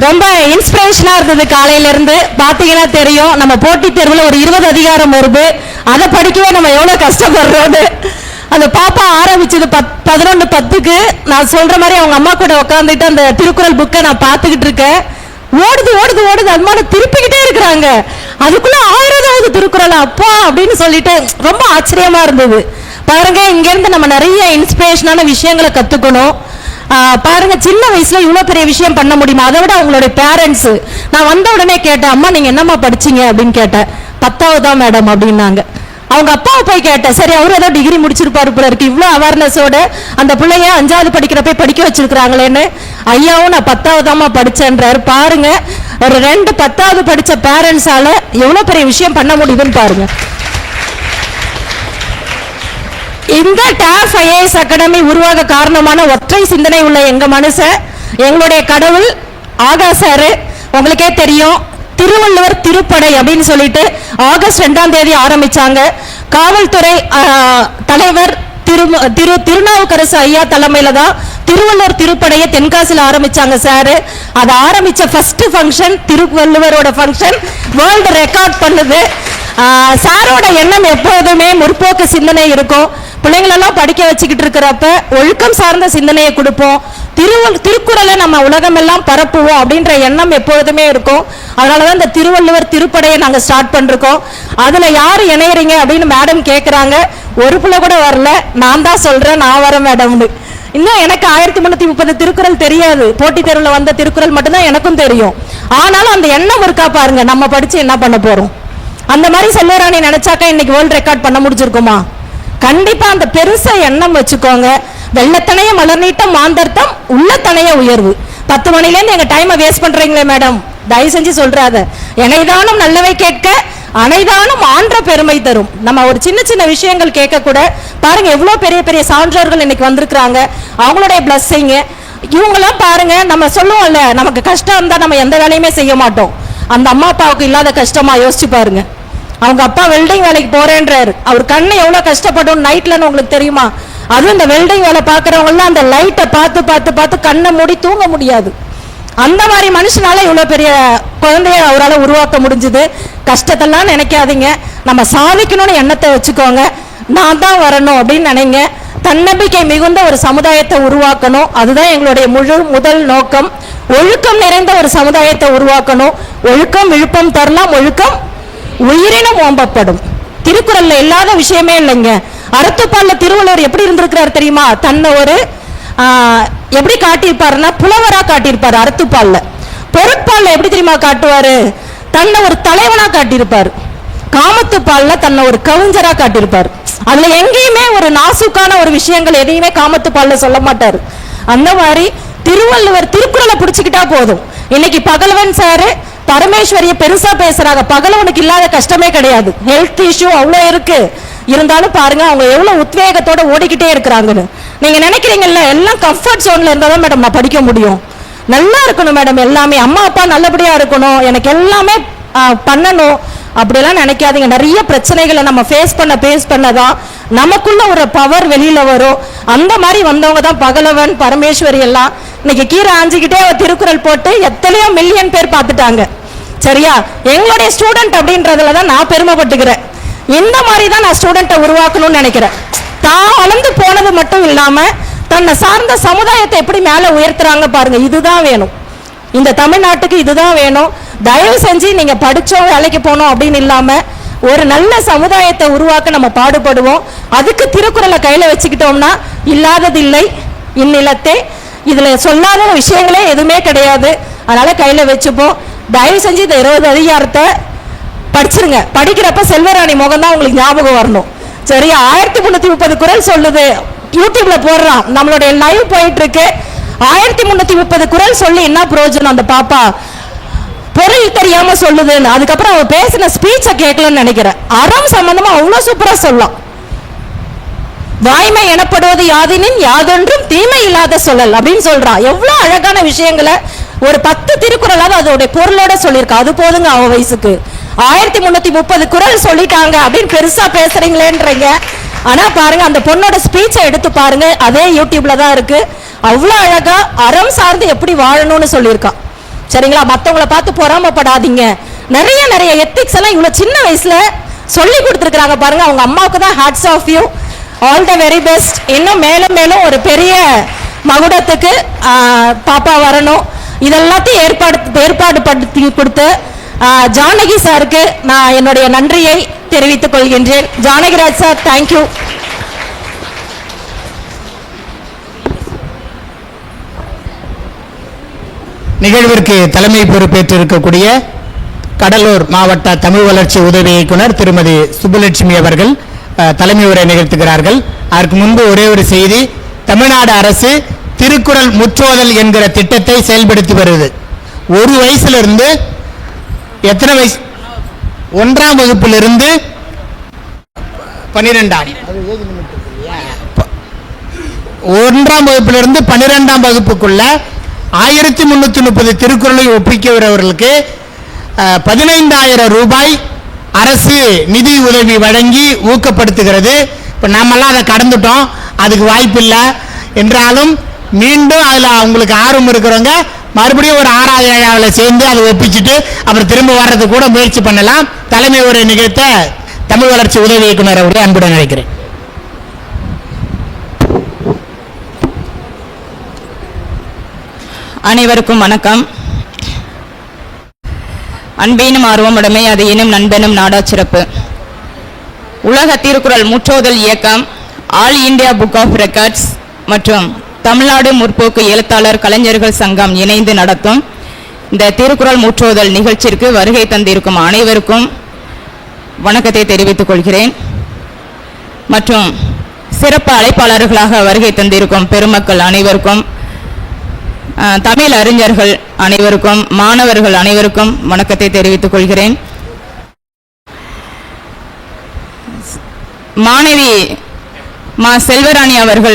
ரொம்ப இன்ஸ்பிரேஷனா இருந்தது. காலையில இருந்து பாத்தீங்கன்னா தெரியும், நம்ம போட்டித் தேர்வுல ஒரு 20 அதிகாரம் வருது, அதை படிக்கவே நம்ம எவ்வளவு கஷ்டப்படுறோம். அந்த பாப்பா ஆரம்பிச்சது 11:10க்கு. நான் சொல்ற மாதிரி அவங்க அம்மா கூட உட்காந்துட்டு அந்த திருக்குறள் புக்கை நான் பார்த்துக்கிட்டு இருக்கேன். ஓடுது ஓடுது ஓடுது அம்மா திருப்பிக்கிட்டே இருக்கிறாங்க. அதுக்குள்ள 1000வது திருக்குறள் அப்பா அப்படின்னு சொல்லிட்டு ரொம்ப ஆச்சரியமா இருந்தது. பாருங்க, இங்க இருந்து நம்ம நிறைய இன்ஸ்பிரேஷனான விஷயங்களை கத்துக்கணும். பாருங்க, சின்ன வயசுல இவ்வளவு பெரிய விஷயம் பண்ண முடியுமா? அதை விட அவங்களுடைய பேரண்ட்ஸ். நான் வந்த உடனே கேட்டேன், அம்மா நீங்க என்னம்மா படிச்சீங்க அப்படின்னு கேட்டேன். 10வது மேடம் அப்படின்னாங்க. அவங்க அப்பாவை போய் கேட்டேன், சரி அவரு ஏதோ டிகிரி முடிச்சிருப்பாரு போல இருக்கு, இவ்வளவு அவேர்னஸோட அந்த பிள்ளைய 5வது படிக்கிறப்ப படிக்க வச்சிருக்கிறாங்களேன்னு. ஐயாவும் நான் 10வது படிச்சேன்றாரு. பாருங்க, ஒரு 2 10வது படிச்ச பேரண்ட்ஸால எவ்வளவு பெரிய விஷயம் பண்ண முடியுதுன்னு பாருங்க. இந்த டாப் ஐஏஎஸ் அகாடமி உருவாக காரணமான ஒற்றை சிந்தனை உள்ள எங்க மனுஷன், எங்களுடைய கடவுள் ஆகாசாரு. உங்களுக்கே தெரியும், திருவள்ளுவர் திருப்படை அப்படின்னு சொல்லிட்டு ஆகஸ்ட் 2ஆம் தேதி ஆரம்பிச்சாங்க. காவல்துறை தலைவர் திருநாவுக்கரசு ஐயா தலைமையில தான் திருவள்ளுவர் திருப்படையை தென்காசியில் ஆரம்பிச்சாங்க சார். அதை ஆரம்பிச்ச ஃபர்ஸ்ட் ஃபங்க்ஷன் திருவள்ளுவரோட ஃபங்க்ஷன் வேர்ல்டு ரெக்கார்ட் பண்ணுது. சாரோட எண்ணம் எப்போதுமே முற்போக்கு சிந்தனை இருக்கும். பிள்ளைங்களெல்லாம் படிக்க வச்சுக்கிட்டு இருக்கிறப்ப ஒழுக்கம் சார்ந்த சிந்தனையை கொடுப்போம், திருக்குறளை நம்ம உலகமெல்லாம் பரப்புவோம் அப்படின்ற எண்ணம் எப்பொழுதுமே இருக்கும். அதனாலதான் இந்த திருவள்ளுவர் திருப்படையை நாங்க ஸ்டார்ட் பண்ணிருக்கோம். அதுல யாரு இணையறீங்க அப்படின்னு மேடம் கேட்கறாங்க. ஒரு பிள்ளை கூட வரல, நான் தான் சொல்றேன் நான் வரேன் மேடம்னு. இன்னும் எனக்கு 1330 திருக்குறள் தெரியாது. போட்டித் தேர்வுல வந்த திருக்குறள் மட்டும்தான் எனக்கும் தெரியும். ஆனாலும் அந்த எண்ணம் இருக்கா பாருங்க, நம்ம படிச்சு என்ன பண்ண போறோம். அந்த மாதிரி செல்வராணி நினைச்சாக்கா இன்னைக்கு வேர்ல்ட் ரெக்கார்ட் பண்ண முடிஞ்சிருக்குமா? கண்டிப்பா அந்த பெருசா எண்ணம் வச்சுக்கோங்க. வெள்ளத்தனைய மலர் நீட்டம் மாந்தர்த்தம் உள்ளத்தனைய உயர்வு. 10 மணிலேருந்து எங்க டைமை வேஸ்ட் பண்றீங்களே மேடம், தயவு செஞ்சு சொல்றாத. எனைதானும் நல்லவை கேட்க அனைதானும் ஆன்ற பெருமை தரும். நம்ம ஒரு சின்ன சின்ன விஷயங்கள் கேட்க கூட பாருங்க எவ்வளவு பெரிய பெரிய சான்றோர்கள் இன்னைக்கு வந்திருக்கிறாங்க. அவங்களுடைய பிளஸ்ஸிங் இவங்கெல்லாம் பாருங்க. நம்ம சொல்லுவோம்ல, நமக்கு கஷ்டம் இருந்தா நம்ம எந்த வேலையுமே செய்ய மாட்டோம். அந்த அம்மா அப்பாவுக்கு இல்லாத கஷ்டமா யோசிச்சு பாருங்க. அவங்க அப்பா வெல்டிங் வேலைக்கு போறேன்றாரு. அவர் கண்ணு எவ்வளவு கஷ்டப்படும் நைட்லன்னு உங்களுக்கு தெரியுமா? அதுவும் இந்த வெல்டிங் வேலை பாக்குறவங்க அந்த லைட்டை பார்த்து பார்த்து பார்த்து கண்ணை மூடி தூங்க முடியாது. அந்த மாதிரி மனுஷனால இவ்வளவு பெரிய குழந்தைய அவரால் உருவாக்க முடிஞ்சது. கஷ்டத்தெல்லாம் நினைக்காதீங்க, நம்ம சாதிக்கணும்னு எண்ணத்தை வச்சுக்கோங்க. நான் தான் வரணும் அப்படின்னு நினைங்க. தன்னம்பிக்கை மிகுந்த ஒரு சமுதாயத்தை உருவாக்கணும். அதுதான் எங்களுடைய முதல் நோக்கம். ஒழுக்கம் நிறைந்த ஒரு சமுதாயத்தை உருவாக்கணும். ஒழுக்கம் விழுப்பம் தரலாம், ஒழுக்கம் உயிரினும் ஓம்பப்படும். திருக்குறள்ல இல்லாத விஷயமே இல்லைங்க. அறத்துப்பால்ல திருவள்ளுவர் எப்படி இருந்திருக்கிறார் தெரியுமா? தன்னை ஒரு எப்படி காட்டியிருப்பாருன்னா புலவரா காட்டியிருப்பாரு. அறத்துப்பால்ல பொருட்பால்ல எப்படி தெரியுமா காட்டுவாரு? தன்னை ஒரு தலைவனா காட்டியிருப்பாரு. காமத்துப்பால்ல தன்னை ஒரு கவிஞரா காட்டியிருப்பாரு. அதுல எங்கேயுமே ஒரு நாசுக்கான ஒரு விஷயங்கள் எதையுமே காமத்துப்பால்ல சொல்ல மாட்டாரு. அந்த மாதிரி திருவள்ளுவர் திருக்குறளை பிடிச்சுக்கிட்டா போதும். இன்னைக்கு பகலவன் சாரு பரமேஸ்வரிய பெருசா பேசுறாங்க. பகலவனுக்கு இல்லாத கஷ்டமே கிடையாது. ஹெல்த் இஷ்யூ அவ்வளோ இருக்கு. இருந்தாலும் பாருங்க அவங்க எவ்வளவு உத்வேகத்தோட ஓடிக்கிட்டே இருக்கிறாங்கன்னு. நீங்க நினைக்கிறீங்கல்ல, எல்லாம் கம்ஃபர்ட் ஜோன்ல இருந்தாதான் மேடம் நான் படிக்க முடியும். நல்லா இருக்கணும் மேடம், எல்லாமே அம்மா அப்பா நல்லபடியா இருக்கணும், எனக்கு எல்லாமே பண்ணணும், அப்படியெல்லாம் நினைக்காதீங்க. நிறைய பிரச்சனைகளை நம்ம ஃபேஸ் பண்ணதான் நமக்குள்ள ஒரு பவர் வெளியில வரும். அந்த மாதிரி வந்தவங்க தான் பகலவன், பரமேஸ்வரி எல்லாம். இன்னைக்கு கீரை ஆஞ்சிக்கிட்டே திருக்குறள் போட்டு எத்தனையோ மில்லியன் பேர் பார்த்துட்டாங்க. சரியா? எங்களுடைய ஸ்டூடெண்ட் அப்படின்றதுல தான் நான் பெருமைப்பட்டுக்கிறேன். இந்த மாதிரி தான் நான் ஸ்டூடெண்ட்டை உருவாக்கணும்னு நினைக்கிறேன். தான் வளர்ந்து போனது மட்டும் இல்லாம தன்னை சார்ந்த சமுதாயத்தை எப்படி மேலே உயர்த்துறாங்க பாருங்க. இதுதான் வேணும், இந்த தமிழ்நாட்டுக்கு இதுதான் வேணும். தயவு செஞ்சு நீங்க படிச்சோம் வேலைக்கு போனோம் அப்படின்னு இல்லாம ஒரு நல்ல சமுதாயத்தை உருவாக்க நம்ம பாடுபடுவோம். அதுக்கு திருக்குறளை கையில வச்சுக்கிட்டோம்னா இல்லாததில்லை இந்நிலத்தே, இதுல சொல்லாத விஷயங்களே எதுவுமே கிடையாது. அதனால கையில வச்சுப்போம். தயவு செஞ்சு இந்த 20 அதிகாரத்தை படிச்சிருங்க. படிக்கிறப்ப செல்வராணி முகம் தான் உங்களுக்கு ஞாபகம் வரணும். சரியா? 1330 குறள் சொல்லுது. யூடியூப்ல போடுறான், நம்மளுடைய லைவ் போயிட்டு இருக்கு. 1330 குறள் சொல்லி என்ன பிரயோஜனம்? அந்த பாப்பா பொருள் தெரியாம சொல்லுதுன்னு. அதுக்கப்புறம் அவ பேசின ஸ்பீச்சை கேட்கலன்னு நினைக்கிறேன். அறம் சம்பந்தமா அவ்வளவு சூப்பரா சொல்லலாம். வாய்மை எனப்படுவது யாதினின் யாதொன்றும் தீமை இல்லாத சொல்லல் அப்படின்னு சொல்றான். எவ்வளவு அழகான விஷயங்களை ஒரு 10 திருக்குறளாவது அதோட பொருளோட சொல்லியிருக்கா. அது போதுங்க அவ வயசுக்கு. 1330 குறள் சொல்லிட்டாங்க அப்படின்னு பெருசா பேசுறீங்களேன்றீங்க. ஆனா பாருங்க, அந்த பொண்ணோட ஸ்பீச்சை எடுத்து பாருங்க, அதே யூடியூப்ல தான் இருக்கு. அவ்வளவு அழகா அறம் சார்ந்து எப்படி வாழணும்னு சொல்லியிருக்கா. சரிங்களா? மற்றவங்களை பார்த்து பொறாமப்படாதீங்க. நிறைய நிறைய எத்திக்ஸ் எல்லாம் இவ்வளவு சின்ன வயசுல சொல்லி கொடுத்துருக்காங்க பாருங்க. அவங்க அம்மாவுக்கு தான் hats off you, all the very best. இன்னும் மேலும் மேலும் ஒரு பெரிய மகுடத்துக்கு பாப்பா வரணும். இதெல்லாத்தையும் ஏற்பாடு படுத்தி கொடுத்த ஜானகி சாருக்கு நான் என்னுடைய நன்றியை தெரிவித்துக் கொள்கின்றேன். Janakiraj sir, thank you. நிகழ்விற்கு தலைமை பொறுப்பேற்றிருக்கக்கூடிய கடலூர் மாவட்ட தமிழ் வளர்ச்சி உதவி இயக்குனர் திருமதி சுப்புலட்சுமி அவர்கள் தலைமை உரை நிகழ்த்துகிறார்கள். அதற்கு முன்பு ஒரே ஒரு செய்தி. தமிழ்நாடு அரசு திருக்குறள் முற்றோதல் என்கிற திட்டத்தை செயல்படுத்தி வருது. 1 வயசிலிருந்து எத்தனை வயசு? 1ஆம் வகுப்பிலிருந்து 12ஆம் 1ஆம் வகுப்பிலிருந்து 12ஆம் வகுப்புக்குள்ள 1330 திருக்குறளை ஒப்பிக்கிறவர்களுக்கு 15,000 ரூபாய் அரசு நிதி உதவி வழங்கி ஊக்கப்படுத்துகிறது. இப்போ நாமெல்லாம் அதை கடந்துட்டோம், அதுக்கு வாய்ப்பு இல்லை. என்றாலும் மீண்டும் அதில் அவங்களுக்கு ஆர்வம் இருக்கிறவங்க மறுபடியும் ஒரு 6வது 7வது சேர்ந்து அதை ஒப்பிச்சுட்டு அப்புறம் திரும்ப வர்றது கூட முயற்சி பண்ணலாம். தலைமை உரை நிகழ்த்த தமிழ் வளர்ச்சி உதவி இயக்குனர் அவரை அன்புடன் நினைக்கிறேன். அனைவருக்கும் வணக்கம். அன்பேனும் ஆர்வமுடைமை அது எனும் நண்பனும் நாடா சிறப்பு. உலக திருக்குறள் முற்றோதல் இயக்கம், all India book of records மற்றும் தமிழ்நாடு முற்போக்கு எழுத்தாளர் கலைஞர்கள் சங்கம் இணைந்து நடத்தும் இந்த திருக்குறள் முற்றோதல் நிகழ்ச்சிக்கு வருகை தந்திருக்கும் அனைவருக்கும் வணக்கத்தை தெரிவித்துக் கொள்கிறேன். மற்றும் சிறப்பு அழைப்பாளர்களாக வருகை தந்திருக்கும் பெருமக்கள் அனைவருக்கும், தமிழ் அறிஞர்கள் அனைவருக்கும், மாணவர்கள் அனைவருக்கும் வணக்கத்தை தெரிவித்துக் கொள்கிறேன். மாணவி மா செல்வராணி அவர்கள்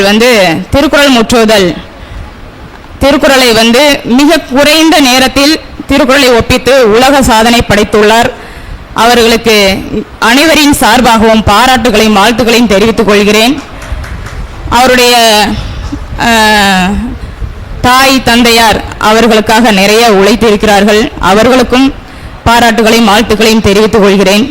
திருக்குறள் முற்றோதல் திருக்குறளை மிக குறைந்த நேரத்தில் திருக்குறளை ஒப்பித்து உலக சாதனை படைத்துள்ளார். அவர்களுக்கு அனைவரின் சார்பாகவும் பாராட்டுகளையும் வாழ்த்துக்களையும் தெரிவித்துக் கொள்கிறேன். அவருடைய தாய் தந்தையார் அவர்களுக்காக நிறைய உழைத்திருக்கிறார்கள். அவர்களுக்கும் பாராட்டுகளையும் வாழ்த்துக்களையும் தெரிவித்துக் கொள்கிறேன்.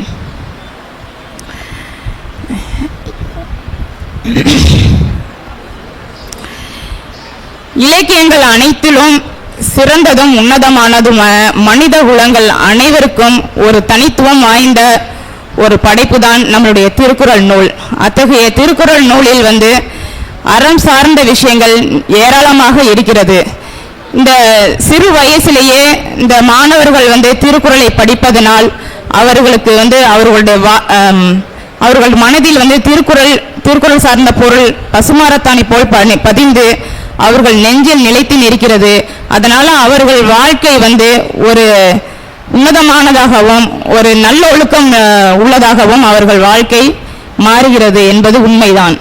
இலக்கியங்கள் அனைத்திலும் சிறந்ததும் உன்னதமானதும் மனித குலங்கள் அனைவருக்கும் ஒரு தனித்துவம் வாய்ந்த ஒரு படைப்புதான் நம்மளுடைய திருக்குறள் நூல். அத்தகைய திருக்குறள் நூலில் அறம் சார்ந்த விஷயங்கள் ஏராளமாக இருக்கிறது. இந்த சிறு வயசிலேயே இந்த மாணவர்கள் திருக்குறளை படிப்பதனால் அவர்களுக்கு அவர்கள் மனதில் திருக்குறள் சார்ந்த பொருள் பசுமரத்தாணி போல் பதிந்து அவர்கள் நெஞ்சில் நிலைத்து நிற்கிறது. அதனால அவர்கள் வாழ்க்கை ஒரு உன்னதமானதாகவும் ஒரு நல்ல ஒழுக்கம் உள்ளதாகவும் அவர்கள் வாழ்க்கை மாறுகிறது என்பது உண்மைதான்.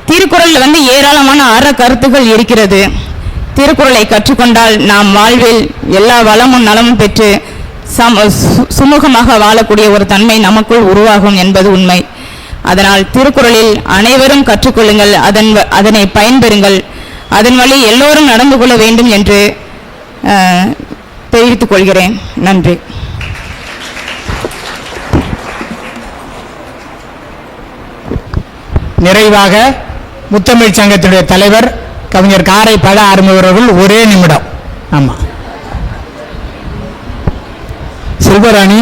திருக்குறள் ஏராளமான அற கருத்துகள் இருக்கிறது. திருக்குறளை கற்றுக்கொண்டால் நாம் வாழ்வில் எல்லா வளமும் நலமும் பெற்று சுமூகமாக வாழக்கூடிய ஒரு தன்மை நமக்குள் உருவாகும் என்பது உண்மை. அதனால் திருக்குறளில் அனைவரும் கற்றுக்கொள்ளுங்கள், அதனை பயன்பெறுங்கள், அதன் வழி எல்லோரும் நடந்து கொள்ள வேண்டும் என்று தெரிவித்துக் கொள்கிறேன். நன்றி. நிறைவாக முத்தமிழ் சங்கத்தினுடைய தலைவர் கவிஞர் காரை பழ ஆறுமுகர்கள் ஒரே நிமிடம். ஆமா, செல்வராணி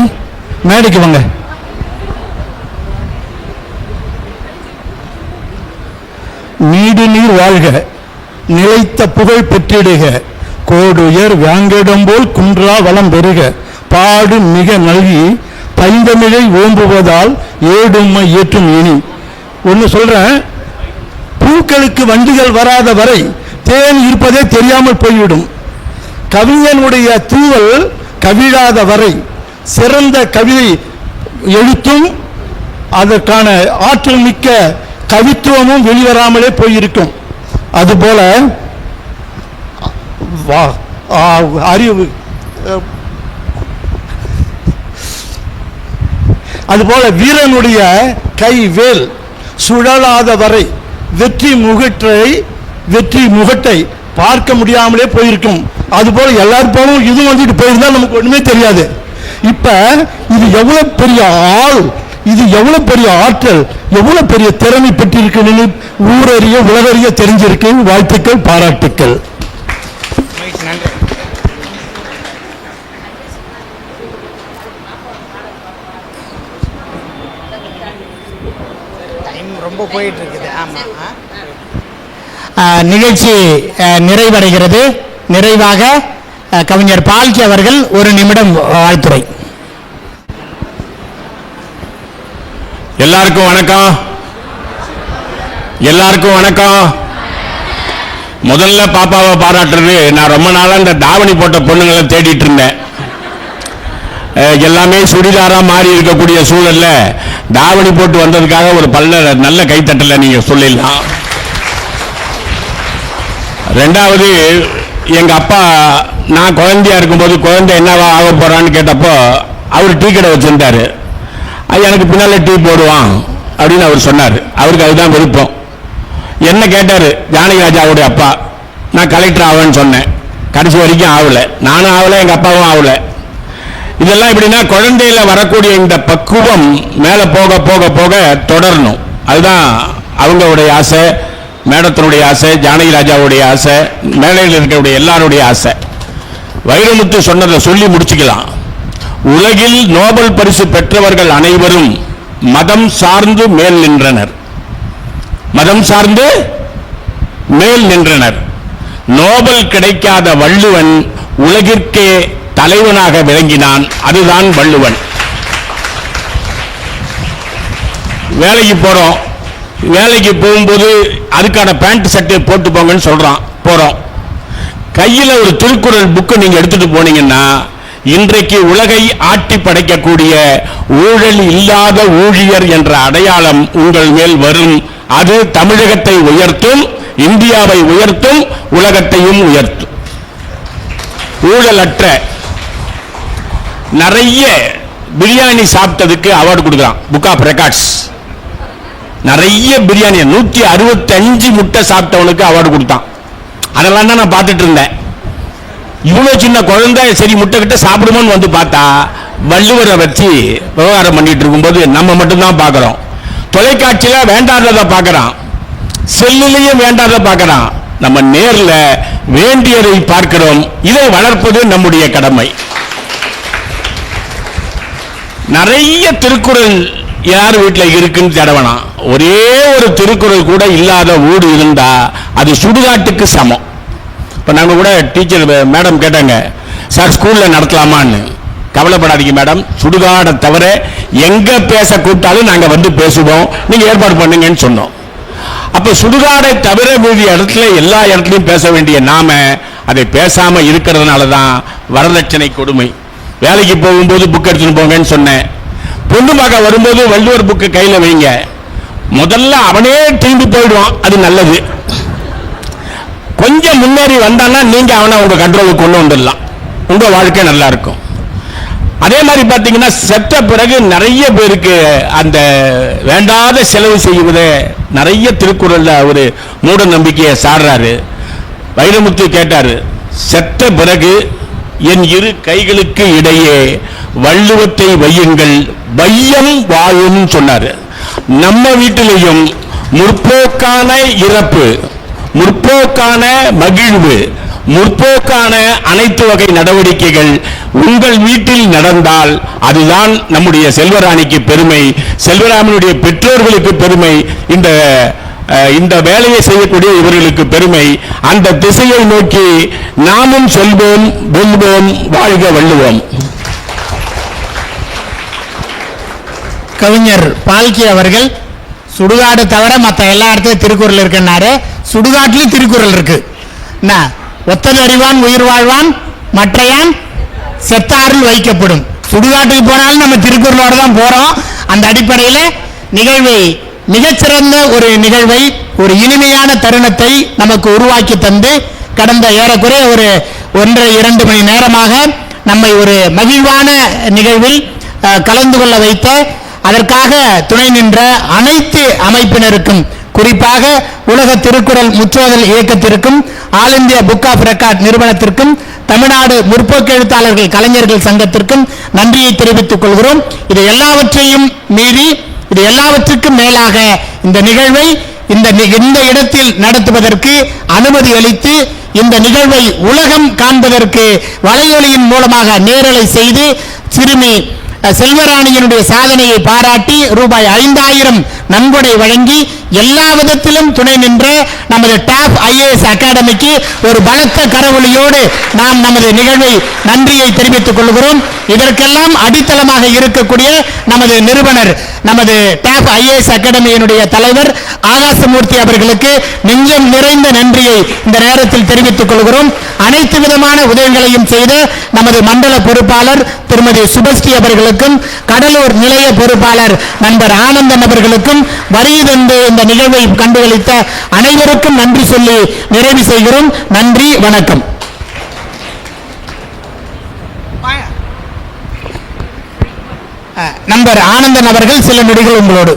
மேடைக்கு வாங்க. நீடு நீர் வாழ்க, நிலைத்த புகழ் பெற்றிடுக, கோடுயர் வேங்கிடம் போல் குன்றா வளம் பெறுக, பாடு மிக நல்கி பைந்தமிழை ஓம்புவதால் ஏடும்மை ஏற்றும் இனி. ஒன்று சொல்றேன், பூக்களுக்கு வண்டுகள் வராத வரை தேன் இருப்பதே தெரியாமல் போய்விடும். கவிஞனுடைய தூவல் கவிழாத வரை சிறந்த கவிதை எழுத்தும் அதற்கான ஆற்றல் மிக்க கவித்துவமும் வெளிவராமலே போயிருக்கும். அதுபோல அறிவு, அதுபோல வீரனுடைய கை வேல் சுழலாத வரை வெற்றி முகட்டை பார்க்க முடியாமலே போயிருக்கும். அதுபோல எல்லாரும் போலும் இது வந்துட்டு போயிருந்தா நமக்கு ஒண்ணுமே தெரியாது. இப்ப இது எவ்வளவு பெரிய ஆள், இது எவ்வளவு பெரிய ஆற்றல், எவ்வளவு பெரிய திறமை பெற்றிருக்குன்னு ஊரறிய உலகறிய தெரிஞ்சிருக்கு. வாழ்த்துக்கள், பாராட்டுக்கள். ரொம்ப போயிட்டு இருக்குது. ஆமா, நிகழ்ச்சி நிறைவடைகிறது. நிறைவாக கவிஞர் பால்கி அவர்கள் ஒரு நிமிடம் வாழ்த்துரை. எல்லாருக்கும் வணக்கம். எல்லாருக்கும் வணக்கம். முதல்ல பாப்பாவை பாராட்டுறது, நான் ரொம்ப நாளா இந்த தாவணி போட்ட பொண்ணுங்களை தேடிட்டு இருந்தேன். எல்லாமே சுடிதாரா மாறி இருக்கக்கூடிய சூழல்ல தாவணி போட்டு வந்ததுக்காக ஒரு நல்ல கைத்தட்டல நீங்க சொல்லிடலாம். ரெண்டாவது, எங்க அப்பா நான் குழந்தையா இருக்கும்போது குழந்தை என்னவா ஆக போறான்னு கேட்டப்போ அவர் டீ கடை வச்சிருந்தாரு. எனக்கு பின்னால டீ போடுவான் அப்படின்னு அவர் சொன்னார். அவருக்கு அதுதான் விருப்பம். என்ன கேட்டாரு, ஜானகி ராஜாவுடைய அப்பா. நான் கலெக்டர் ஆவேன்னு சொன்னேன். கடைசி வரைக்கும் ஆகல, நானும் ஆகல, எங்க அப்பாவும் ஆகல. இதெல்லாம் எப்படின்னா, குழந்தையில வரக்கூடிய இந்த பக்குவம் மேல போக போக போக தொடரணும். அதுதான் அவங்களுடைய ஆசை, மேடத்தினுடைய ஆசை, ஜானகி ராஜாவுடைய ஆசை, மேலையில் இருக்கக்கூடிய எல்லாருடைய ஆசை. வைரமுத்து சொன்னதை சொல்லி முடிச்சுக்கலாம். உலகில் நோபல் பரிசு பெற்றவர்கள் அனைவரும் மதம் சார்ந்து மேல் நின்றனர். மதம் சார்ந்து மேல் நின்றனர். நோபல் கிடைக்காத வள்ளுவன் உலகிற்கே தலைவனாக விளங்கினான். அதுதான் வள்ளுவன். வேலைக்கு போறோம், வேலைக்கு போகும்போது அதுக்கான பேண்ட் சட்டை போட்டு போங்கன்னு சொல்றான். போறோம், கையில ஒரு திருக்குறள் புக்கு நீங்க எடுத்துட்டு போனீங்கன்னா, இன்றைக்கு உலகை ஆட்டி படைக்கக்கூடிய ஊழல் இல்லாத ஊழியர் என்ற அடையாளம் உங்கள் மேல் வரும். அது தமிழகத்தை உயர்த்தும், இந்தியாவை உயர்த்தும், உலகத்தையும் உயர்த்தும். ஊழலற்ற நிறைய பிரியாணி சாப்பிட்டதுக்கு அவார்டு கொடுக்குறான் புக் ஆஃப் ரெக்கார்ட்ஸ். நிறைய பிரியாணி 165 முட்டை சாப்பிட்டவனுக்கு அவார்டு கொடுத்தான். அதெல்லாம் தான் நான் பார்த்துட்டு இருந்தேன். இவ்வளவு சின்ன குழந்தை சரி முட்டை கிட்ட சாப்பிடுமோன்னு வந்து பார்த்தா, வள்ளுவரை வச்சு விவகாரம் பண்ணிட்டு இருக்கும்போது நம்ம மட்டும்தான் பார்க்கிறோம். தொலைக்காட்சியில வேண்டாததை பார்க்கறான், செல்லுலையும் வேண்டாத பார்க்கறான். நம்ம நேர்ல வேண்டியதை பார்க்கிறோம். இதை வளர்ப்பது நம்முடைய கடமை. நிறைய திருக்குறள் யார் வீட்டில் இருக்குன்னு தேடவனா, ஒரே ஒரு திருக்குறள் கூட இல்லாத ஊடு இருந்தா அது சுடுகாட்டுக்கு சமம். இப்போ நாங்கள் கூட டீச்சர் மேடம் கேட்டாங்க, சார் ஸ்கூலில் நடத்தலாமான்னு. கவலைப்படாதீங்க மேடம், சுடுகாடை தவிர எங்க பேச கூப்பிட்டாலும் நாங்கள் வந்து பேசுவோம், நீங்க ஏற்பாடு பண்ணுங்கன்னு சொன்னோம். அப்ப சுடுகாடை தவிர மீதி இடத்துல எல்லா இடத்துலையும் பேச வேண்டிய நாம அதை பேசாம இருக்கிறதுனால தான் வரதட்சணை கொடுமை. வேலைக்கு போகும்போது புக் எடுத்துட்டு போங்கன்னு சொன்னேன். பொண்ணு பார்க்க வரும்போது வள்ளுவர் புக்கு கையில வைங்க. முதல்ல அவனே திரும்பி போயிடுவான், அது நல்லது. கொஞ்சம் முன்னேறி வந்தான்னா நீங்க அவனை உங்க கண்ட்ரோலுக்கு கொண்டு வந்துடலாம், உங்க வாழ்க்கை நல்லா இருக்கும். அதே மாதிரி பார்த்தீங்கன்னா செத்த பிறகு நிறைய பேருக்கு அந்த வேண்டாத செலவு செய்வதை நிறைய திருக்குறள்ல அவரு மூட நம்பிக்கையை சாடுறாரு. வைரமுத்து கேட்டாரு, செத்த பிறகு என் இரு கைகளுக்கு இடையே வள்ளுவத்தை வையுங்கள், வையம் வாழும் சொன்னாரு. நம்ம வீட்டிலையும் முற்போக்கான இறப்பு, முற்போக்கான மகிழ்வு, முற்போக்கான அனைத்து வகை நடவடிக்கைகள் உங்கள் வீட்டில் நடந்தால் அதுதான் நம்முடைய செல்வராணிக்கு பெருமை, செல்வராமனுடைய பெற்றோர்களுக்கு பெருமை, இந்த வேலையை செய்யக்கூடிய இவர்களுக்கு பெருமை. அந்த திசையை நோக்கி நாமும் செல்வோம், வெல்வோம், வாழ்க வள்ளுவோம். கவிஞர் பால்கி அவர்கள் சுடுகாடு தவிர மற்ற எல்லா இடத்துலையும் திருக்குறள் இருக்குன்னாரு. சுடுகாட்டிலும் திருக்குறள் இருக்கு. என்ன, ஒத்தது அறிவான் உயிர் வாழ்வான், மற்றையான் செத்தாரில் வைக்கப்படும். சுடுகாட்டுக்கு போனாலும் நம்ம திருக்குறளோட தான் போறோம். அந்த அடிப்படையில் நிகழ்வை, மிகச்சிறந்த ஒரு நிகழ்வை, ஒரு இனிமையான தருணத்தை நமக்கு உருவாக்கி தந்து கடந்த ஏறக்குறைய ஒரு 1-2 மணி நேரமாக நம்மை ஒரு மகிழ்வான நிகழ்வில் கலந்து கொள்ள வைத்த, அதற்காக துணை நின்ற அனைத்து அமைப்பினருக்கும், குறிப்பாக உலக திருக்குறள் முற்றோதல் இயக்கத்திற்கும், all India book of record நிறுவனத்திற்கும், தமிழ்நாடு முற்போக்கு எழுத்தாளர்கள் கலைஞர்கள் சங்கத்திற்கும் நன்றியை தெரிவித்துக் கொள்கிறோம். இது எல்லாவற்றையும் மீறி, இது எல்லாவற்றுக்கும் மேலாக இந்த நிகழ்வை இந்த இடத்தில் நடத்துவதற்கு அனுமதி அளித்து, இந்த நிகழ்வை உலகம் காண்பதற்கு வலையொலியின் மூலமாக நேரலை செய்து சிறுமி செல்வராணியினுடைய சாதனையை பாராட்டி ரூபாய் 5000 நன்கொடை வழங்கி எல்லா விதத்திலும் துணை நின்ற நமது டாப் IAS அகாடமிக்கு ஒரு பலத்த கரவொலியோடு நாம் நமது நிகழ்வை நன்றியை தெரிவித்துக் கொள்கிறோம். இதற்கெல்லாம் அடித்தளமாக இருக்கக்கூடிய நமது நிறுவனர், நமது டாப் IAS அகாடமியினுடைய தலைவர் ஆகாசமூர்த்தி அவர்களுக்கு நெஞ்சம் நிறைந்த நன்றியை இந்த நேரத்தில் தெரிவித்துக் கொள்கிறோம். அனைத்து விதமான உதவிகளையும் செய்த நமது மண்டல பொறுப்பாளர் திருமதி சுபஸ்ரீ அவர்களுக்கும், கடலூர் நிலைய பொறுப்பாளர் நண்பர் ஆனந்தன் அவர்களுக்கும், வருகை தந்து இந்த நிகழ்வை கண்டுகளித்த அனைவருக்கும் நன்றி சொல்லி நிறைவு செய்கிறோம். நன்றி, வணக்கம். நண்பர் ஆனந்தன் அவர்கள் சில நொடிகள் உங்களோடு.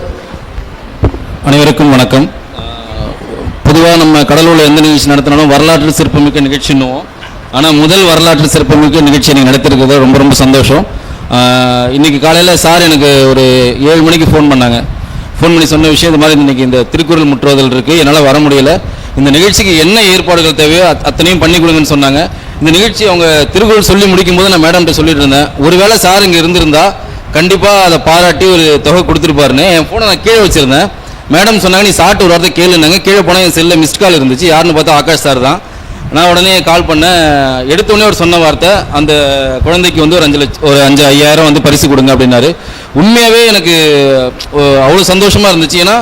அனைவருக்கும் வணக்கம். பொதுவாக நம்ம கடலூரில் எந்த நிகழ்ச்சி நடத்தினாலும் வரலாற்று சிறப்புமிக்க நிகழ்ச்சின்னுவோம். ஆனால் முதல் வரலாற்று சிறப்புமிக்க நிகழ்ச்சியை நீங்கள் நடத்திருக்கிறது ரொம்ப ரொம்ப சந்தோஷம். இன்னைக்கு காலையில் சார் எனக்கு ஒரு 7 மணிக்கு ஃபோன் பண்ணாங்க. ஃபோன் பண்ணி சொன்ன விஷயம், இது மாதிரி இன்னைக்கு இந்த திருக்குறள் முற்றுவதல் இருக்குது, என்னால் வர முடியல, இந்த நிகழ்ச்சிக்கு என்ன ஏற்பாடுகள் தேவையோ அத்தனையும் பண்ணி கொடுங்கன்னு சொன்னாங்க. இந்த நிகழ்ச்சி அவங்க திருக்குறள் சொல்லி முடிக்கும் போது நான் மேடம்கிட்ட சொல்லிட்டு இருந்தேன், ஒருவேளை சார் இங்கே இருந்திருந்தா கண்டிப்பாக அதை பாராட்டி ஒரு தொகை கொடுத்துருப்பாருன்னு. என் ஃபோனை நான் கீழே வச்சுருந்தேன். மேடம் சொன்னாங்க, நீ சாப்பிட்டு ஒரு வார்த்தை கேளுனாங்க. கீழே போனால் என் செல்லில் மிஸ்ட் கால் இருந்துச்சு. யாருன்னு பார்த்தா ஆகாஷ் சார் தான். நான் உடனே கால் பண்ணேன். எடுத்தோடனே ஒரு சொன்ன வார்த்தை, அந்த குழந்தைக்கு வந்து ஒரு 5,000 வந்து பரிசு கொடுங்க அப்படின்னாரு. உண்மையாகவே எனக்கு அவ்வளோ சந்தோஷமாக இருந்துச்சு. ஏன்னா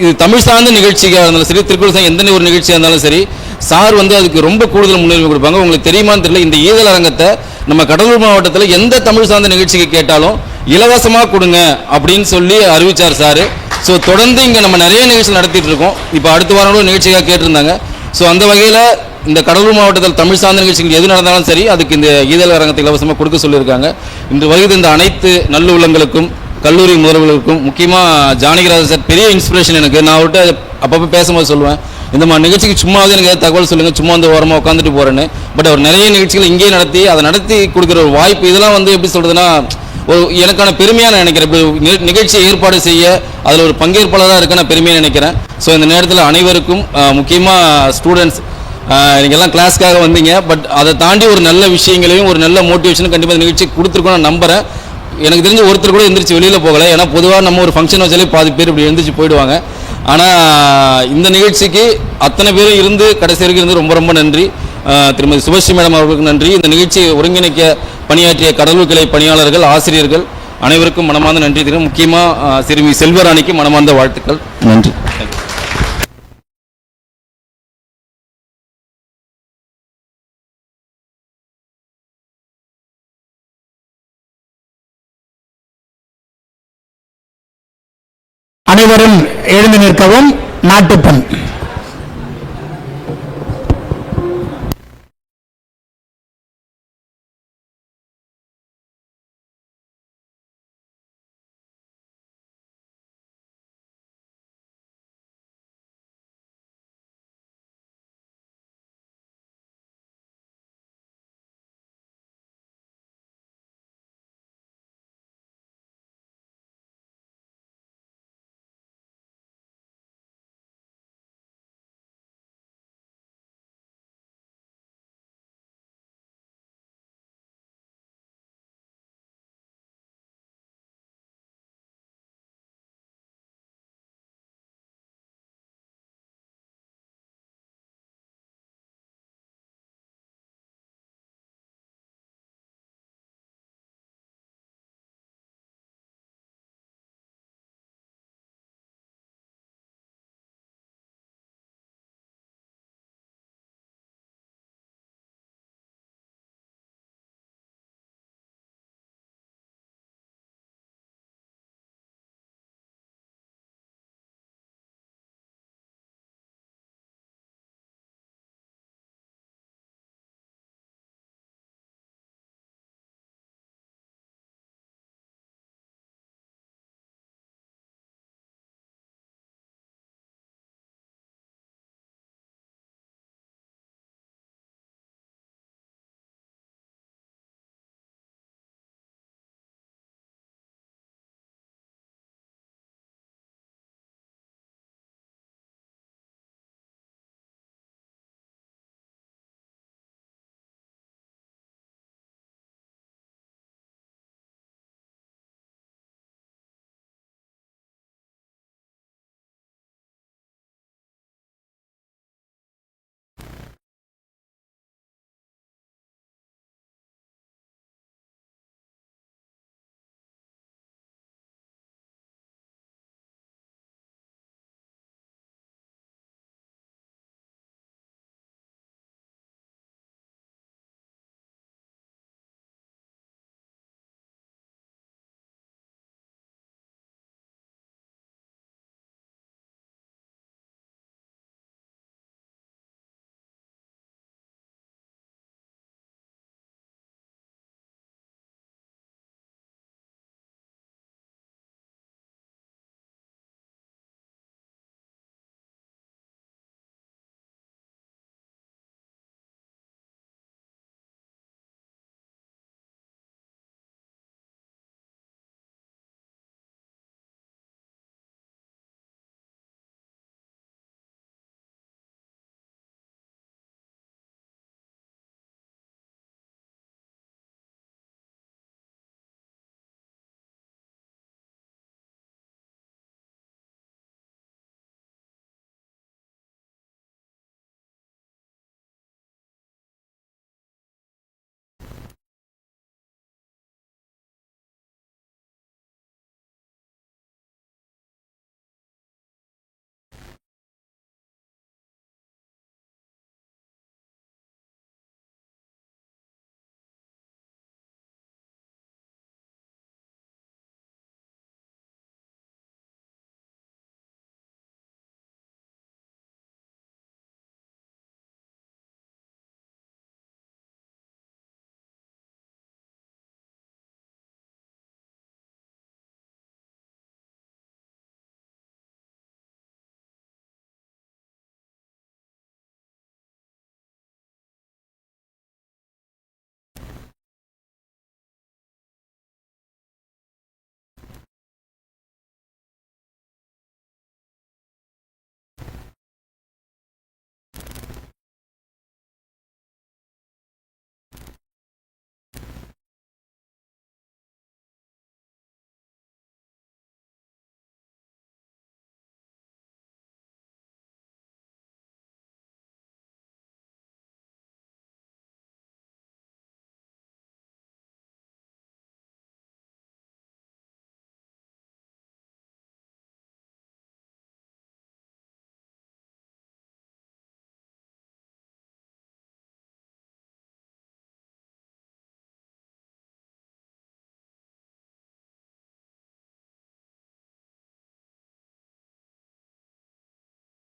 இது தமிழ் சார்ந்த நிகழ்ச்சியாக இருந்தாலும் சரி, திருக்குறள் சார்ந்த எந்த ஒரு நிகழ்ச்சியாக இருந்தாலும் சரி, சார் வந்து அதுக்கு ரொம்ப கூடுதல் முன்னுரிமை கொடுப்பாங்க. உங்களுக்கு தெரியுமான்னு தெரியல, இந்த ஈதல் அரங்கத்தை நம்ம கடலூர் மாவட்டத்தில் எந்த தமிழ் சார்ந்த நிகழ்ச்சிக்கு கேட்டாலும் இலவசமாக கொடுங்க அப்படின்னு சொல்லி அறிவிச்சார் சார். ஸோ தொடர்ந்து இங்கே நம்ம நிறைய நிகழ்ச்சி நடத்திட்டு இருக்கோம். இப்போ அடுத்த வாரம் ஒரு நிகழ்ச்சியாக கேட்டிருந்தாங்க. ஸோ அந்த வகையில் இந்த கடலூர் மாவட்டத்தில் தமிழ் சார்ந்த நிகழ்ச்சிகள் எது நடந்தாலும் சரி, அதுக்கு இந்த ஈதல் அரங்கத்தை இலவசமாக கொடுக்க சொல்லியிருக்காங்க. இன்று வகையில் இந்த அனைத்து நல்லுள்ளங்களுக்கும், கல்லூரி முதல்வர்களுக்கும், முக்கியமாக ஜானகிராஜ் சார் பெரிய இன்ஸ்பிரேஷன் எனக்கு. நான் அவர்கிட்ட அப்பப்போ பேசும்போது சொல்லுவேன், இந்த மாதிரி நிகழ்ச்சிக்கு சும்மாவது எனக்கு ஏதாவது தகவல் சொல்லுங்கள், சும்மா வந்து ஓரமாக உட்காந்துட்டு போகிறேன்னு. பட் அவர் நிறைய நிகழ்ச்சிகள் இங்கேயே நடத்தி அதை நடத்தி கொடுக்குற ஒரு வாய்ப்பு, இதெல்லாம் வந்து எப்படி சொல்கிறதுனா ஒரு எனக்கான பெருமையாக நான் நினைக்கிறேன். இப்போ நிகழ்ச்சியை ஏற்பாடு செய்ய அதில் ஒரு பங்கேற்பாளராக இருக்க நான் பெருமையாக நினைக்கிறேன். ஸோ இந்த நேரத்தில் அனைவருக்கும், முக்கியமாக ஸ்டூடெண்ட்ஸ், நீங்கள்லாம் கிளாஸ்க்காக வந்தீங்க, பட் அதை தாண்டி ஒரு நல்ல விஷயங்களையும் ஒரு நல்ல மோட்டிவேஷனும் கண்டிப்பாக இந்த நிகழ்ச்சி கொடுத்துருக்கோம் நான் நம்புகிறேன். எனக்கு தெரிஞ்ச ஒருத்தர் கூட எந்திரிச்சு வெளியில் போகலை. ஏன்னா பொதுவாக நம்ம ஒரு ஃபங்க்ஷன் வச்சாலே பாதி பேர் இப்படி எழுந்திரிச்சு போயிடுவாங்க. ஆனால் இந்த நிகழ்ச்சிக்கு அத்தனை பேரும் இருந்து கடைசி வரைக்கும் இருந்து ரொம்ப ரொம்ப நன்றி. திருமதி சுபஸ்ரீ மேடம் அவர்களுக்கு நன்றி. இந்த நிகழ்ச்சியை ஒருங்கிணைக்க பணியாற்றிய கடலூர் கிளை பணியாளர்கள், ஆசிரியர்கள் அனைவருக்கும் மனமார்ந்த நன்றி தெரியும். முக்கியமாக சிறுமி செல்வராணிக்கு மனமார்ந்த வாழ்த்துக்கள். நன்றி. அனைவரும் எழுந்து நிற்கவும். நாட்டுப்பண்.